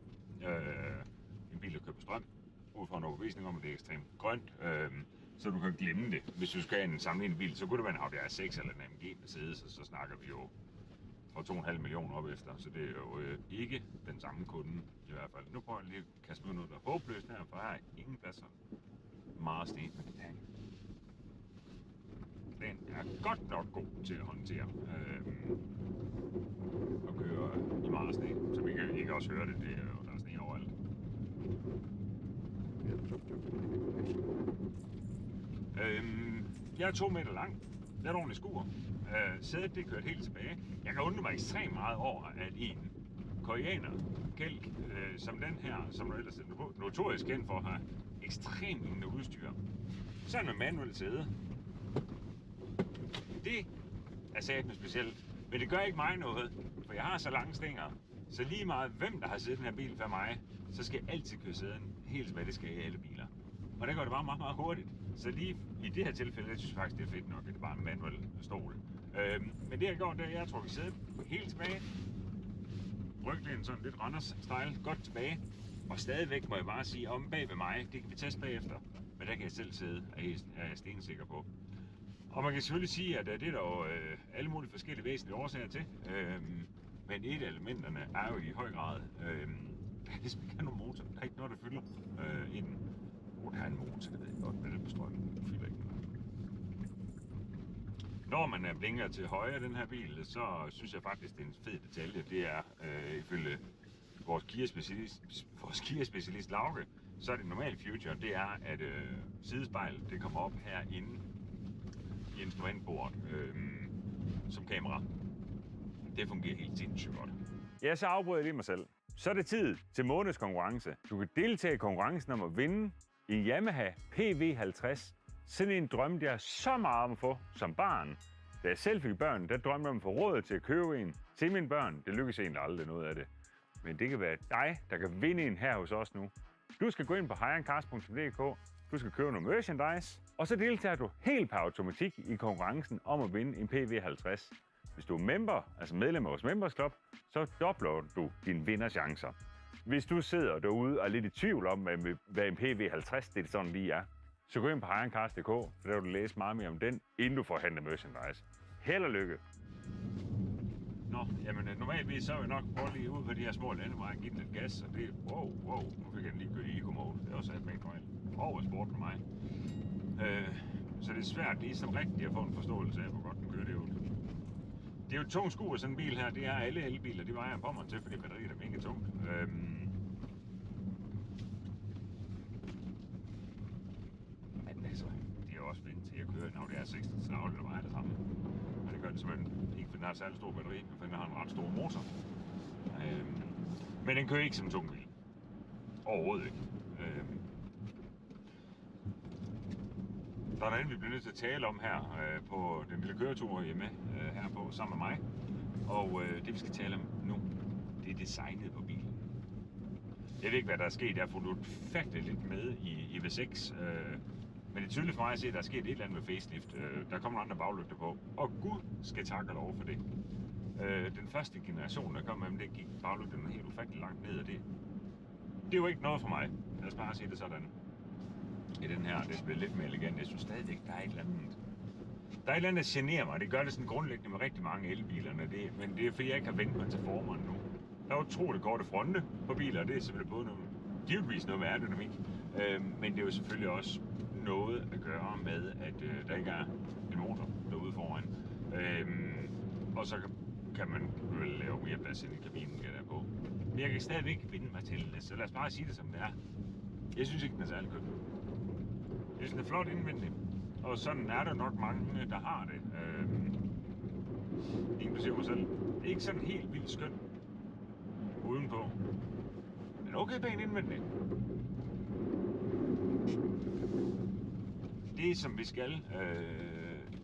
en bil, der kører på strøm, ud fra en overbevisning om, at det er ekstremt grønt, så du kan glemme det. Hvis du skal have en sammenlignende bil, så kunne det være en Audi R6 eller en AMG Mercedes, så snakker vi jo og 2,5 millioner op efter, så det er jo ikke den samme kunde i hvert fald. Nu prøver jeg lige at kaste mig noget, der er håbløst her, for her er ingen pladser. Meget sten. Den er godt nok god til at håndtere og køre i meget sne, så vi kan ikke også høre det, det er jo, der er sne overalt. Jeg er 2 meter lang. Det er et ordentligt skur. Sædet det kørt helt tilbage. Jeg kan undre mig ekstremt meget over, at en koreaner kælk som den her, som du ellers er notorisk kendt for at have ekstremt lignende udstyr. Sådan med manuel sæde. Det er satme specielt, men det gør ikke mig noget, for jeg har så lange stænger. Så lige meget hvem der har siddet i den her bil før mig, så skal jeg altid køre sæden helt tilbage. Det skal jeg i alle biler. Og der går det bare meget, meget hurtigt. Så lige i det her tilfælde, jeg synes faktisk, det er fedt nok, at det bare er en manuel stol. Men det jeg gjort, det er, at jeg har trukket sædet helt tilbage. Ryglænen sådan lidt Randers-style, godt tilbage. Og stadigvæk må jeg bare sige, om bag ved mig, det kan vi teste bagefter. Men der kan jeg selv sidde, er jeg stensikker på. Og man kan selvfølgelig sige, at det er der jo alle mulige forskellige væsentlige årsager til. Men et af elementerne er jo i høj grad, der er ligesom ikke nogen motor. Der er ikke noget, der fylder i den. Der er en motor, det ved jeg godt, men den på strøm. Den fylder ikke noget. Når man blinker til højre den her bil, så synes jeg faktisk, det er en fed detalje. Det er ifølge vores Kia-specialist Lauke, så er det normale feature, det er, at sidespejl, det kommer op herinde i instrumentbordet som kamera. Det fungerer helt sindssygt godt. Ja, så afbryder jeg lige mig selv. Så er det tid til månedens konkurrence. Du kan deltage i konkurrencen om at vinde en Yamaha PV50. Sådan en drømte jeg så meget om at få som barn. Da jeg selv fik børn, der drømte jeg om at få råd til at købe en til mine børn. Det lykkes egentlig aldrig noget af det. Men det kan være dig, der kan vinde en her hos os nu. Du skal gå ind på highandcars.dk, du skal købe noget merchandise, og så deltager du helt per automatik i konkurrencen om at vinde en PV50. Hvis du er member, altså medlem af vores Members Club, så dobler du dine vinderchancer. Hvis du sidder derude og er lidt i tvivl om, hvad en PV50 det sådan lige er, så gå ind på highandcars.dk, for der vil du læse meget mere om den, inden du får handlet merchandise. Held og lykke! Nå, jamen normalvis så vil jeg nok prøve lige ud på de her små landeveje og give den lidt gas, og det wow, nu fik jeg den lige kørt i eco-mode. Det er også et rigtig fejl. Over sport for mig. Så det er svært lige som rigtigt at få en forståelse af, hvor godt den kører det ud. Det er jo et tungt skur af sådan en bil her, det er alle elbiler, de vejer på mig til, fordi batteriet er mega tungt. Men altså, det er jo også vant til at køre en Audi R6 til daglig, der vejer det samme. Og det gør det simpelthen ikke, fordi den har et særligt stor batteri, men fordi den har en ret stor motor. Men den kører ikke som en tung bil. Overhovedet ikke. Der er noget andet, vi bliver nødt til at tale om her på den lille køretur, I er med her på sammen med mig. Og det vi skal tale om nu, det er designet på bilen. Jeg ved ikke, hvad der er sket. Jeg har fulgt ufatteligt lidt med i V6. Men det er tydeligt for mig at se, at der er sket et eller andet med facelift. Der kommer andre baglygter på. Og Gud skal takke lov for det. Den første generation, der kom med dem, det gik baglygterne helt ufatteligt langt ned. Og det er jo ikke noget for mig. Lad os bare sige det sådan. I den her, det bliver lidt mere elegant. Jeg synes stadigvæk, der er et eller andet. Der er et eller andet, der generer mig. Det gør det sådan grundlæggende med rigtig mange elbilerne. Men det er fordi, jeg ikke har vendt mig til formeren nu. Der er utroligt korte fronte på biler, og det er selvfølgelig både givetvis noget med aerodynamik. Men det er jo selvfølgelig også noget at gøre med, at der ikke er en motor derude foran. Og så kan man vel lave mere plads ind i kabinen, kan der på. Men jeg kan stadigvæk vende mig til det, så lad os bare sige det som det er. Jeg synes ikke, den er særlig køn. Jeg synes, den er flot indvendigt. Og sådan er der nok mange, der har det. Inklusive mig selv. Det er ikke sådan helt vildt skøn udenpå. Men okay pænt indvendigt. Det som vi skal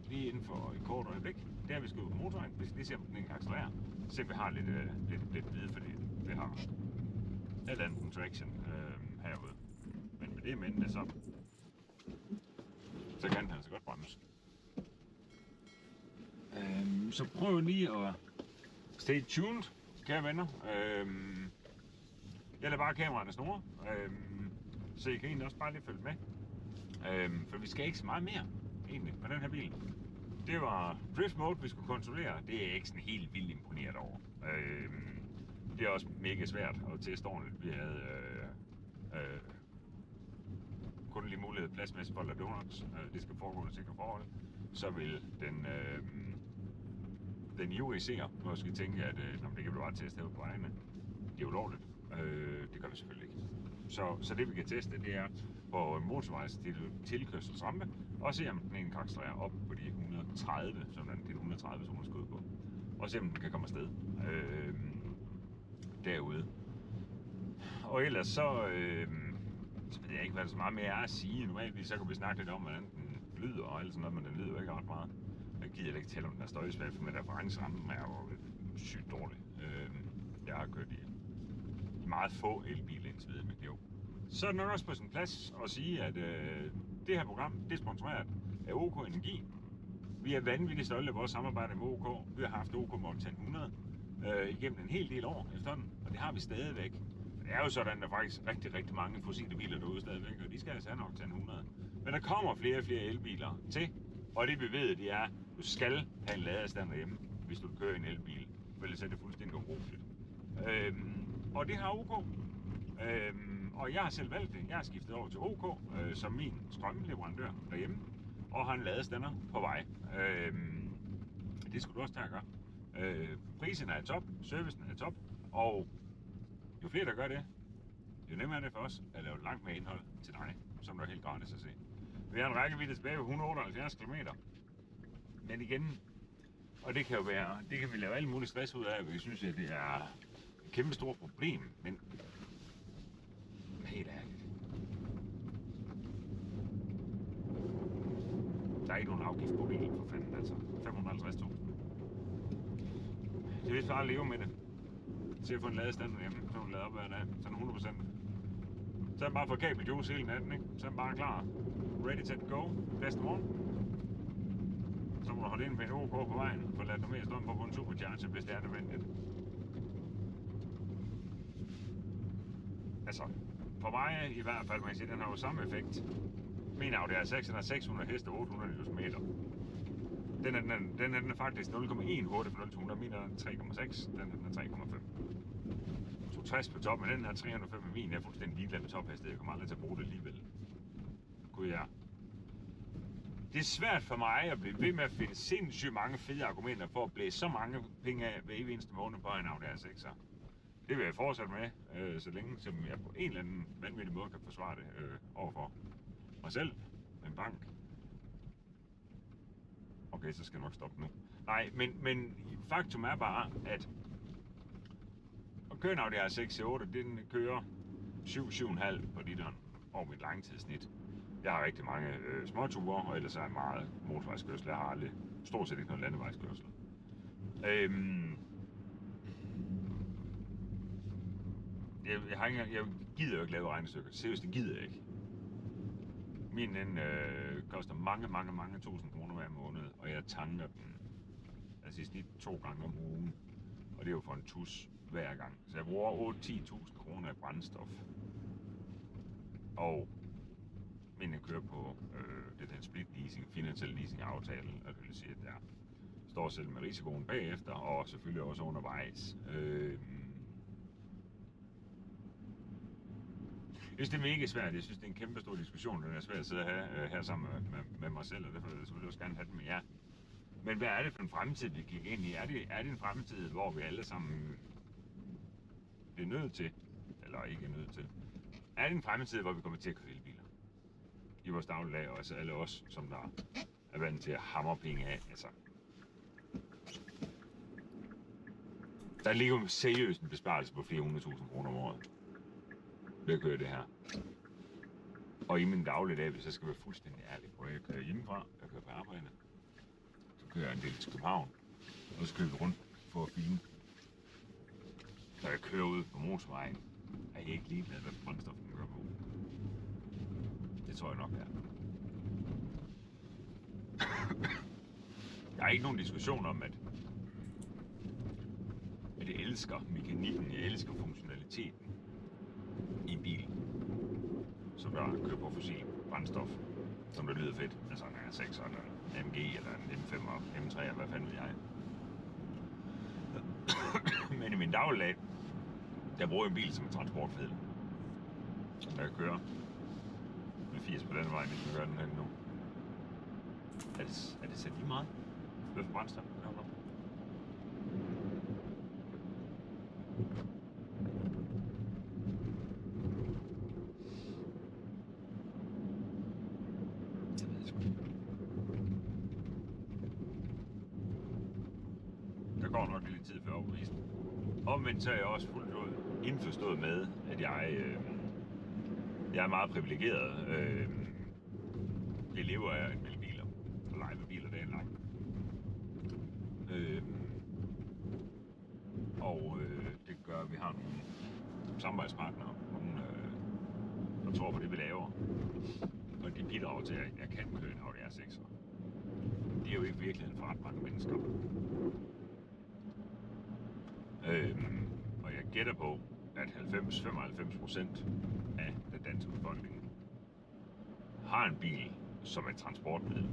lige inden for et kort øjeblik, det er, at vi skal ud på motorvejen. Vi skal lige se, om den ikke accelererer. Se, om vi har lidt vide, fordi vi har alt andet end traction herude. Men med det mente, så kan den altså godt bremse. Så prøv lige at stay tuned, kære venner. Jeg lader bare kameraerne snurre, så I kan egentlig også bare lige følge med. For vi skal ikke så meget mere, egentlig, med den her bil. det var drift mode, vi skulle kontrollere. Det er jeg ikke sådan helt vildt imponeret over. Det er også mega svært at teste ordentligt. Vi havde kun lige mulighed pladsmæssigt for at lade donuts. Det skal foregå under sikre forhold. Så vil den ivrige seer måske tænke, at det kan vi bare teste her på vejene. Det er ulovligt. Det gør vi selvfølgelig ikke. Så det vi kan teste, det er på motorvejs tilkørselsrampe, og se om den ene kakstræger op på de 130, som den 130 zoner skal ud på. Og se om den kan komme afsted derude. Og ellers så ved jeg ikke, hvad der så meget mere er at sige. Normalvis så kan vi snakke lidt om, hvordan den lyder og alt sådan noget, men den lyder jo ikke ret meget. Jeg gider ikke tale om den er støjsvag, for med referencerammen er jo sygt dårlig. Jeg har kørt i meget få elbiler indtil videre, men jo. Så er det nok også på sin plads at sige, at det her program, det er sponsoreret af OK Energi. Vi er vanvittigt stolte af vores samarbejde med OK. Vi har haft OK Mountain 100 igennem en hel del år efterhånden, og det har vi stadigvæk. Det er jo sådan, at der er faktisk rigtig mange fossile biler derude stadigvæk, og de skal altså have nok til 100. Men der kommer flere og flere elbiler til, og det vi ved, det er, at du skal have en ladestand derhjemme, hvis du kører en elbil, for ellers er det fuldstændig ubrugeligt. Og det har OK. Og jeg har selv valgt det. Jeg har skiftet over til OK som min strømleverandør derhjemme, og har en ladestander på vej. Det skulle du også tage at gøre. Prisen er top, servicen er top, og jo flere der gør det, jo nemmere er det for os at lave langt mere indhold til dig, som der er helt gratis at se. Vi har en rækkevidde tilbage på 178 km. Men igen, og det kan jo være, det kan vi lave alle mulige stress ud af, vi synes, at det er et kæmpe stort problem, men helt ærligt. Der er ikke nogen afgift på bilen, for fanden, altså 550.000. Det er vist bare at leve med det. Til at få en ladestander hjemme, så du lader op hver dag, sådan 100%. Så er den bare for kabeljuice hele natten, ikke? Så er den bare klar. Ready to go. Næste morgen. Så må du holde ind med en OK på vejen, for at lade dig mere strøm på en supercharger, hvis det er nødvendigt. Altså, for mig i hvert fald, man kan sige, den har jo samme effekt. Min Audi R6, den har 600 heste og 800 Nm. Den er faktisk 0,1 hurtigt fra 0 til 100. Min er 3,6, den er 3,5. 260 på toppen, men den her 305 med min er fuldstændig ligeglad med tophastighed. Jeg kommer aldrig til at bruge det alligevel. Gud ja. Det er svært for mig at blive ved med at finde sindssygt mange fede argumenter for at blæse så mange penge af hver eneste måned på en Audi R6'er. Det vil jeg fortsætte med, så længe som jeg på en eller anden vanvittig måde kan forsvare det overfor mig selv, en bank. Okay, så skal jeg nok stoppe nu. Nej, men faktum er bare, at at køre en Audi R6 C8, den kører 7,5 på literen over mit langtidssnit. Jeg har rigtig mange småture, og ellers er jeg meget motorvejskørsel. Jeg har aldrig stort set ikke noget landevejskørsel. Jeg gider jo ikke lave regnestykker. Seriøst, det gider jeg ikke. Min den koster mange tusind kroner hver måned, og jeg tanker den altså i snit 2 gange om ugen. Og det er jo for en tus hver gang. Så jeg bruger 8-10.000 kroner i brændstof. Og men jeg kører på den split leasing, finansiel leasing aftale, og det vil sige, at jeg står selv med risikoen bagefter, og selvfølgelig også undervejs. Jeg synes, det er mega svært. Jeg synes, det er en kæmpe stor diskussion, den er svært at sidde og have her sammen med mig selv, og derfor vil jeg selvfølgelig også gerne have den med jer. Men hvad er det for en fremtid, vi kigger ind i? Er det en fremtid, hvor vi alle sammen bliver nødt til, eller ikke er nødt til? Er det en fremtid, hvor vi kommer til at køre elbiler i vores dagligdag, og altså alle os, som der er vant til at hamre penge af? Altså, der ligger jo seriøst en besparelse på 400.000 kroner om året ved at køre det her. Og i min dagligdag, hvis jeg skal være fuldstændig ærlig, hvor jeg kører hjemmefra, jeg kører på arbejde, så kører jeg en del til København, og så kører vi rundt for at filme. Når jeg kører ud på motorvejen, er jeg ikke ligeglad, hvad brændstof den kører på. Det tror jeg nok, er. Der er ikke nogen diskussion om, at jeg elsker mekanikken, jeg elsker funktionaliteten i en bil, som der kører på fossil brændstof. som der lyder fedt. Altså en R6 eller en MG eller en M5 og M3 eller hvad fanden ved jeg. Men i min dagligdag, der bruger jeg en bil som transportmiddel. Jeg kører med 80 på den vej, hvis vi gør den her nu. Er det så lige meget? Hvad for brændstof? Der går nok lidt tid før overbevisen. Omvendt så er jeg også fuldt ud indforstået med, at jeg er meget privilegeret. Jeg lever af at vælge biler. Og lege med biler dagen lang. Det gør, at vi har nogle samarbejdspartnere, der tror på det, vi laver. Og de bidrager til, at jeg kan køre en Audi R6. Det er jo ikke virkeligheden for ret mange mennesker. Og jeg gætter på, at 90-95% af den danske befolkning har en bil som et transportmiddel.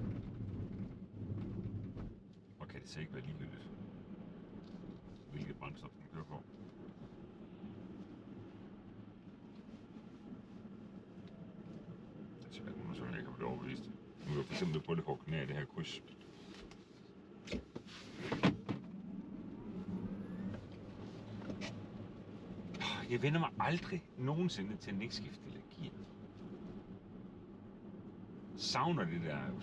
Og kan det så ikke være ligegyldigt, hvilket brændstof den kører på? Det er svært undersøge, jeg kan blive overbevist. Nu kan jeg for eksempel prøve at hugge ned i det her kryds. Jeg vender mig aldrig nogensinde til en ikke-skift eller gear.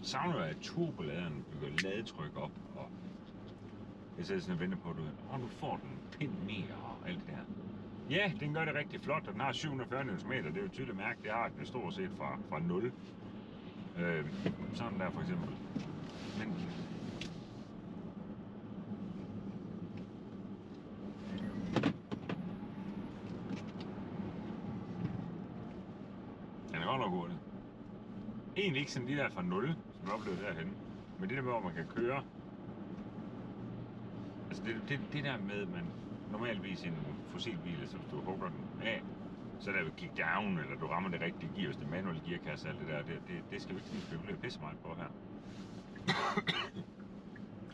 Savner jeg turboladeren bygger ladetryk op, og jeg sidder sådan og venter på, at du får den pind mere og alt det der. Ja, den gør det rigtig flot, og den har 740 Nm, det er jo tydeligt mærke, det har den stort set fra 0. Sådan der for eksempel. Men den er godt nok hurtig. Egentlig ikke sådan de der fra 0, som jeg oplevede derhenne. Men det der med, hvor man kan køre. Altså det der med, man normalvis i en fossilbil, så hvis du hugger den af, så der vil kick down, eller du rammer det rigtige gear, hvis det er manuel gearkasse, alt det der, det skal vi ikke spekulere pisse meget på her.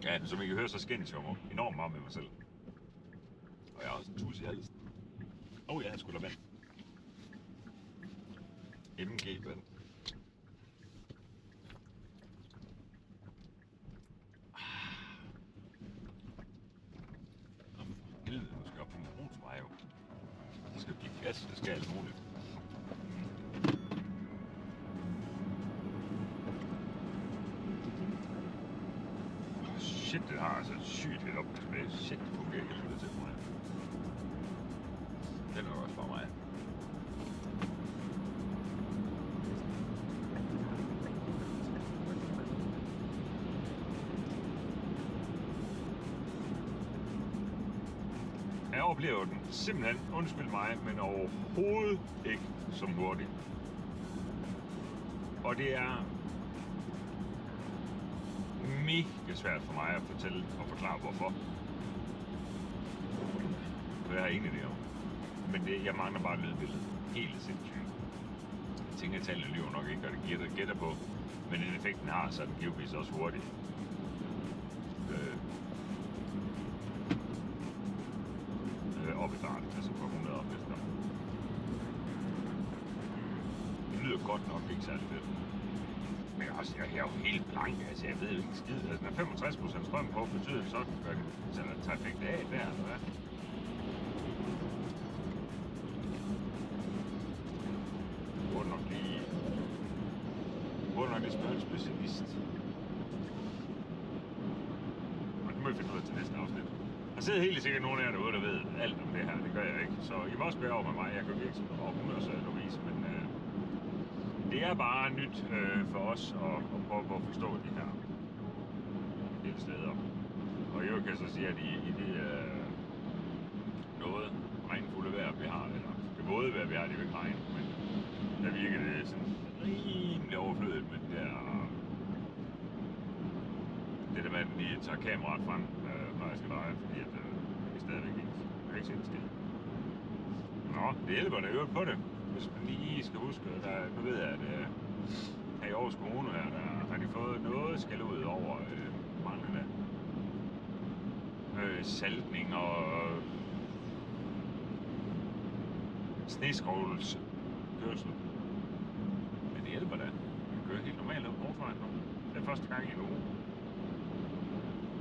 Ja, som I kan høre, så skændes jeg enormt meget med mig selv. Og jeg har også en tus i halsen. Jeg har sgu da vand. MG-vand. Helvede, nu skal jeg op på min motorvej jo. Det skal blive gas, det skal alt muligt. Shit, det har altså sygt helt op tilbage. Shit, det fungerer ikke helvede til mig. Den er også for mig. Jeg oplever den simpelthen, undskyld mig, men overhovedet ikke som hurtig. Og det er mega svært for mig at fortælle og forklare hvorfor. For jeg har ingen idé om. Men jeg mangler bare lydbilledet. Helt sindssygt. Jeg tænker, at tallene lyver nok ikke, og det gætter på. Men den effekt, den har, så er den givetvis også hurtig. Op i fart, altså på 100 op efter. Det lyder godt nok ikke særlig fedt. Men også, jeg er jo helt blank, altså jeg ved jo ikke skid. Altså, når 65% strøm på, betyder det så, at den tager effekt af der, eller hvad? Burde nok lige spørge en specialist. Og det må vi finde ud af til næste afsnit. Der sidder helt sikkert nogen af jer derude, der ved alt om det her. Det gør jeg ikke. Så I må også bære over med mig. Jeg kan virke som over 100 Louise, men det er bare nyt for os at prøve at forstå de her hele steder. Og jeg kan så sige, at i det noget regnfulde vejr, vi har, eller det våde vejr, vi har, det vil ikke regne, men der virker det sådan rimelig overflødigt med det der med, at de tager kameraet frem, når jeg skal dreje, fordi at, det er stadigvæk ikke set stille. Nå, det hjælper da øvrigt på det, hvis man lige skal huske, nu ved jeg, at i års corona her, der har de fået noget skæld ud over manglende saltning og sneskovlskørsel. Men det hjælper da. Vi kører helt normalt op motorvejen nu. Det er første gang i en uge.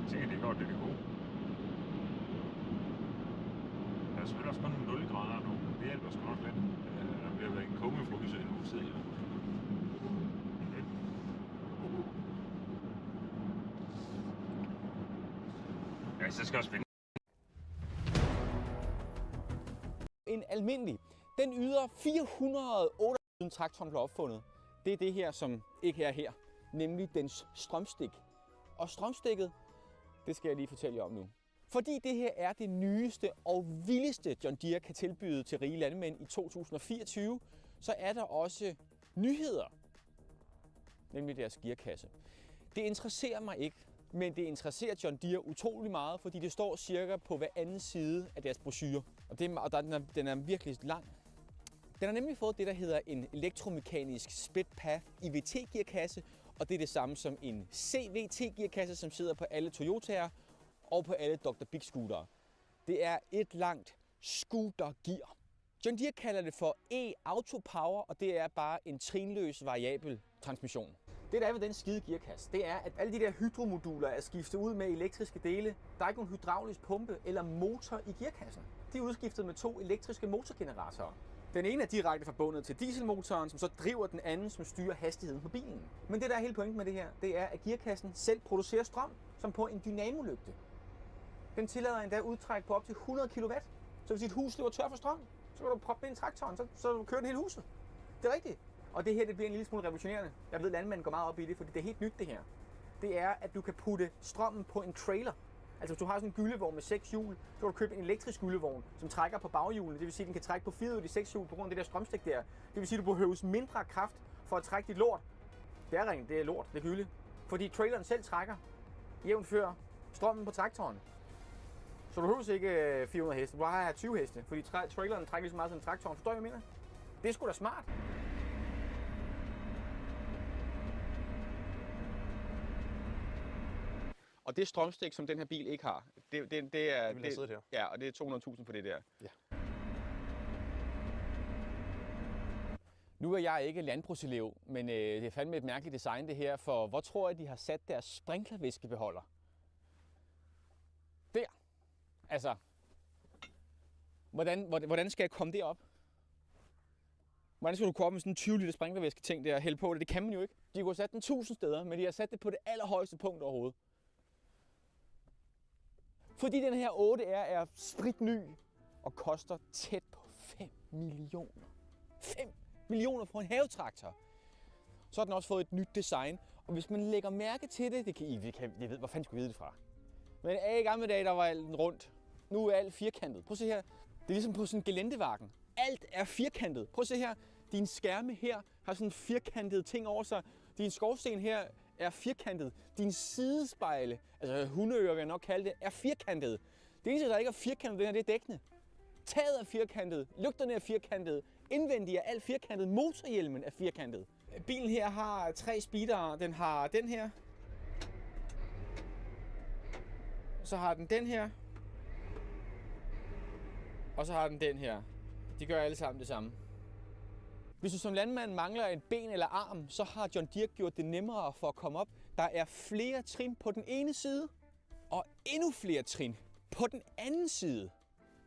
Jeg tænker, det er godt, det er gode. Der er selvfølgelig også kun 0 grader nu. Det hjælper sgu nok lidt. Der bliver været en komifryse en uge siden. Ja, så skal jeg spille. En almindelig, den yder 408 siden traktoren blev opfundet. Det er det her, som ikke er her, nemlig dens strømstik. Og strømstikket, det skal jeg lige fortælle jer om nu. Fordi det her er det nyeste og vildeste John Deere kan tilbyde til rige landmænd i 2024, så er der også nyheder, nemlig deres gearkasse. Det interesserer mig ikke, men det interesserer John Deere utrolig meget, fordi det står cirka på hver anden side af deres brochure. Og den er virkelig lang. Den har nemlig fået det, der hedder en elektromekanisk split path IVT-gearkasse, og det er det samme som en CVT-gearkasse, som sidder på alle Toyota'er og på alle Dr. Big scootere. Det er et langt scootergear. John Deere kalder det for e-auto power, og det er bare en trinløs variabel transmission. Det der er ved den skide gearkasse, det er, at alle de der hydromoduler er skiftet ud med elektriske dele. Der er ikke nogen hydraulisk pumpe eller motor i gearkassen. De er udskiftet med 2 elektriske motorgeneratorer. Den ene er direkte forbundet til dieselmotoren, som så driver den anden, som styrer hastigheden på bilen. Men det der er hele pointen med det her, det er, at gearkassen selv producerer strøm, som på en dynamolygte. Den tillader endda udtræk på op til 100 kW. Så hvis dit hus løber tør for strøm, så kan du proppe den i traktoren, så kører den hele huset. Det er rigtigt. Og det her, det bliver en lille smule revolutionerende. Jeg ved, at landmænd går meget op i det, fordi det er helt nyt det her. Det er, at du kan putte strømmen på en trailer. Altså hvis du har sådan en gyllevogn med 6 hjul, så kan du købe en elektrisk gyllevogn, som trækker på baghjulene. Det vil sige, at den kan trække på 4 ud af de 6 hjul på grund af det der strømstik der. Det vil sige, at du behøver mindre kraft for at trække dit lort. Det er rent, det er lort, det er gylde. Fordi traileren selv trækker jævnfører strømmen på traktoren. Så du behøver ikke 400 heste, du bare har 20 heste, fordi traileren trækker lige så meget som traktoren. Forstår I, hvad jeg mener? Det er sgu da smart. Og det strømstik, som den her bil ikke har, det er... Det vil have siddet her. Ja, og det er 200.000 for det der. Ja. Nu er jeg ikke landbrugselev, men det er fandme et mærkeligt design det her, for hvor tror jeg, de har sat deres sprinklervæskebeholder? Der. Altså, hvordan skal jeg komme derop? Hvordan skal du komme med sådan en 20 liter sprinklervæske ting der og hælde på det? Det kan man jo ikke. De kunne have sat den 1000 steder, men de har sat det på det allerhøjeste punkt overhovedet. Fordi den her 8R er spritny og koster tæt på 5 millioner. 5 millioner for en havetraktor. Så har den også fået et nyt design. Og hvis man lægger mærke til det, jeg ved, hvor fanden skulle I vide det fra. Men i gamle dage, der var alt rundt. Nu er alt firkantet. Prøv at se her. Det er ligesom på sådan en gelændevagen. Alt er firkantet. Prøv at se her. Din skærme her har sådan en firkantet ting over sig. Din skorsten her er firkantet. Din sidespejle, altså hundeører vil jeg nok kalde det, er firkantet. Det eneste, der ikke er firkantet, det her, det er dækkene. Taget er firkantet, lygterne er firkantet, indvendigt er alt firkantet, motorhjelmen er firkantet. Bilen her har 3 speedere. Den har den her. Så har den her. Og så har den her. De gør alle sammen det samme. Hvis du som landmand mangler et ben eller arm, så har John Deere gjort det nemmere for at komme op. Der er flere trin på den ene side, og endnu flere trin på den anden side.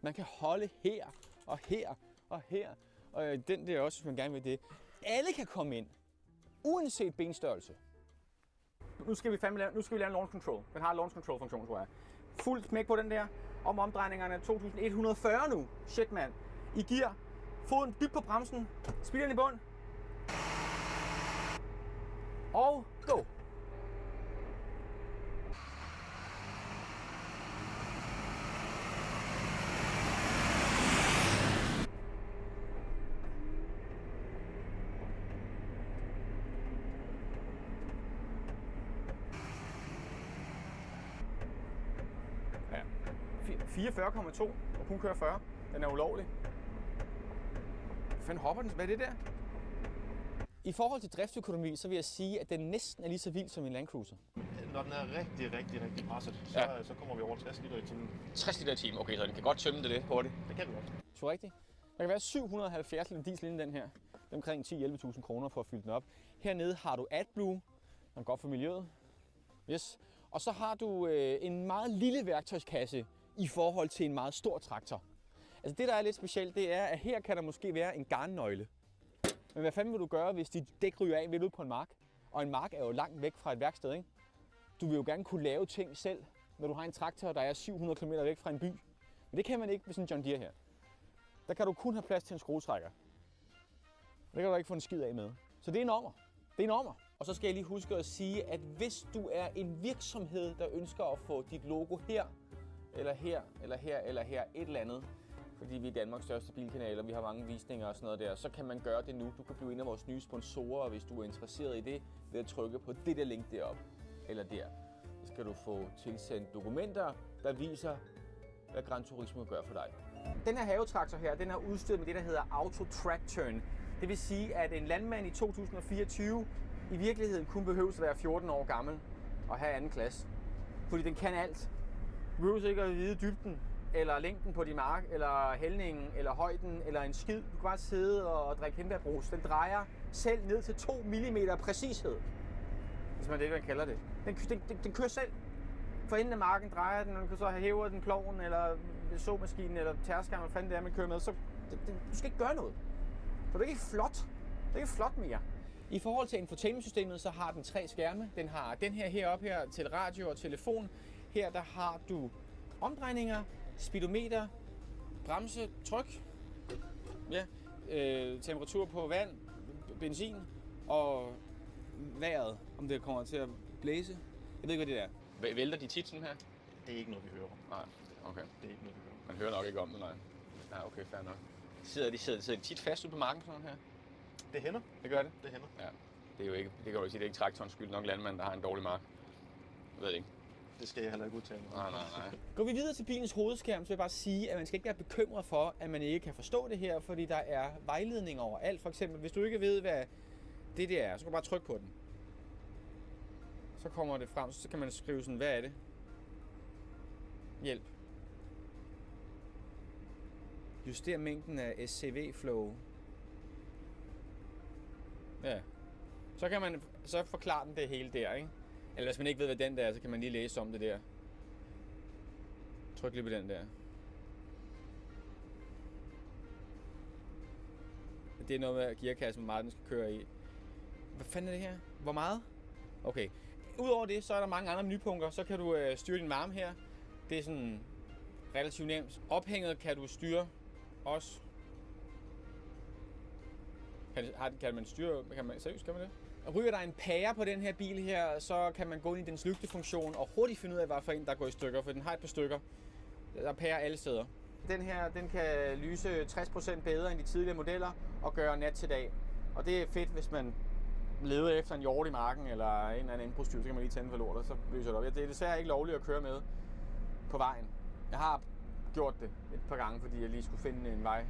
Man kan holde her og her og her, og den der også, hvis man gerne vil det. Alle kan komme ind, uanset benstørrelse. Nu skal vi lave en launch control. Den har en launch control funktion, tror jeg. Fuld smæk på den der. Om omdrejningerne 2140 nu. Shit, mand. I gear. Foden dybt på bremsen. Speederen i bund. Og go. Ja. 44,2 og kun kører 40. Den er ulovlig. Hvad fanden hopper den? Hvad er det der? I forhold til driftsøkonomi, så vil jeg sige, at den næsten er lige så vild som en Land Cruiser. Når den er rigtig presset, så kommer vi over 60 liter i timen. 60 liter i timen, okay, så den kan godt tømme det lidt hurtigt. Det kan vi godt. Så rigtigt. Der kan være 770 liter diesel inden den her. Det er omkring 10-11.000 kroner for at fylde den op. Hernede har du AdBlue, som er godt for miljøet. Yes. Og så har du en meget lille værktøjskasse i forhold til en meget stor traktor. Altså det, der er lidt specielt, det er, at her kan der måske være en garnnøgle. Men hvad fanden vil du gøre, hvis dit dæk ryger af midt ude på en mark? Og en mark er jo langt væk fra et værksted, ikke? Du vil jo gerne kunne lave ting selv, når du har en traktor, der er 700 km væk fra en by. Men det kan man ikke med sådan en John Deere her. Der kan du kun have plads til en skruetrækker. Det kan du ikke få en skid af med. Så det er en ommer. Det er en ommer. Og så skal jeg lige huske at sige, at hvis du er en virksomhed, der ønsker at få dit logo her, eller her, eller her, eller her, et eller andet, fordi vi er Danmarks største bilkanal, og vi har mange visninger og sådan noget der, så kan man gøre det nu. Du kan blive en af vores nye sponsorer, hvis du er interesseret i det, ved at trykke på det der link deroppe, eller der. Så skal du få tilsendt dokumenter, der viser, hvad Gran Turismo gør for dig. Den her havetraktor her, den er udstyret med det, der hedder Auto Track Turn. Det vil sige, at en landmand i 2024 i virkeligheden kun behøver at være 14 år gammel og have anden klasse. Fordi den kan alt. Du behøver ikke at vide dybden, eller længden på din mark, eller hældningen, eller højden, eller en skid. Du kan bare sidde og drikke hindbærbrus. Den drejer selv ned til 2 mm præcished, hvis man det, man kalder det. Den kører selv. For enden af marken drejer den, og du kan så hæve den ploven, eller såmaskinen, eller tærskeren, hvad fanden det er, man kører med. Så du skal ikke gøre noget. Så det er ikke flot. Det er ikke flot mere. I forhold til infotainmentsystemet, så har den 3 skærme. Den har den her heroppe her til radio og telefon. Her der har du omdrejninger, speedometer, bremse, tryk, ja, temperatur på vand, benzin og vejret, om det kommer til at blæse. Jeg ved ikke, hvad det er. Vælter de tit sådan her? Det er ikke noget, vi hører. Nej, okay. Det er ikke noget, vi hører. Man hører nok ikke om det, nej. Ja, okay, fair nok. Sidder de tit fast ude på marken sådan her? Det hænder. Det gør det? Det hænder. Ja. Det er jo ikke, det kan du ikke sige, det er ikke traktorens skyld, nok landmand, der har en dårlig mark. Jeg ved det ikke. Det skal jeg heller ikke udtale. Nej. Går vi videre til bilens hovedskærm, så vil jeg bare sige, at man skal ikke være bekymret for, at man ikke kan forstå det her, fordi der er vejledning over alt. For eksempel, hvis du ikke ved, hvad det er, så kan du bare trykke på den. Så kommer det frem, så kan man skrive sådan, hvad er det? Hjælp. Juster mængden af SCV-flow. Ja. Så forklarer den det hele der, ikke? Eller hvis man ikke ved, hvad den der er, så kan man lige læse om det der. Tryk lige på den der. Det er noget med gearkassen, hvor meget den skal køre i. Hvad fanden er det her? Hvor meget? Okay. Udover det, så er der mange andre menupunkter. Så kan du styre din varme her. Det er sådan relativt nemt. Ophænget kan du styre også. Kan man styre? Seriøst, kan man det? Ryger der en pære på den her bil her, så kan man gå ind i dens lygtefunktion og hurtigt finde ud af, hvad for en, der går i stykker, for den har et par stykker. Der er pærer alle steder. Den her, den kan lyse 60% bedre end de tidligere modeller og gøre nat til dag. Og det er fedt, hvis man leder efter en hjort i marken eller en eller anden indbrudstyv, så kan man lige tænde for lortet, så lyser det op. Det er desværre ikke lovligt at køre med på vejen. Jeg har gjort det et par gange, fordi jeg lige skulle finde en vej.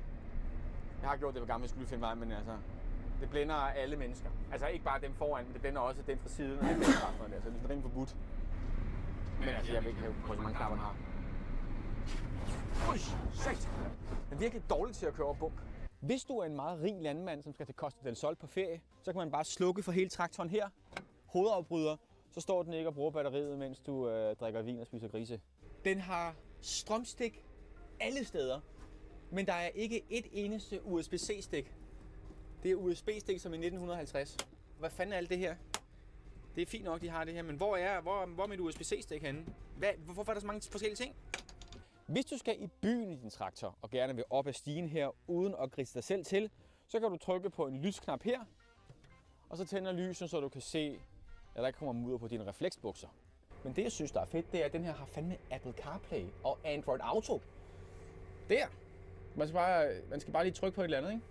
Jeg har gjort det et par gange, hvis jeg skulle finde en vej, men altså, det blænder alle mennesker. Altså ikke bare dem foran, men det blænder også dem fra siden og dem bagfra der, så det er rimelig forbudt. Men altså, jeg ved ikke, hvor mange knapper den har. Ui, sat! Den er virkelig dårlig til at køre over bump. Hvis du er en meget rig landmand, som skal til Costa del Sol på ferie, så kan man bare slukke for hele traktoren her. Hovedafbryder, så står den ikke og bruger batteriet, mens du drikker vin og spiser grise. Den har strømstik alle steder, men der er ikke et eneste USB-C-stik. Det er USB-stik som i 1950. Hvad fanden er alt det her? Det er fint nok, de har det her, men hvor er mit USB-C-stik henne? Hvorfor er der så mange forskellige ting? Hvis du skal i byen i din traktor, og gerne vil op ad stigen her, uden at grisse dig selv til, så kan du trykke på en lysknap her, og så tænder lyset, så du kan se, at der ikke kommer mudder på dine refleksbukser. Men det, jeg synes, der er fedt, det er, at den her har fandme Apple CarPlay og Android Auto. Der! Man skal bare lige trykke på et eller andet, ikke?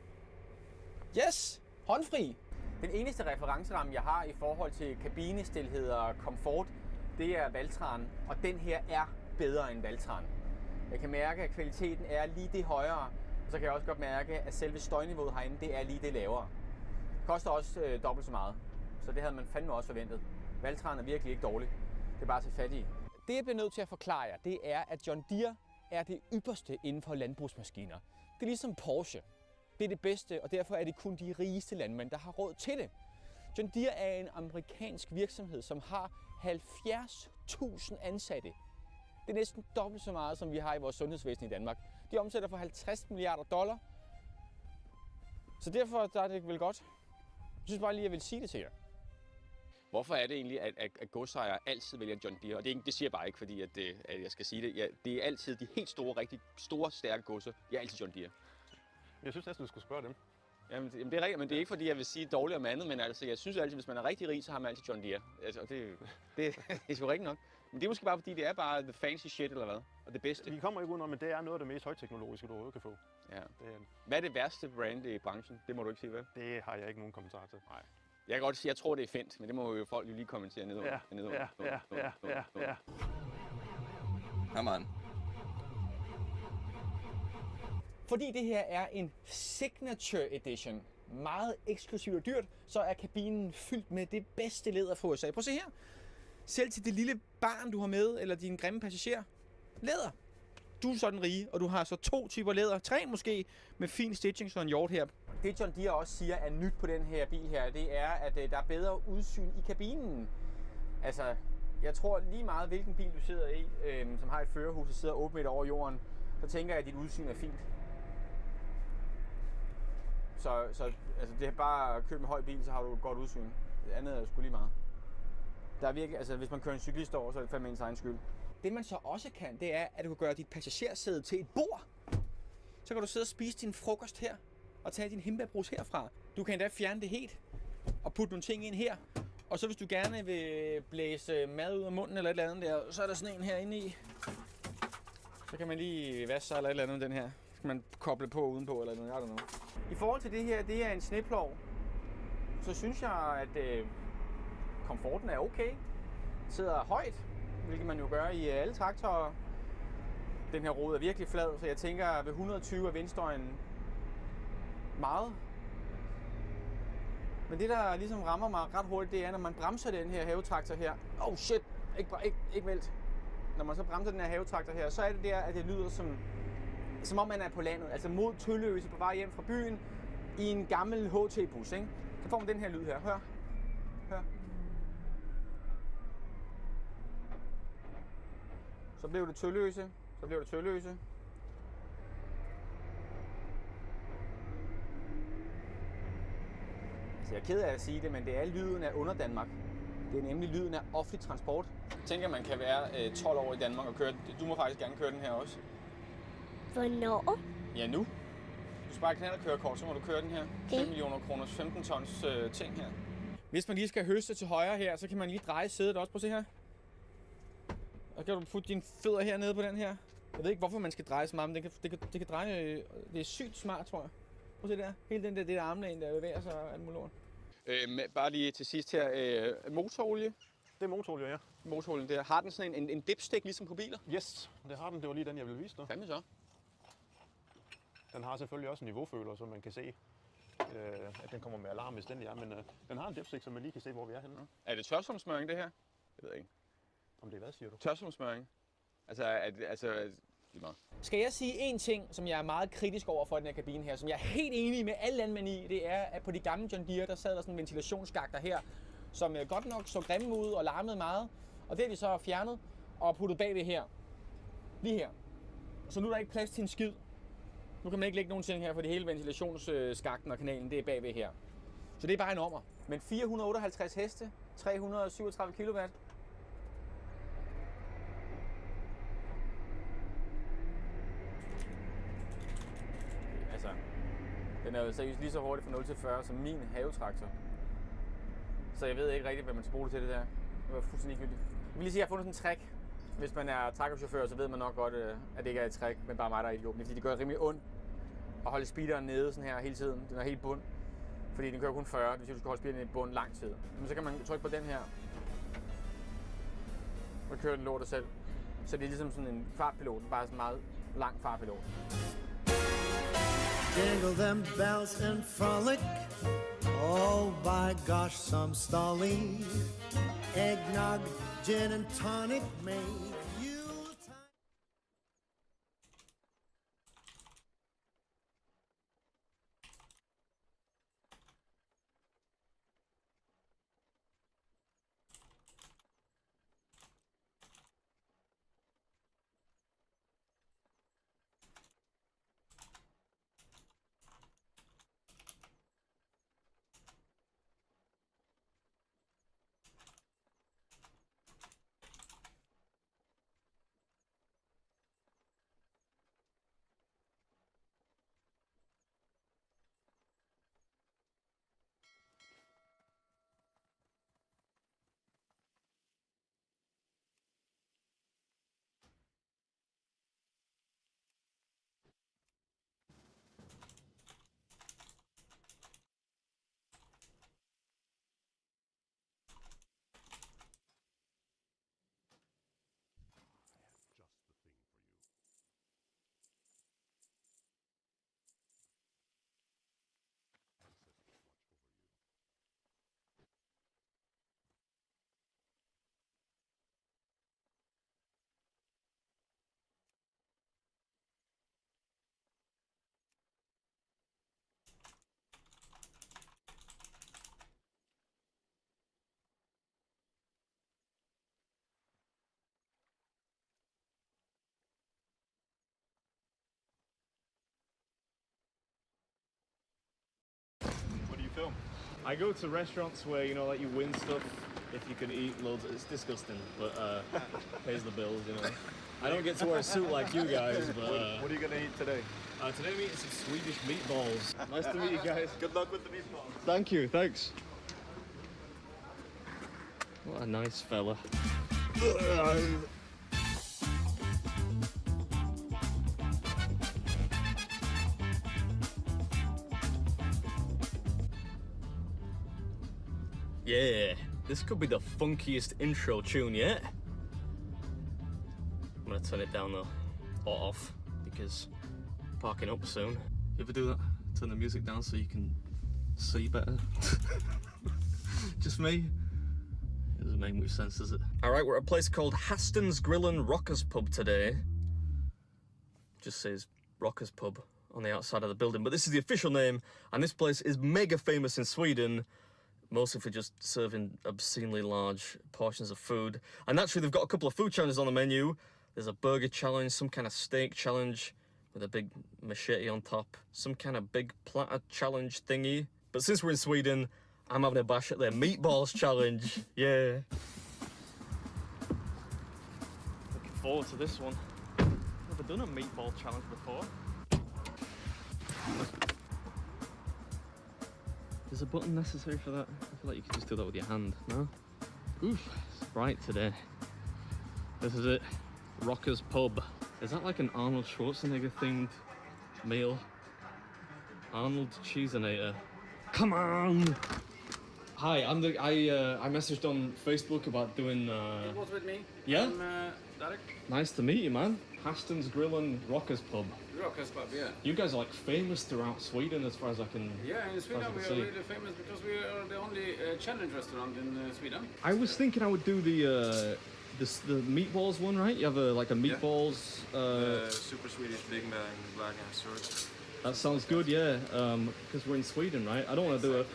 Yes! Håndfri! Den eneste referenceramme, jeg har i forhold til kabinestilhed og komfort, det er Valtran, og den her er bedre end Valtran. Jeg kan mærke, at kvaliteten er lige det højere, og så kan jeg også godt mærke, at selve støjniveauet herinde, det er lige det lavere. Koster også dobbelt så meget. Så det havde man fandme også forventet. Valgtræen er virkelig ikke dårlig. Det er bare til fattige. Det jeg bliver nødt til at forklare jer, det er, at John Deere er det ypperste inden for landbrugsmaskiner. Det er ligesom Porsche. Det er det bedste, og derfor er det kun de rigeste landmænd, der har råd til det. John Deere er en amerikansk virksomhed, som har 70.000 ansatte. Det er næsten dobbelt så meget, som vi har i vores sundhedsvæsen i Danmark. De omsætter for $50 milliarder. Så derfor der er det vel godt. Jeg synes bare lige, at jeg vil sige det til jer. Hvorfor er det egentlig, at godsejere altid vælger John Deere? Og det siger jeg bare ikke, fordi at jeg skal sige det. Ja, det er altid de helt store, rigtig store, stærke godser. Jeg er altid John Deere. Jeg synes næsten, du skulle spørge dem. Jamen, det er rigtigt, men det er ikke fordi, jeg vil sige dårligt om andet, men altså, jeg synes altid, hvis man er rigtig rig, så har man altid John Deere. Altså, det er sgu rigtigt nok. Men det er måske bare fordi, det er bare the fancy shit, eller hvad? Og det bedste. Vi kommer ikke ud om, men det er noget af det mest højteknologiske, du overhovedet kan få. Ja. Det er det. Hvad er det værste brand i branchen? Det må du ikke sige, hvad? Det har jeg ikke nogen kommentar til. Nej. Jeg kan godt sige, at jeg tror, det er Fendt, men det må jo folk jo lige kommentere nedover. Ja. Ja, man. Fordi det her er en Signature Edition, meget eksklusivt og dyrt, så er kabinen fyldt med det bedste læder fra USA. Prøv at se her. Selv til det lille barn, du har med, eller din grimme passager. Læder. Du er så den rige, og du har så 2 typer læder. 3 måske, med fin stitching, så en hjort her. Det John Deere også siger er nyt på den her bil her, det er, at der er bedre udsyn i kabinen. Altså, jeg tror lige meget, hvilken bil du sidder i, som har et førerhus, der sidder 8 meter over jorden, så tænker jeg, at dit udsyn er fint. Så altså, det er bare at købe en høj bil, så har du et godt udsyn. Det andet er sgu lige meget. Der er virkelig, altså, hvis man kører en cyklist over, så er det fandme ens egen skyld. Det man så også kan, det er, at du kan gøre dit passagersæde til et bord. Så kan du sidde og spise din frokost her, og tage din hindbærbrus herfra. Du kan endda fjerne det helt, og putte nogle ting ind her. Og så hvis du gerne vil blæse mad ud af munden eller et eller andet der, så er der sådan en herinde i. Så kan man lige vaske sig eller et eller andet den her. Så kan man koble på udenpå eller noget, jeg don't know. I forhold til det her, det er en sneplov, så synes jeg, at komforten er okay. Sidder højt, hvilket man jo gør i alle traktorer. Den her rode er virkelig flad, så jeg tænker, at ved 120 er vindstøjen meget. Men det, der ligesom rammer mig ret hurtigt, det er, når man bremser den her havetraktor her. Oh shit, ikke vælt. Når man så bremser den her havetraktor her, så er det der, at det lyder som om man er på landet. Altså mod Tølløse på vej hjem fra byen i en gammel HT-bus, ikke? Så får man den her lyd her. Hør. Så blev det Tølløse. Så jeg er ked af at sige det, men det er lyden af Underdanmark. Det er nemlig lyden af offentlig transport. Jeg tænker, man kan være 12 år i Danmark og køre. Du må faktisk gerne køre den her også. Hvornår? Ja, nu. Du skal bare knallerkørekort, så må du køre den her. 5 millioner kroners 15 tons ting her. Hvis man lige skal høste til højre her, så kan man lige dreje sædet også. Prøv at se her. Og så kan du putte dine fødder hernede på den her. Jeg ved ikke, hvorfor man skal dreje så meget, men det kan dreje. Det er sygt smart, tror jeg. Prøv at se der. Hele den der armlæn, der bevæger sig og alt muligt. Bare lige til sidst her. Motorolie. Det er motorolie, ja. Motorolien der. Har den sådan en dipstick ligesom på biler? Yes, det har den. Det var lige den, jeg ville vise dig. Hvad så? Den har selvfølgelig også en niveauføler, så man kan se, at den kommer med alarm, hvis den er. Men den har en dipstick, så man lige kan se, hvor vi er henne. Er det tørsumsmøring, det her? Jeg ved ikke. Om det er hvad, siger du? Tørsumsmøring. Skal jeg sige en ting, som jeg er meget kritisk over for den her kabine her, som jeg er helt enig med alle landmænd i, det er, at på de gamle John Deere, der sad der sådan en ventilationsskakter her, som godt nok så grimme ud og larmede meget. Og det har de så fjernet og puttet bagved her. Lige her. Så nu er der ikke plads til en skid. Nu kan man ikke lægge nogen ting her, for det hele ventilationsskakten og kanalen, det er bagved her. Så det er bare en ommer. Men 458 heste, 337 kW. Altså, den er jo seriøst lige så hurtigt fra 0 til 40 som min havetraktor. Så jeg ved ikke rigtigt, hvad man skal bruge det til det der. Det var fuldstændig ligegyldigt. Jeg vil lige sige, at jeg har fundet sådan en trick. Hvis man er traktorchauffør, så ved man nok godt, at det ikke er et trick, men bare mig, der er idiot. Fordi det gør rimelig ondt at holde speederen nede sådan her hele tiden. Den er helt bund. Fordi den kører kun 40, det vil sige, at du skal holde speederen i bund lang tid. Men så kan man trykke på den her. Og køre den lortet selv. Så det er ligesom sådan en fartpilot, bare sådan en meget lang fartpilot. Jingle them bells and frolic, Oh, by gosh, some Stolly. Eggnog, gin and tonic make you... What do you film? I go to restaurants where, you know, like you win stuff if you can eat loads. It's disgusting, but pays the bills, you know. I don't get to wear a suit like you guys, but... What are you going to eat today? Today I'm eating some Swedish meatballs. Nice to meet you guys. Good luck with the meatballs. Thank you, thanks. What a nice fella. Yeah, this could be the funkiest intro tune yet. I'm gonna turn it down though, or off, because I'm parking up soon. You ever do that? Turn the music down so you can see better? Just me? It doesn't make much sense, does it? Alright, we're at a place called Haston's Grill and Rockers Pub today. Just says Rockers Pub on the outside of the building, but this is the official name, and this place is mega famous in Sweden, mostly for just serving obscenely large portions of food. And naturally, they've got a couple of food challenges on the menu. There's a burger challenge, some kind of steak challenge with a big machete on top, some kind of big platter challenge thingy. But since we're in Sweden, I'm having a bash at their meatballs challenge. Yeah. Looking forward to this one. Never done a meatball challenge before. Is a button necessary for that? I feel like you could just do that with your hand, no? Oof, it's bright today. This is it, Rockers Pub. Is that like an Arnold Schwarzenegger themed meal? Arnold Cheeseinator. Come on! Hi, I messaged on Facebook about doing It was with me. Yeah? I'm Derek. Nice to meet you, man. Haston's Grill and Rockers Pub. Rockers Pub, yeah. You guys are like famous throughout Sweden as far as I can Yeah, in Sweden we are see. really famous because we are the only challenge restaurant in Sweden. I was thinking I would do the meatballs one, right? You have like a meatballs. Super Swedish Big Bang, black and short. That sounds good, yeah. Because we're in Sweden, right? I don't want to do it.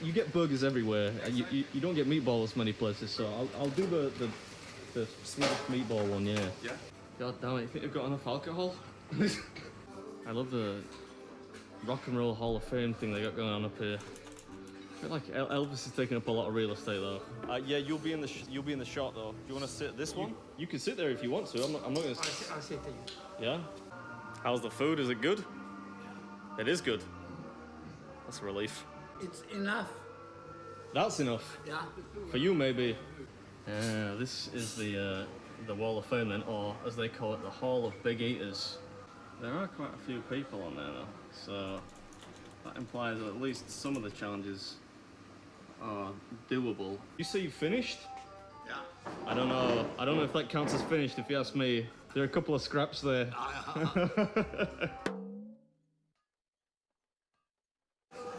You get burgers everywhere. You don't get meatballs many places, so I'll do the Swedish meatball one, yeah. Yeah. God damn it! You think they've got enough alcohol? I love the Rock and Roll Hall of Fame thing they got going on up here. I feel like Elvis is taking up a lot of real estate though. Yeah, you'll be in the shot though. Do you want to sit this one? You can sit there if you want to. I'm not gonna. I'll sit there. Yeah. How's the food? Is it good? It is good. That's a relief. It's enough. That's enough. Yeah. For you maybe. This is the Wall of Fame then, or as they call it, the Hall of Big Eaters. There are quite a few people on there though, so that implies that at least some of the challenges are doable. You say you finished? Yeah. I don't know if that counts as finished if you ask me. There are a couple of scraps there.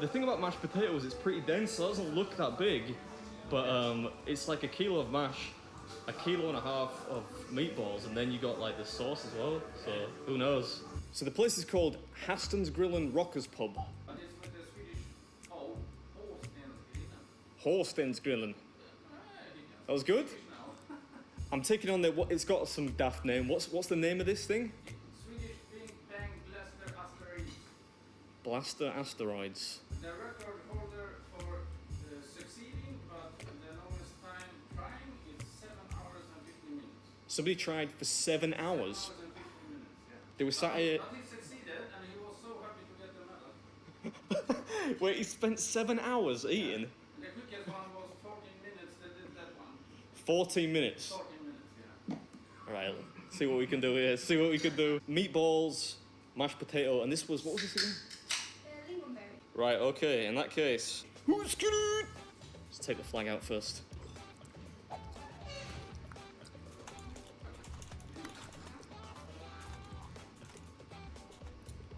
The thing about mashed potatoes, it's pretty dense, so it doesn't look that big, but it's like a kilo of mash, 1.5 kilos of meatballs, and then you got like the sauce as well, so who knows. So the place is called Haston's Grill and Rockers Pub. Horstens Grillen. That was good? I'm taking on the, it's got some daft name. What's the name of this thing? Swedish Big Bang Blaster Asteroids. Blaster Asteroids. The record holder for succeeding, but the longest time trying is 7 hours and 50 minutes. Somebody tried for 7 hours. 7 hours and 50 minutes, yeah. They were sat here. But he succeeded, and he was so happy to get the medal. Wait, he spent 7 hours eating? The quickest one was 14 minutes, they did that one. 14 minutes? 14 minutes, yeah. Alright, see what we can do here. See what we can do. Meatballs, mashed potato, and this was, what was this again? Lingonberry. Right, okay, in that case. Let's take the flag out first.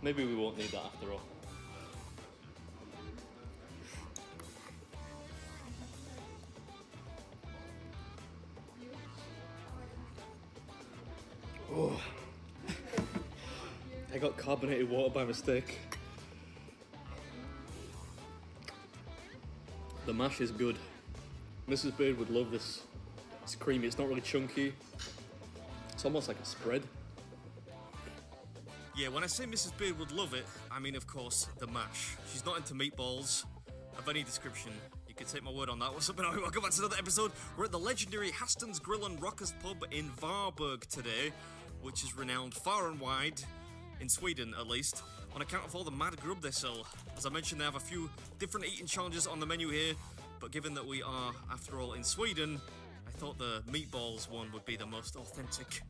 Maybe we won't need that after all. Oh. I got carbonated water by mistake. The mash is good. Mrs. Beard would love this. It's creamy, it's not really chunky. It's almost like a spread. Yeah, when I say Mrs. Beard would love it, I mean, of course, the mash. She's not into meatballs of any description. You can take my word on that. What's up, and welcome back to another episode. We're at the legendary Haston's Grill and Rockers Pub in Varberg today, which is renowned far and wide, in Sweden at least, on account of all the mad grub they sell. As I mentioned, they have a few different eating challenges on the menu here, but given that we are, after all, in Sweden, I thought the meatballs one would be the most authentic.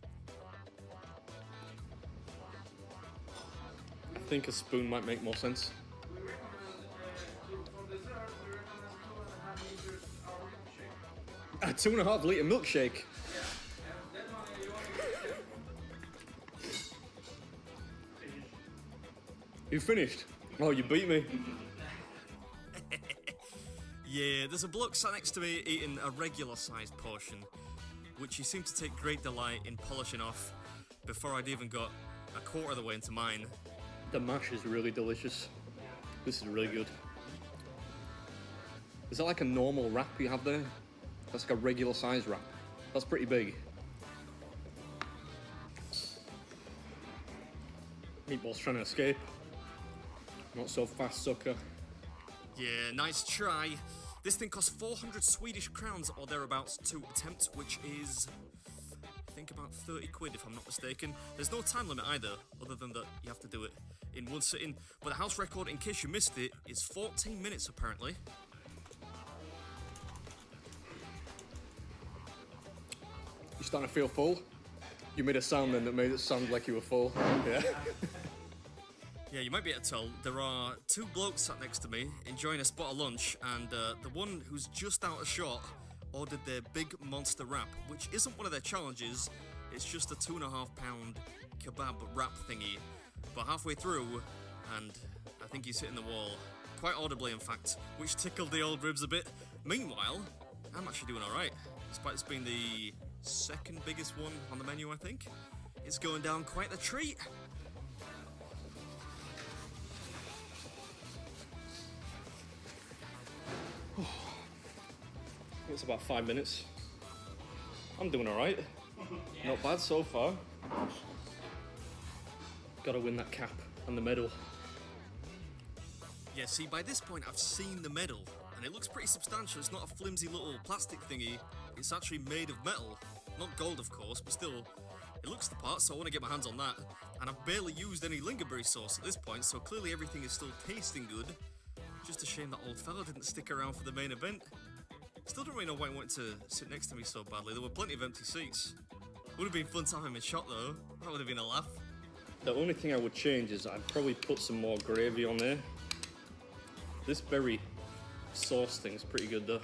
I think a spoon might make more sense. We recommend, for dessert, we recommend 2.5 liters our milkshake. A 2.5 litre milkshake? Yeah, and that one you want You finished? Oh, you beat me. Yeah, there's a bloke sat next to me eating a regular sized portion, which he seemed to take great delight in polishing off before I'd even got a quarter of the way into mine. The mash is really delicious. This is really good. Is that like a normal wrap you have there? That's like a regular size wrap. That's pretty big. Meatball's trying to escape. Not so fast, sucker. Yeah, nice try. This thing costs 400 Swedish crowns or thereabouts to attempt, which is, I think, about 30 quid if I'm not mistaken. There's no time limit either, other than that you have to do it in one sitting. But the house record, in case you missed it, is 14 minutes apparently. You starting to feel full? You made a sound then that made it sound like you were full. Yeah. Yeah, you might be able to tell. There are two blokes sat next to me enjoying a spot of lunch, and the one who's just out of shot ordered their big monster wrap, which isn't one of their challenges. It's just a 2.5 pound kebab wrap thingy. But halfway through, and I think he's hitting the wall, quite audibly in fact, which tickled the old ribs a bit. Meanwhile, I'm actually doing alright, despite this being the second biggest one on the menu, I think. It's going down quite the treat. It's about 5 minutes. I'm doing alright. Not bad so far. Gotta win that cap and the medal. Yeah, see, by this point I've seen the medal, and it looks pretty substantial. It's not a flimsy little plastic thingy. It's actually made of metal. Not gold, of course, but still, it looks the part, so I want to get my hands on that. And I've barely used any lingonberry sauce at this point, so clearly everything is still tasting good. Just a shame that old fella didn't stick around for the main event. Still don't really know why he wanted to sit next to me so badly. There were plenty of empty seats. Would have been fun to have him in shot though. That would have been a laugh. The only thing I would change is I'd probably put some more gravy on there. This berry sauce thing's pretty good though.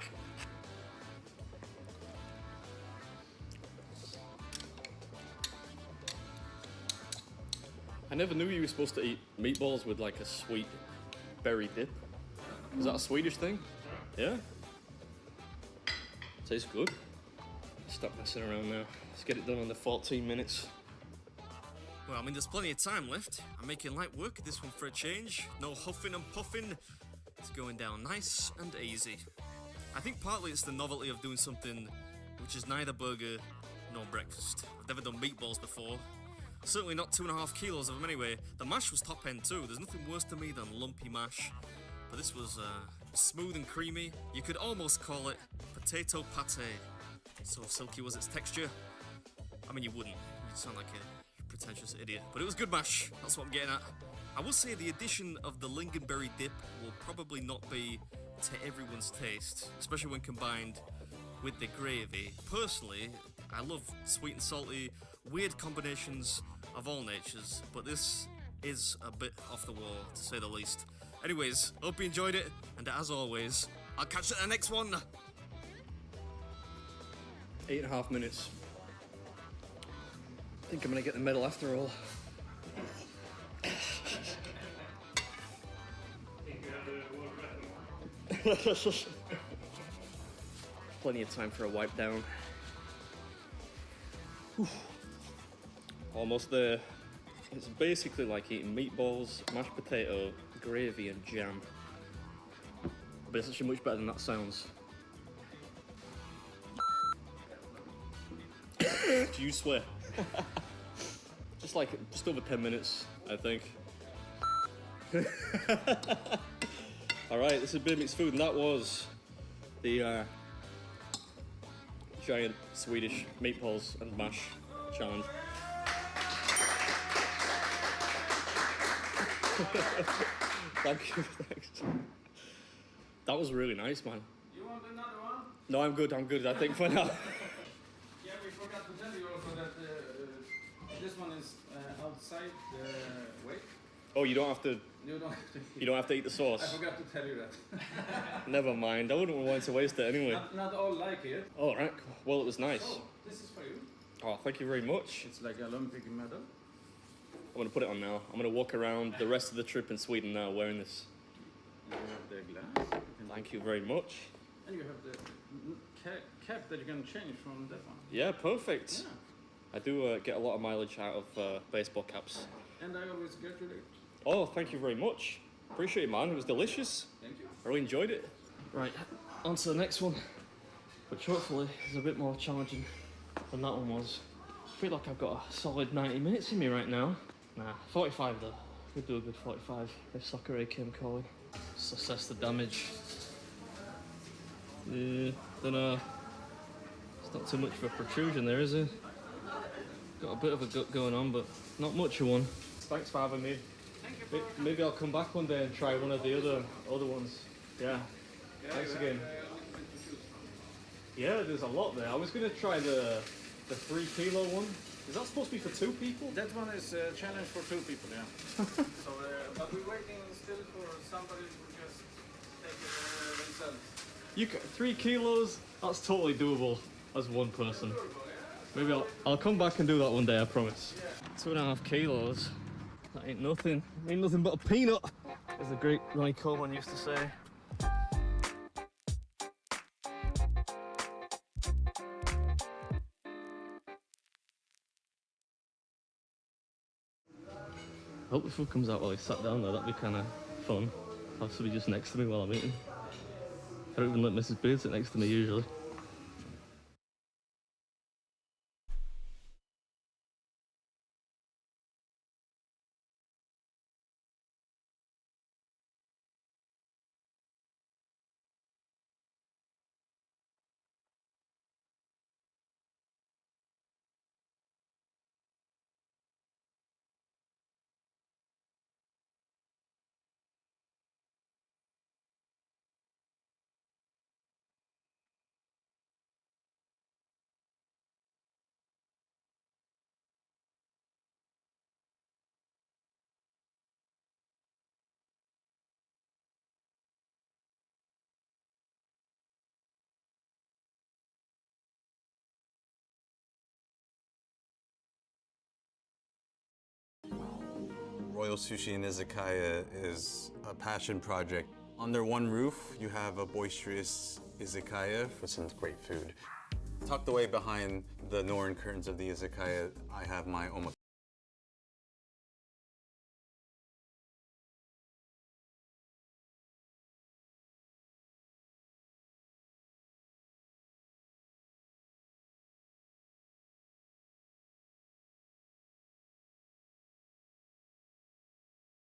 I never knew you were supposed to eat meatballs with like a sweet berry dip. Is that a Swedish thing? Yeah? Tastes good. Stop messing around now. Let's get it done under 14 minutes. Well, I mean, there's plenty of time left. I'm making light work of this one for a change. No huffing and puffing. It's going down nice and easy. I think partly it's the novelty of doing something which is neither burger nor breakfast. I've never done meatballs before. Certainly not 2.5 kilos of them anyway. The mash was top end too. There's nothing worse to me than lumpy mash. But this was smooth and creamy. You could almost call it potato pate. So silky was its texture. I mean, you wouldn't. You'd sound like a pretentious idiot. But it was good mash. That's what I'm getting at. I will say the addition of the lingonberry dip will probably not be to everyone's taste, especially when combined with the gravy. Personally, I love sweet and salty, weird combinations of all natures, but this is a bit off the wall, to say the least. Anyways, hope you enjoyed it, and as always, I'll catch you at the next one. 8.5 minutes. I think I'm gonna get the medal after all. Plenty of time for a wipe down. Whew. Almost there. It's basically like eating meatballs, mashed potato, gravy and jam. But it's actually much better than that sounds. Do you swear? Just over 10 minutes, I think. Alright, this is Beer Meets Food, and that was the giant Swedish meatballs and mash challenge. Thank you, thanks. That was really nice, man. You want another one? No, I'm good, I think for now. Yeah, we forgot to tell you also that this one is outside the weight. Oh, you don't have to. You don't have to. You don't have to eat the sauce. I forgot to tell you that. Never mind. I wouldn't want to waste it anyway. Not all like it. All right. Well, it was nice. Oh, this is for you. Oh, thank you very much. It's like an Olympic medal. I'm gonna put it on now. I'm gonna walk around the rest of the trip in Sweden now wearing this. You have the glass. Thank you very much. And you have the cap that you can change from that one. Yeah, perfect. Yeah. I do get a lot of mileage out of baseball caps. And I always gratulate. Oh, thank you very much. Appreciate it, man. It was delicious. Thank you. I really enjoyed it. Right, on to the next one, which hopefully is a bit more challenging than that one was. I feel like I've got a solid 90 minutes in me right now. Nah, 45 though. We'll do a good 45 if Sakura came calling. Just assess the damage. Dunno. It's not too much of a protrusion there, is it? Got a bit of a gut going on, but not much of one. Thanks for having me. Maybe I'll come back one day and try one of the other ones. Yeah. Thanks again. Yeah, there's a lot there. I was gonna try the 3 kilo one. Is that supposed to be for 2 people? That one is a challenge for 2 people, yeah. So, but we're waiting still for somebody to just take it themselves. 3 kilos? That's totally doable as one person. Maybe I'll come back and do that one day, I promise. 2.5 kilos. That ain't nothing. Ain't nothing but a peanut, as the great Ronnie Coleman used to say. I hope the food comes out while he's sat down though, that'd be kind of fun. Have somebody just next to me while I'm eating. I don't even let Mrs. Beard sit next to me usually. Royal Sushi and Izakaya is a passion project Under one roof, you have a boisterous izakaya with some great food. Tucked away behind the northern curtains of the izakaya, I have my omakase.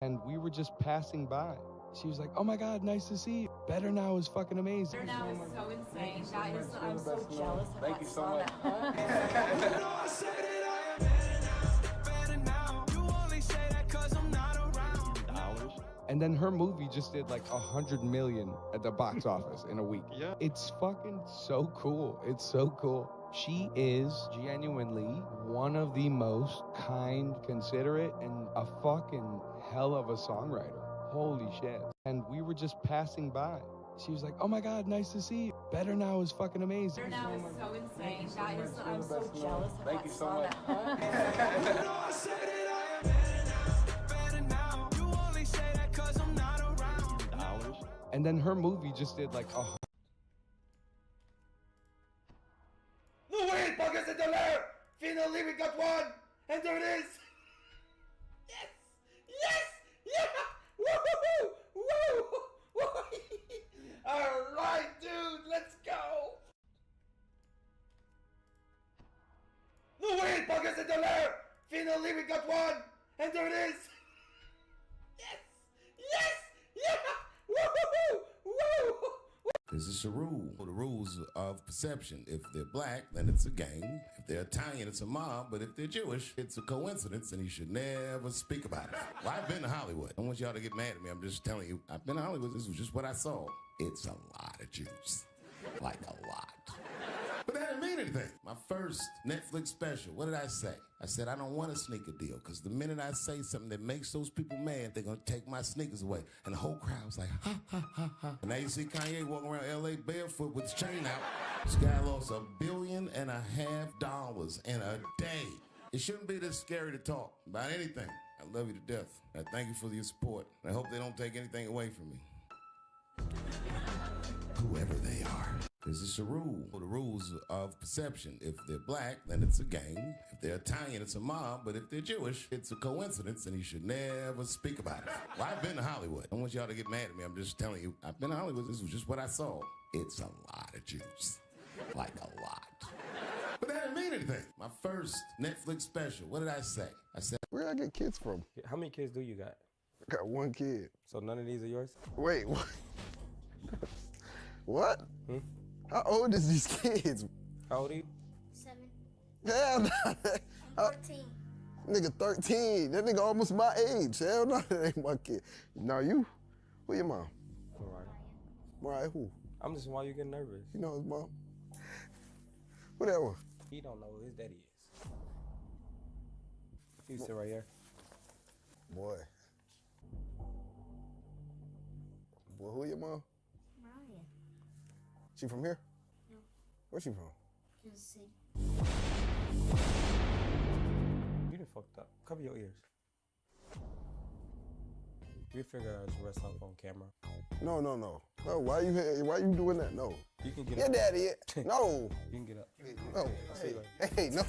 And we were just passing by. She was like, "Oh my God, nice to see you. Better Now is fucking amazing." Better Now is so insane. I'm so jealous of Thank that you so song. And then her movie just did like 100 million at the box office in a week. Yeah. It's fucking so cool. It's so cool. She is genuinely one of the most kind, considerate, and a fucking hell of a songwriter. Holy shit. And we were just passing by. She was like, "Oh my God, nice to see you. Better Now is fucking amazing." Better Now is so insane. I'm so jealous of Thank that you so song. And then her movie just did like No way, Buckets in the lair! Finally, we got one! And there it is! Yes! Yes! Yeah! Woo! Woo! Woo! Alright, dude, let's go! No way, Buckets in the lair! Finally, we got one! And there it is! Yes! Yes! Yeah! Woo! Woo! Because it's a rule. The rules of perception. If they're black, then it's a gang. If they're Italian, it's a mob. But if they're Jewish, it's a coincidence, and you should never speak about it. Well, I've been to Hollywood. I don't want y'all to get mad at me. I'm just telling you. I've been to Hollywood. This was just what I saw. It's a lot of Jews. Like a lot. But that didn't mean anything. My first Netflix special, what did I say? I said, I don't want a sneaker deal, because the minute I say something that makes those people mad, they're going to take my sneakers away. And the whole crowd was like, ha, ha, ha, ha. And now you see Kanye walking around L.A. barefoot with his chain out. This guy lost $1.5 billion in a day. It shouldn't be this scary to talk about anything. I love you to death. I thank you for your support. I hope they don't take anything away from me. Whoever they are. Because it's a rule. The rules of perception. If they're black, then it's a gang. If they're Italian, it's a mob. But if they're Jewish, it's a coincidence, and you should never speak about it. Well, I've been to Hollywood. I don't want y'all to get mad at me. I'm just telling you. I've been to Hollywood. This was just what I saw. It's a lot of Jews. Like a lot. But that didn't mean anything. My first Netflix special, what did I say? I said, where did I get kids from? How many kids do you got? I got one kid. So none of these are yours? Wait, what? What? Hmm? How old is these kids? How old are you? 7. Hell no. I'm 13. Nigga 13. That nigga almost my age. Hell no, that ain't my kid. Now you? Who your mom? Mariah. Mariah who? I'm just why you getting nervous. You know his mom? Who that one? He don't know who his daddy is. You sit right here. Boy. Boy, who your mom? Mariah. She from here? No. Where she from? Kansas City. You done fucked up. Cover your ears. We figure out the rest off on camera. No. No, why you doing that? No. You can get Your up. daddy it. No. You can get up. No. Hey, no.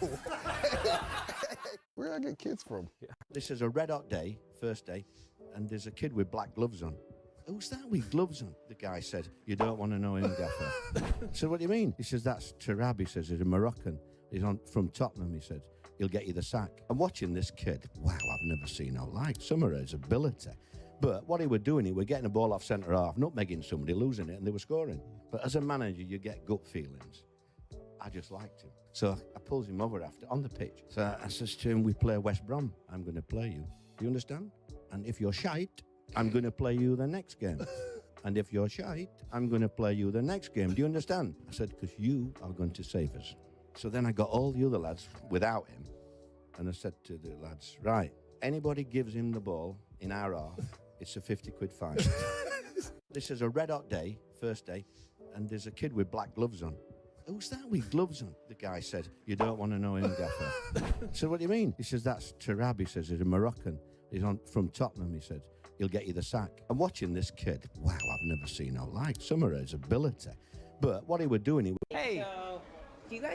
Where did I get kids from? This is a red hot day, first day, and there's a kid with black gloves on. Who's that with gloves on? The guy said, you don't want to know him, Gaffer. I said, what do you mean? He says, that's Tarab, he says, he's a Moroccan. He's from Tottenham, he said. He'll get you the sack. I'm watching this kid. Wow, I've never seen no like. Some of his ability. But what he were doing, he were getting the ball off centre half, nutmegging somebody, losing it, and they were scoring. But as a manager, you get gut feelings. I just liked him. So I pulls him over after, on the pitch. So I says to him, we play West Brom. I'm going to play you. Do you understand? And if you're shite, I'm going to play you the next game. And if you're shite, I'm going to play you the next game. Do you understand? I said, because you are going to save us. So then I got all the other lads without him. And I said to the lads, right, anybody gives him the ball in our half, it's a 50 quid fine. This is a red hot day, first day, and there's a kid with black gloves on. Who's that with gloves on? The guy said, you don't want to know him, Gaffer. I said, what do you mean? He says, that's Tarab, he says, he's a Moroccan. He's from Tottenham, he said. he'll get you the sack. I'm watching this kid. Wow, I've never seen no like. Some of his ability. But what he was doing, he was... Hey, Do you guys?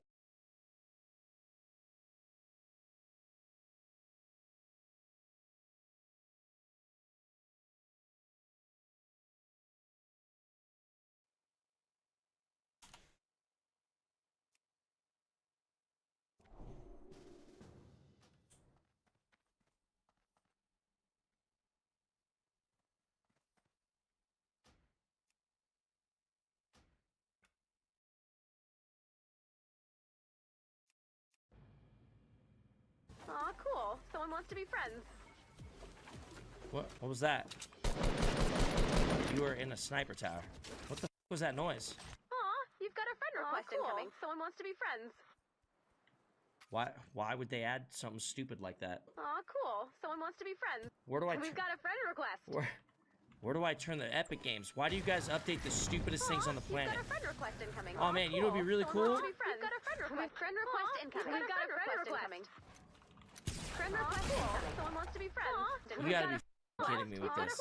Aw, cool. Someone wants to be friends. What was that? You were in a sniper tower. What the was that noise? Aw, you've got a friend request incoming. Someone wants to be friends. Why would they add something stupid like that? Aw, cool. Someone wants to be friends. Where do I We've got a friend request. Where do I turn the epic games? Why do you guys update the stupidest things on the planet? You've got a friend request incoming. Oh man, you know what'd be really cool? We've got a friend request. Friend request incoming. We've got a friend request incoming. Friend request incoming. Someone wants to be friends. You gotta be kidding me with this.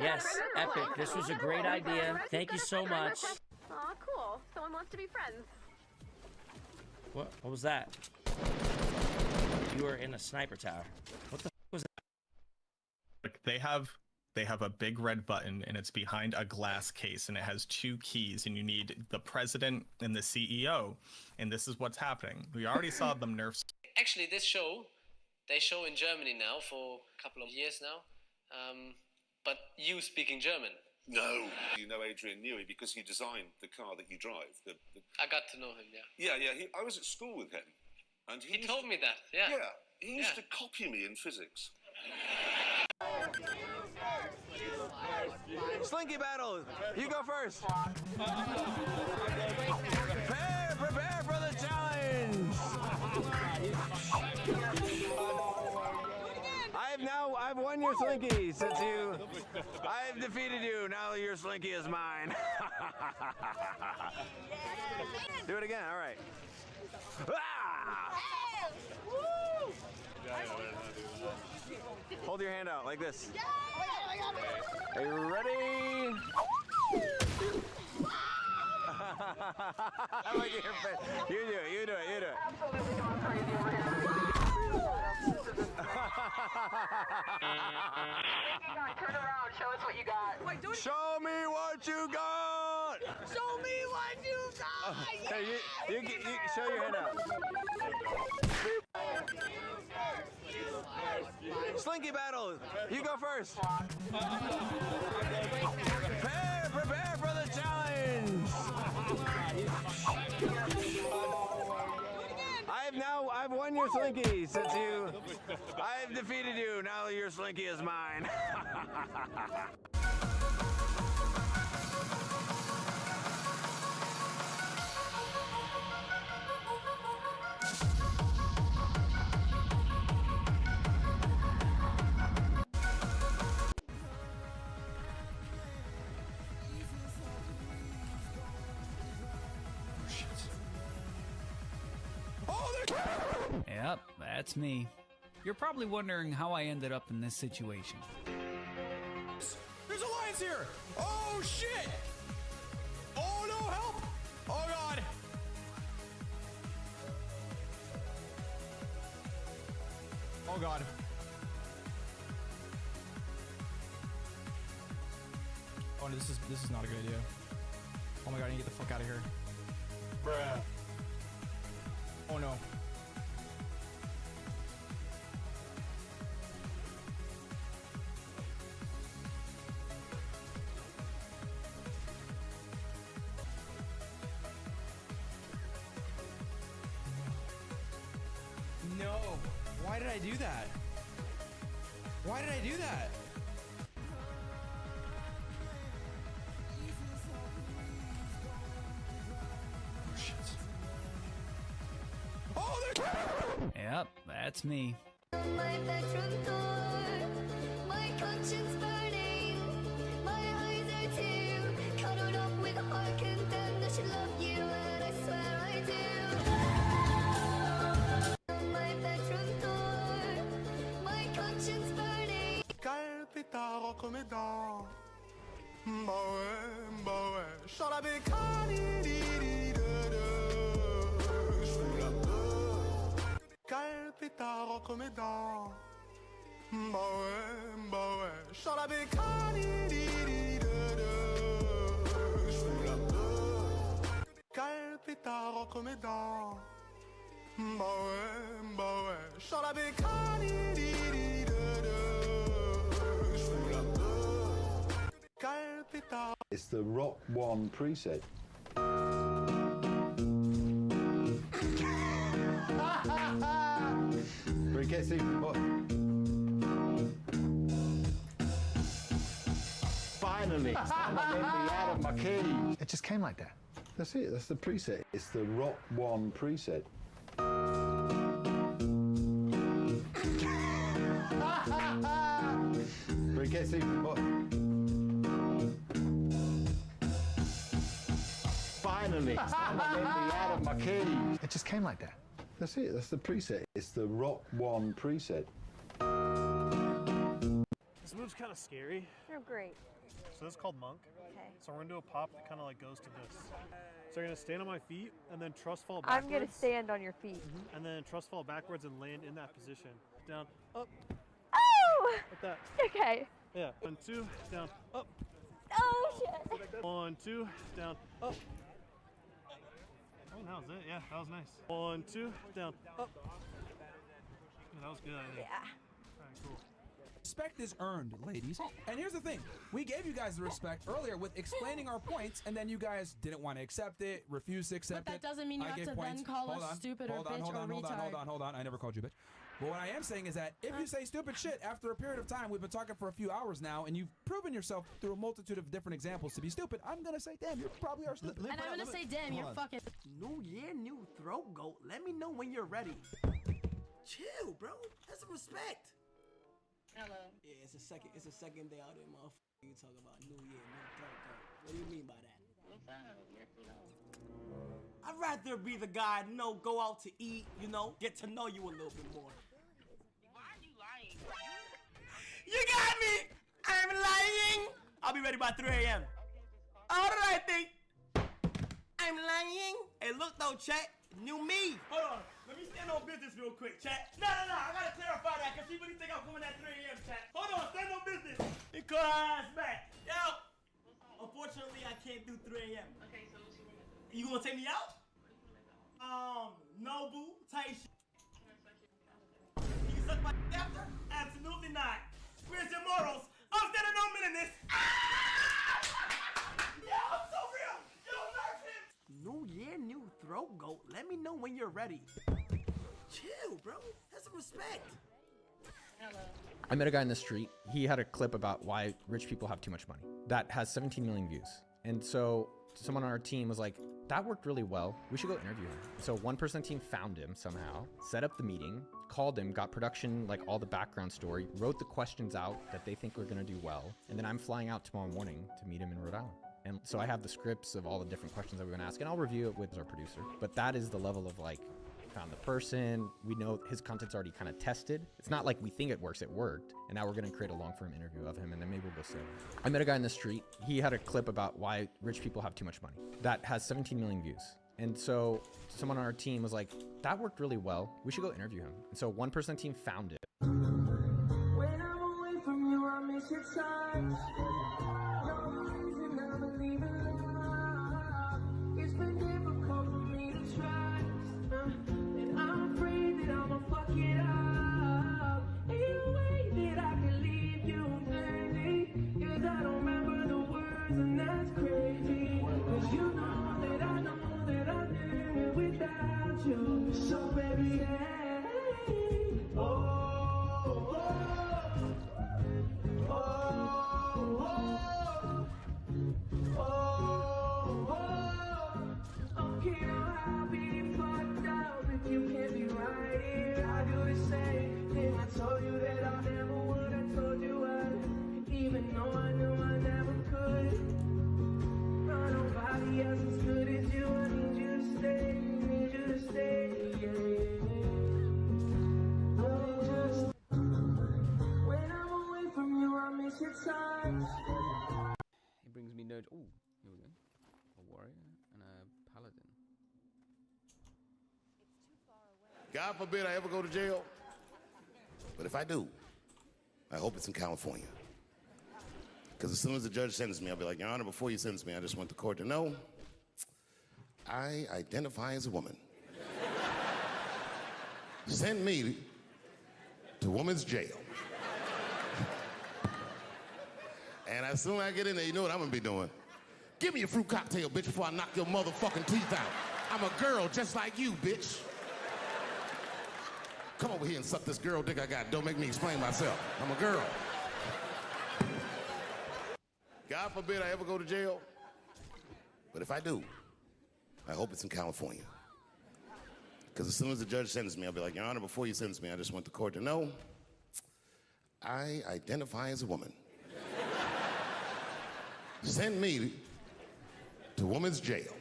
Yes, epic. This was a great idea. Thank you so much. Aw, cool. Someone wants to be friends. What was that? You were in a sniper tower. What the was that? Like they have a big red button and it's behind a glass case and it has 2 keys and you need the president and the CEO, and this is what's happening. We already saw them nerf. Actually, this show, they show in Germany now for a couple of years now, but you speaking German. No. You know Adrian Newey because he designed the car that you drive. I got to know him, yeah. Yeah. I was at school with him. And He told me that, yeah. Yeah, he used to copy me in physics. Slinky battle, you go first. Prepare for the challenge. I've won your Slinky since I've defeated you. Now your Slinky is mine. Do it again, all right. Hold your hand out like this. Are you ready? I like your face. You do it. Turn around, show us what you got. Wait, do it. Show me what you got. Show me what you got. Hey, you show your hand out. Slinky battle, you go first. Prepare for the challenge. I've won your Slinky since I've defeated you. Now your Slinky is mine. Yep, that's me. You're probably wondering how I ended up in this situation. There's Alliance here! Oh shit! Oh no, help! Oh god! Oh god. Oh, this is not a good idea. Oh my god, I need to get the fuck out of here. Bruh. Oh no. No. Why did I do that? Why did I do that? Oh shit. Oh, Yep, that's me. My bedroom door, my conscience burning, my eyes are too cuddled up with heart condemned. I should love you, and I swear I do. My bedroom door. recommandant. Bah ouais, j'suis la bécane, j'fous la peur. Quel pétard recommandant. Bah ouais, j'suis la bécane, j'fous la peur. Quel pétard recommandant. Bah ouais, j'suis la bécane, j'fous la peur. Quel pétard. It's the Rock 1 preset. But it gets even more. Finally, someone let me out of my cage. It just came like that. That's it, that's the preset. It's the Rock 1 preset. But it gets even more. Finally, someone let me out of my cage. It just came like that. That's it, that's the preset. It's the Rock 1 preset. This move's kind of scary. You're great. So this is called Monk. Okay. So we're gonna do a pop that kind of like goes to this. So you're gonna stand on my feet and then trust fall backwards. I'm gonna stand on your feet. And then trust fall backwards and land in that position. Down, up. Oh! Like that. Okay. Yeah. 1, 2, down, up. Oh shit. 1, 2, down, up. Oh, that was it. Yeah, that was nice. 1, 2, down, up. Yeah, that was good. I think. Yeah. Alright, cool. Respect is earned, ladies. And here's the thing. We gave you guys the respect earlier with explaining our points, and then you guys didn't want to accept it, refused to accept it. But that doesn't mean you have to then call us stupid or bitch or retard. Hold on. I never called you bitch. But what I am saying is that if you say stupid shit after a period of time, we've been talking for a few hours now, and you've proven yourself through a multitude of different examples to be stupid, I'm gonna say, damn, you probably are stupid. And I'm gonna say, damn, you're fucking. New year, new throat goat. Let me know when you're ready. Chill, bro. Have some respect. Hello. Yeah, it's a second day out there, motherfucker. You talk about new year, new throat goat. What do you mean by that? What's up? I'd rather be the guy, go out to eat, get to know you a little bit more. Why are you lying? You got me! I'm lying! I'll be ready by 3 a.m. Alright, then. I'm lying. Hey, look though, chat. New me. Hold on. Let me stand on business real quick, chat. No. I gotta clarify that because people think I'm coming at 3 a.m., chat. Hold on. Stand on business. Because our ass back. Yo. Unfortunately, I can't do 3 a.m. Okay, so what you want to do? You gonna take me out? Nobu, type shit. You can suck my after? Absolutely not. Where's your morals? I'm standing on business. Yeah, I'm so real. Yo, nerf him. New year, new throat goat. Let me know when you're ready. Chill, bro. Have some respect. Hello. I met a guy in the street. He had a clip about why rich people have too much money. That has 17 million views. And so someone on our team was like, that worked really well. We should go interview him. So one person on the team found him somehow, set up the meeting, called him, got production, like all the background story, wrote the questions out that they think we're gonna do well. And then I'm flying out tomorrow morning to meet him in Rhode Island. And so I have the scripts of all the different questions that we're gonna ask, and I'll review it with our producer. But that is the level of like, found the person, we know his content's already kind of tested. It's not like we think it works, it worked. And now we're gonna create a long-form interview of him, and then maybe we'll go solo. I met a guy in the street. He had a clip about why rich people have too much money. That has 17 million views. And so someone on our team was like, that worked really well. We should go interview him. And so one person on the team found it. When I'm away from you, I miss your touch. No reason I believe in love. It's been difficult for me to trust. And I'm afraid that I'ma fuck it up. Ain't no way that I can leave you dirty. 'Cause I don't remember the words, and that's crazy. 'Cause you know that I did it without you. So baby, hey, okay, I'll be fucked up if you can't be right here. I do the same thing. I told you that I never would. I told you I, even though I knew I never could. No, nobody else as good as you. I need you to stay. Need you to stay. When I'm away from you, I miss your time. It brings me no. Ooh, here we go. A warrior and a paladin. God forbid I ever go to jail. But if I do, I hope it's in California. Because as soon as the judge sentenced me, I'll be like, Your Honor, before you sentence me, I just want the court to know I identify as a woman. Send me to women's jail. And as soon as I get in there, you know what I'm gonna be doing? Give me a fruit cocktail, bitch, before I knock your motherfucking teeth out. I'm a girl just like you, bitch. Come over here and suck this girl dick I got. Don't make me explain myself. I'm a girl. God forbid I ever go to jail. But if I do, I hope it's in California. Because as soon as the judge sentenced me, I'll be like, Your Honor, before you sentence me, I just want the court to know I identify as a woman. Send me to women's jail.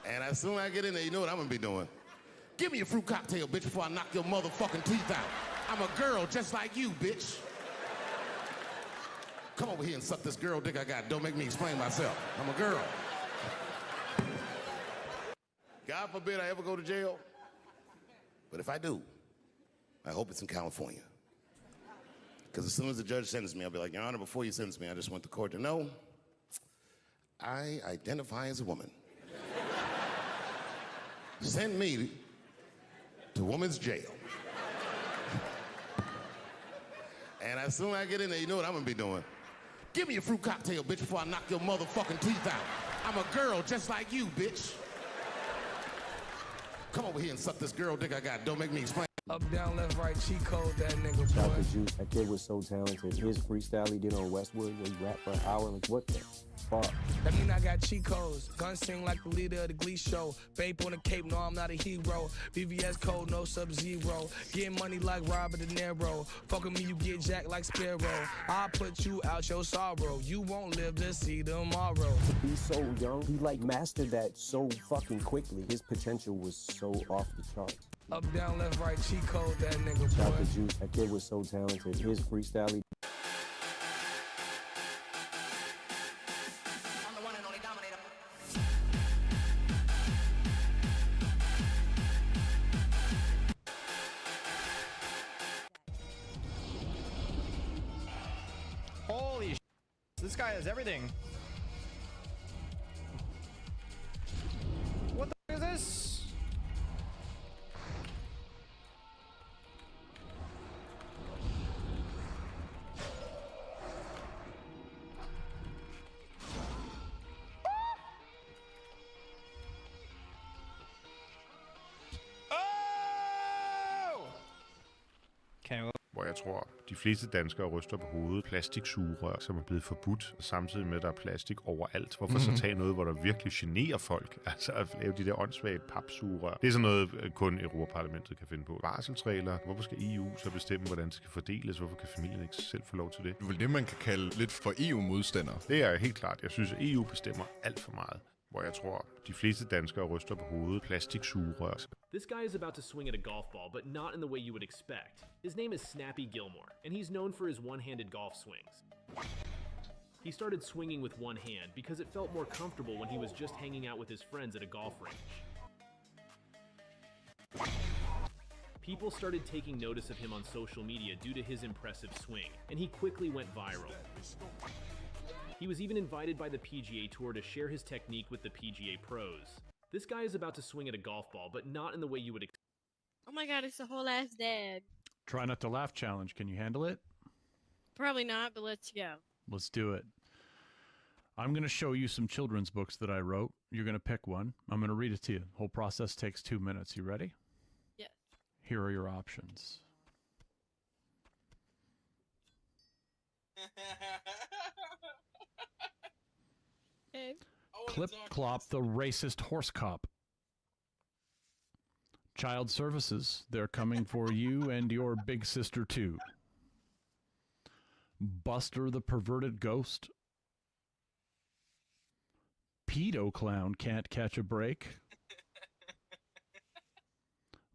And as soon as I get in there, you know what I'm gonna be doing? Give me a fruit cocktail, bitch, before I knock your motherfucking teeth out. I'm a girl just like you, bitch. Come over here and suck this girl dick I got. Don't make me explain myself. I'm a girl. God forbid I ever go to jail. But if I do, I hope it's in California. Because as soon as the judge sentenced me, I'll be like, Your Honor, before you sentence me, I just want the court to know I identify as a woman. Send me to women's jail. And as soon as I get in there, you know what I'm gonna be doing? Give me a fruit cocktail, bitch, before I knock your motherfucking teeth out. I'm a girl just like you, bitch. Come over here and suck this girl dick I got. Don't make me explain. Up, down, left, right, cheat code that nigga, Shout out boy. to Juice. That kid was so talented. His freestyle he did on Westwood, where he rapped for an hour. Like, what the fuck? That mean I got cheat codes. Gun sing like the leader of the Glee show. Babe on the cape, no, I'm not a hero. VVS code, no Sub-Zero. Getting money like Robert De Niro. Fuck with me, you get jacked like Sparrow. I'll put you out your sorrow. You won't live to see tomorrow. To be so young, he like mastered that so fucking quickly. His potential was so off the charts. Up, down, left, right, cheat code that nigga, Shout out boy. to Juice. That kid was so talented. His freestyle he Holy sh**. This guy has everything. What the f*** is this? Hvor jeg tror, de fleste danskere ryster på hovedet. Plastiksugerør, som er blevet forbudt, samtidig med, at der er plastik overalt. Hvorfor så tage noget, hvor der virkelig generer folk? Altså at lave de der åndssvage papsugerør. Det er sådan noget, kun Europaparlamentet kan finde på. Barselsregler. Hvorfor skal EU så bestemme, hvordan det skal fordeles? Hvorfor kan familien ikke selv få lov til det? Det er vel det, man kan kalde lidt for EU-modstander. Det er helt klart. Jeg synes, at EU bestemmer alt for meget. Hvor jeg tror, de fleste danskere ryster på hovedet. Plastiksugerør. This guy is about to swing at a golf ball, but not in the way you would expect. His name is Snappy Gilmore, and he's known for his one-handed golf swings. He started swinging with one hand because it felt more comfortable when he was just hanging out with his friends at a golf range. People started taking notice of him on social media due to his impressive swing, and he quickly went viral. He was even invited by the PGA Tour to share his technique with the PGA pros. This guy is about to swing at a golf ball, but not in the way you would expect. Oh my god, it's a whole ass dad. Try not to laugh challenge. Can you handle it? Probably not, but let's go. Let's do it. I'm going to show you some children's books that I wrote. You're going to pick one. I'm going to read it to you. The whole process takes 2 minutes. You ready? Yes. Here are your options. Okay. Clip Clop the Racist Horse Cop. Child Services, they're coming for you and your big sister too. Buster the Perverted Ghost. Pedo Clown Can't Catch a Break.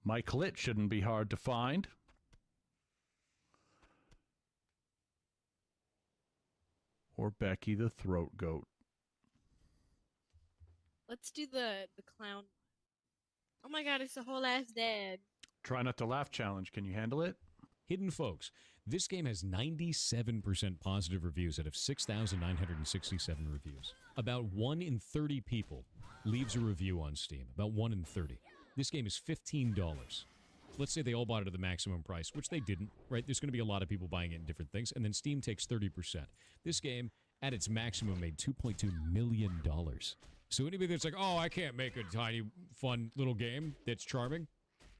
My clit shouldn't be hard to find. or Becky the throat goat? Let's do the clown. Oh my god, it's a whole ass dad. Try not to laugh challenge. Can you handle it? Hidden Folks. This game has 97% positive reviews out of 6,967 reviews. About 1 in 30 people leaves a review on Steam. About 1 in 30. This game is $15. Let's say they all bought it at the maximum price, which they didn't, right? There's going to be a lot of people buying it in different things, and then Steam takes 30%. This game, at its maximum, made $2.2 million. So anybody that's like, oh, I can't make a tiny, fun little game that's charming,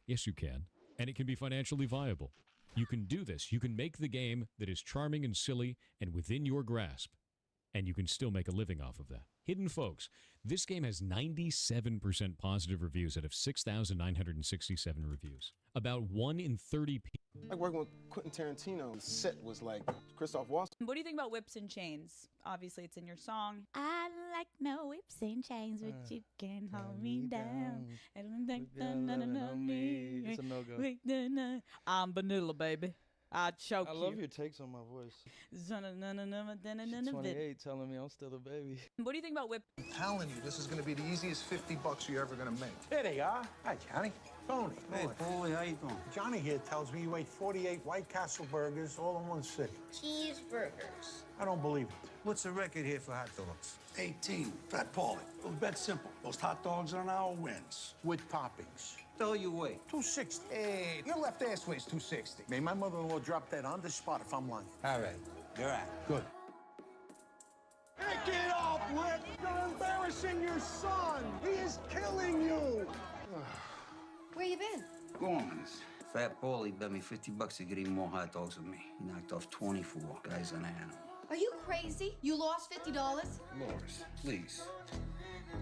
yes, you can. And it can be financially viable. You can do this. You can make the game that is charming and silly and within your grasp, and you can still make a living off of that. Hidden Folks. This game has 97% positive reviews out of 6,967 reviews. About 1 in 30 people. Like working with Quentin Tarantino, the set was like Christoph Waltz. What do you think about whips and chains? Obviously, it's in your song. I like no whips and chains, but you can hold me down. It's a no-go. I'm vanilla, baby. I choke I you. love your takes on my voice. 28 telling me I'm still a baby. What do you think about whip? I'm telling you, this is going to be the easiest $50 you're ever going to make. There they are. Hi, Johnny. Tony. Hey, Paulie, how you doing? Johnny here tells me you ate 48 White Castle burgers all in one sitting. Cheeseburgers. I don't believe it. What's the record here for hot dogs? 18. Fat Paulie. Well, bet's simple. Most hot dogs on our wins. With toppings. Tell you weigh. 260. Hey, your left ass weighs 260. May my mother-in-law drop that on the spot if I'm lying. All right. You're out. Good. Pick it up, Rick! You're embarrassing your son! He is killing you! Where you been? Gorman's. Fat Paulie bet me $50 to get even more hot dogs with me. He knocked off 24 guys on an animal. Are you crazy? You lost $50? Loris, please.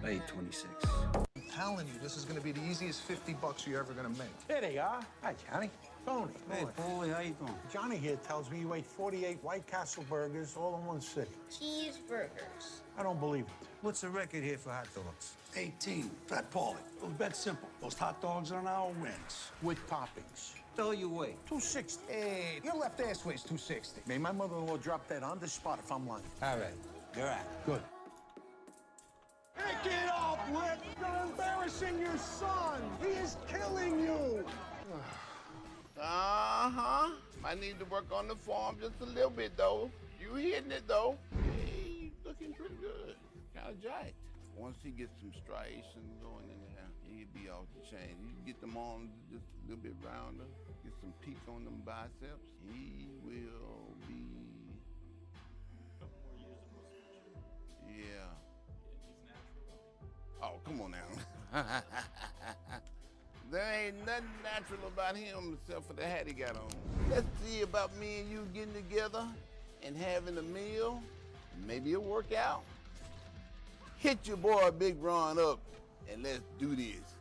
I ate 26. I'm telling you, this is going to be the easiest $50 you're ever going to make. There they are. Hi, Johnny. Tony. Hey, Paulie, how you doing? Johnny here tells me you ate 48 White Castle burgers all in one sitting. Cheeseburgers. I don't believe it. What's the record here for hot dogs? 18. Fat Paulie. Well, bet's simple. Most hot dogs on our wins. With toppings. Tell you weigh. 260. Hey, your left ass weighs 260. May my mother-in-law drop that on the spot if I'm lying. All right. You're out. Good. Pick it up, Rick! You're embarrassing your son! He is killing you! Uh-huh. Might need to work on the form just a little bit, though. You hitting it, though. Hey, looking pretty good. Kind of jacked. Once he gets some striation going in there, he'll be off the chain. You get them on just a little bit rounder, get some peak on them biceps, he will be... Yeah. Oh, come on now. There ain't nothing natural about him except for the hat he got on. Let's see about me and you getting together and having a meal, maybe a workout. Hit your boy Big Ron up and let's do this.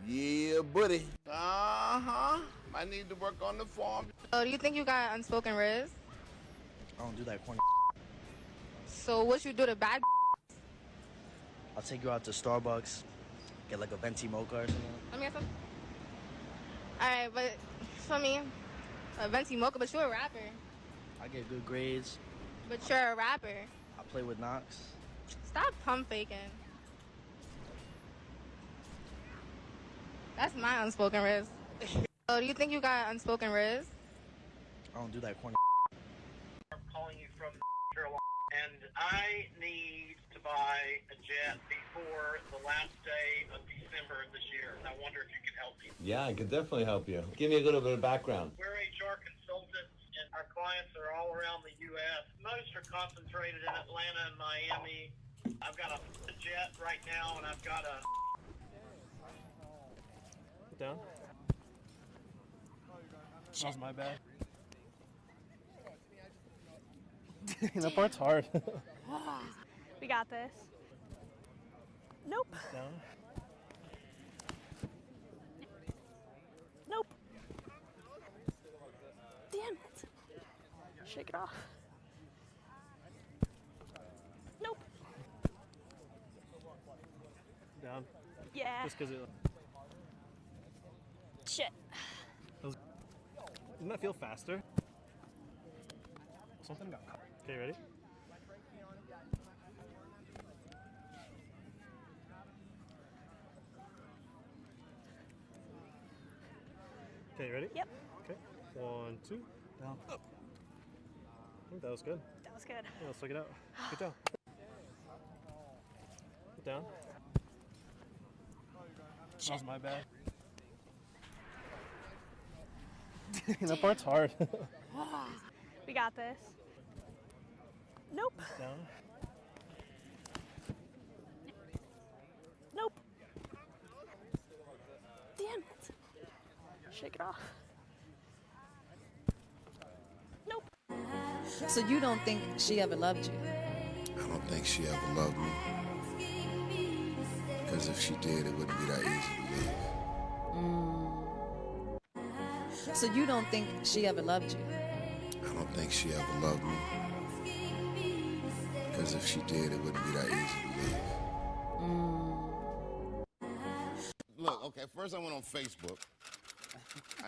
Yeah, buddy. Uh-huh. Might need to work on the form. Oh, do you think you got unspoken riz? I don't do that corny. So what you do to bad? I'll take you out to Starbucks, get like a venti mocha or something. Let me get some. All right, but for me, a venti mocha, but you're a rapper. I get good grades. But you're a rapper. I play with Knox. Stop pump faking. That's my unspoken riz. Oh, do you think you got unspoken riz? I don't do that corny. I'm calling you from Carolina, and I need to buy a jet before the last day of December this year. I wonder if you can help me. Yeah, I could definitely help you. Give me a little bit of background. We're HR consultants, and our clients are all around the U.S. Most are concentrated in Atlanta and Miami. I've got a jet right now, and I've got a... Put down. That was my bad. That part's hard. We got this. Nope. Down. Nope. Damn it. Shake it off. Nope. Down. Yeah. Just because it... Shit. Doesn't that feel faster? Something got caught. Okay, ready? Okay, you ready? Yep. Okay. 1, 2, down, up. I think that was good. That was good. Yeah, let's look it out. Good job. Down. That was my bad. That part's hard. We got this. Nope. Down. Nope. Damn it. Shake it off. Nope. So you don't think she ever loved you? I don't think she ever loved me. Because if she did, it wouldn't be that easy to leave. So you don't think she ever loved you? I don't think she ever loved me. Because if she did, it wouldn't be that easy to leave. Look, okay, first I went on Facebook.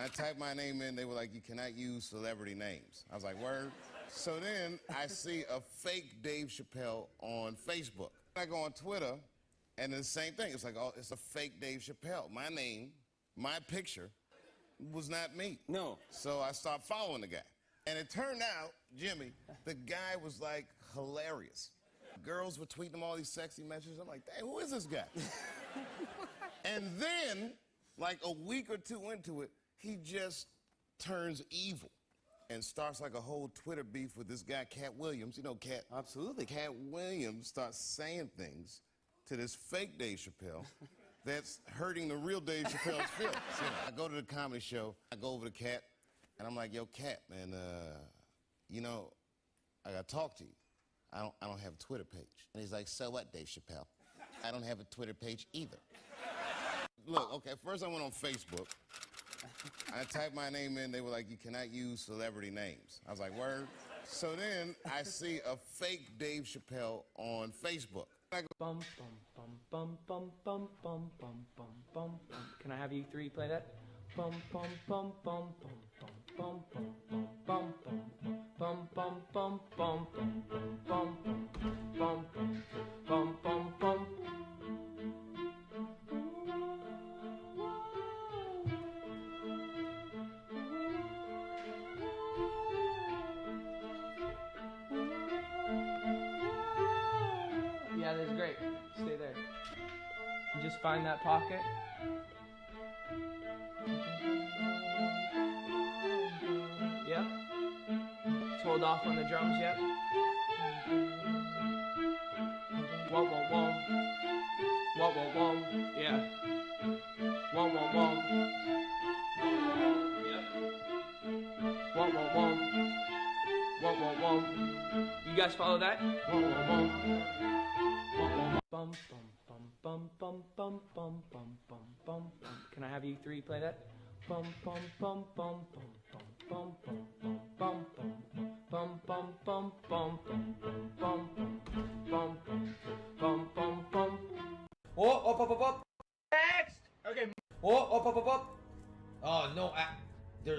I typed my name in. They were like, you cannot use celebrity names. I was like, word? So then I see a fake Dave Chappelle on Facebook. I go on Twitter, and it's the same thing. It's like, oh, it's a fake Dave Chappelle. My name, my picture, was not me. No. So I stopped following the guy. And it turned out, Jimmy, the guy was like hilarious. Girls were tweeting him all these sexy messages. I'm like, dang, who is this guy? And then, like a week or two into it, he just turns evil and starts like a whole Twitter beef with this guy, Cat Williams. You know Cat? Absolutely. Cat Williams starts saying things to this fake Dave Chappelle that's hurting the real Dave Chappelle's feelings. You know, I go to the comedy show, I go over to Cat, and I'm like, yo, Cat, man, you know, I gotta talk to you. I don't have a Twitter page. And he's like, so what, Dave Chappelle? I don't have a Twitter page either. Look, okay, first I went on Facebook. I typed my name in. They were like, you cannot use celebrity names. I was like, word? So then I see a fake Dave Chappelle on Facebook. I go, Bum, bum, bum, bum, bum, bum, bum, bum, bum, bum. Can I have you three play that? Bum, bum, bum, bum, bum, bum, bum, bum, bum, bum, bum, bum, bum, bum, bum, bum, bum, bum. Yeah, that's great. Stay there. Just find that pocket. Yep. Just hold off on the drums, yep. Whoa, whoa, whoa. Whoa, whoa, whoa. Yeah. Whoa, whoa, whoa. Yep. Whoa, whoa, whoa. Whoa, whoa, whoa. You guys follow that? Whoa, whoa, whoa. Bum, bum, bum, bum, bum, bum, bum, bum, bum, bum. Can I have you three play that? Bum, bum, bum, bum, bum, bum, bum, bum, bum, bum, bum, bum, bum, bum, bum, bum, bum. Oh, up. Next! Okay. Oh, up. Oh, no.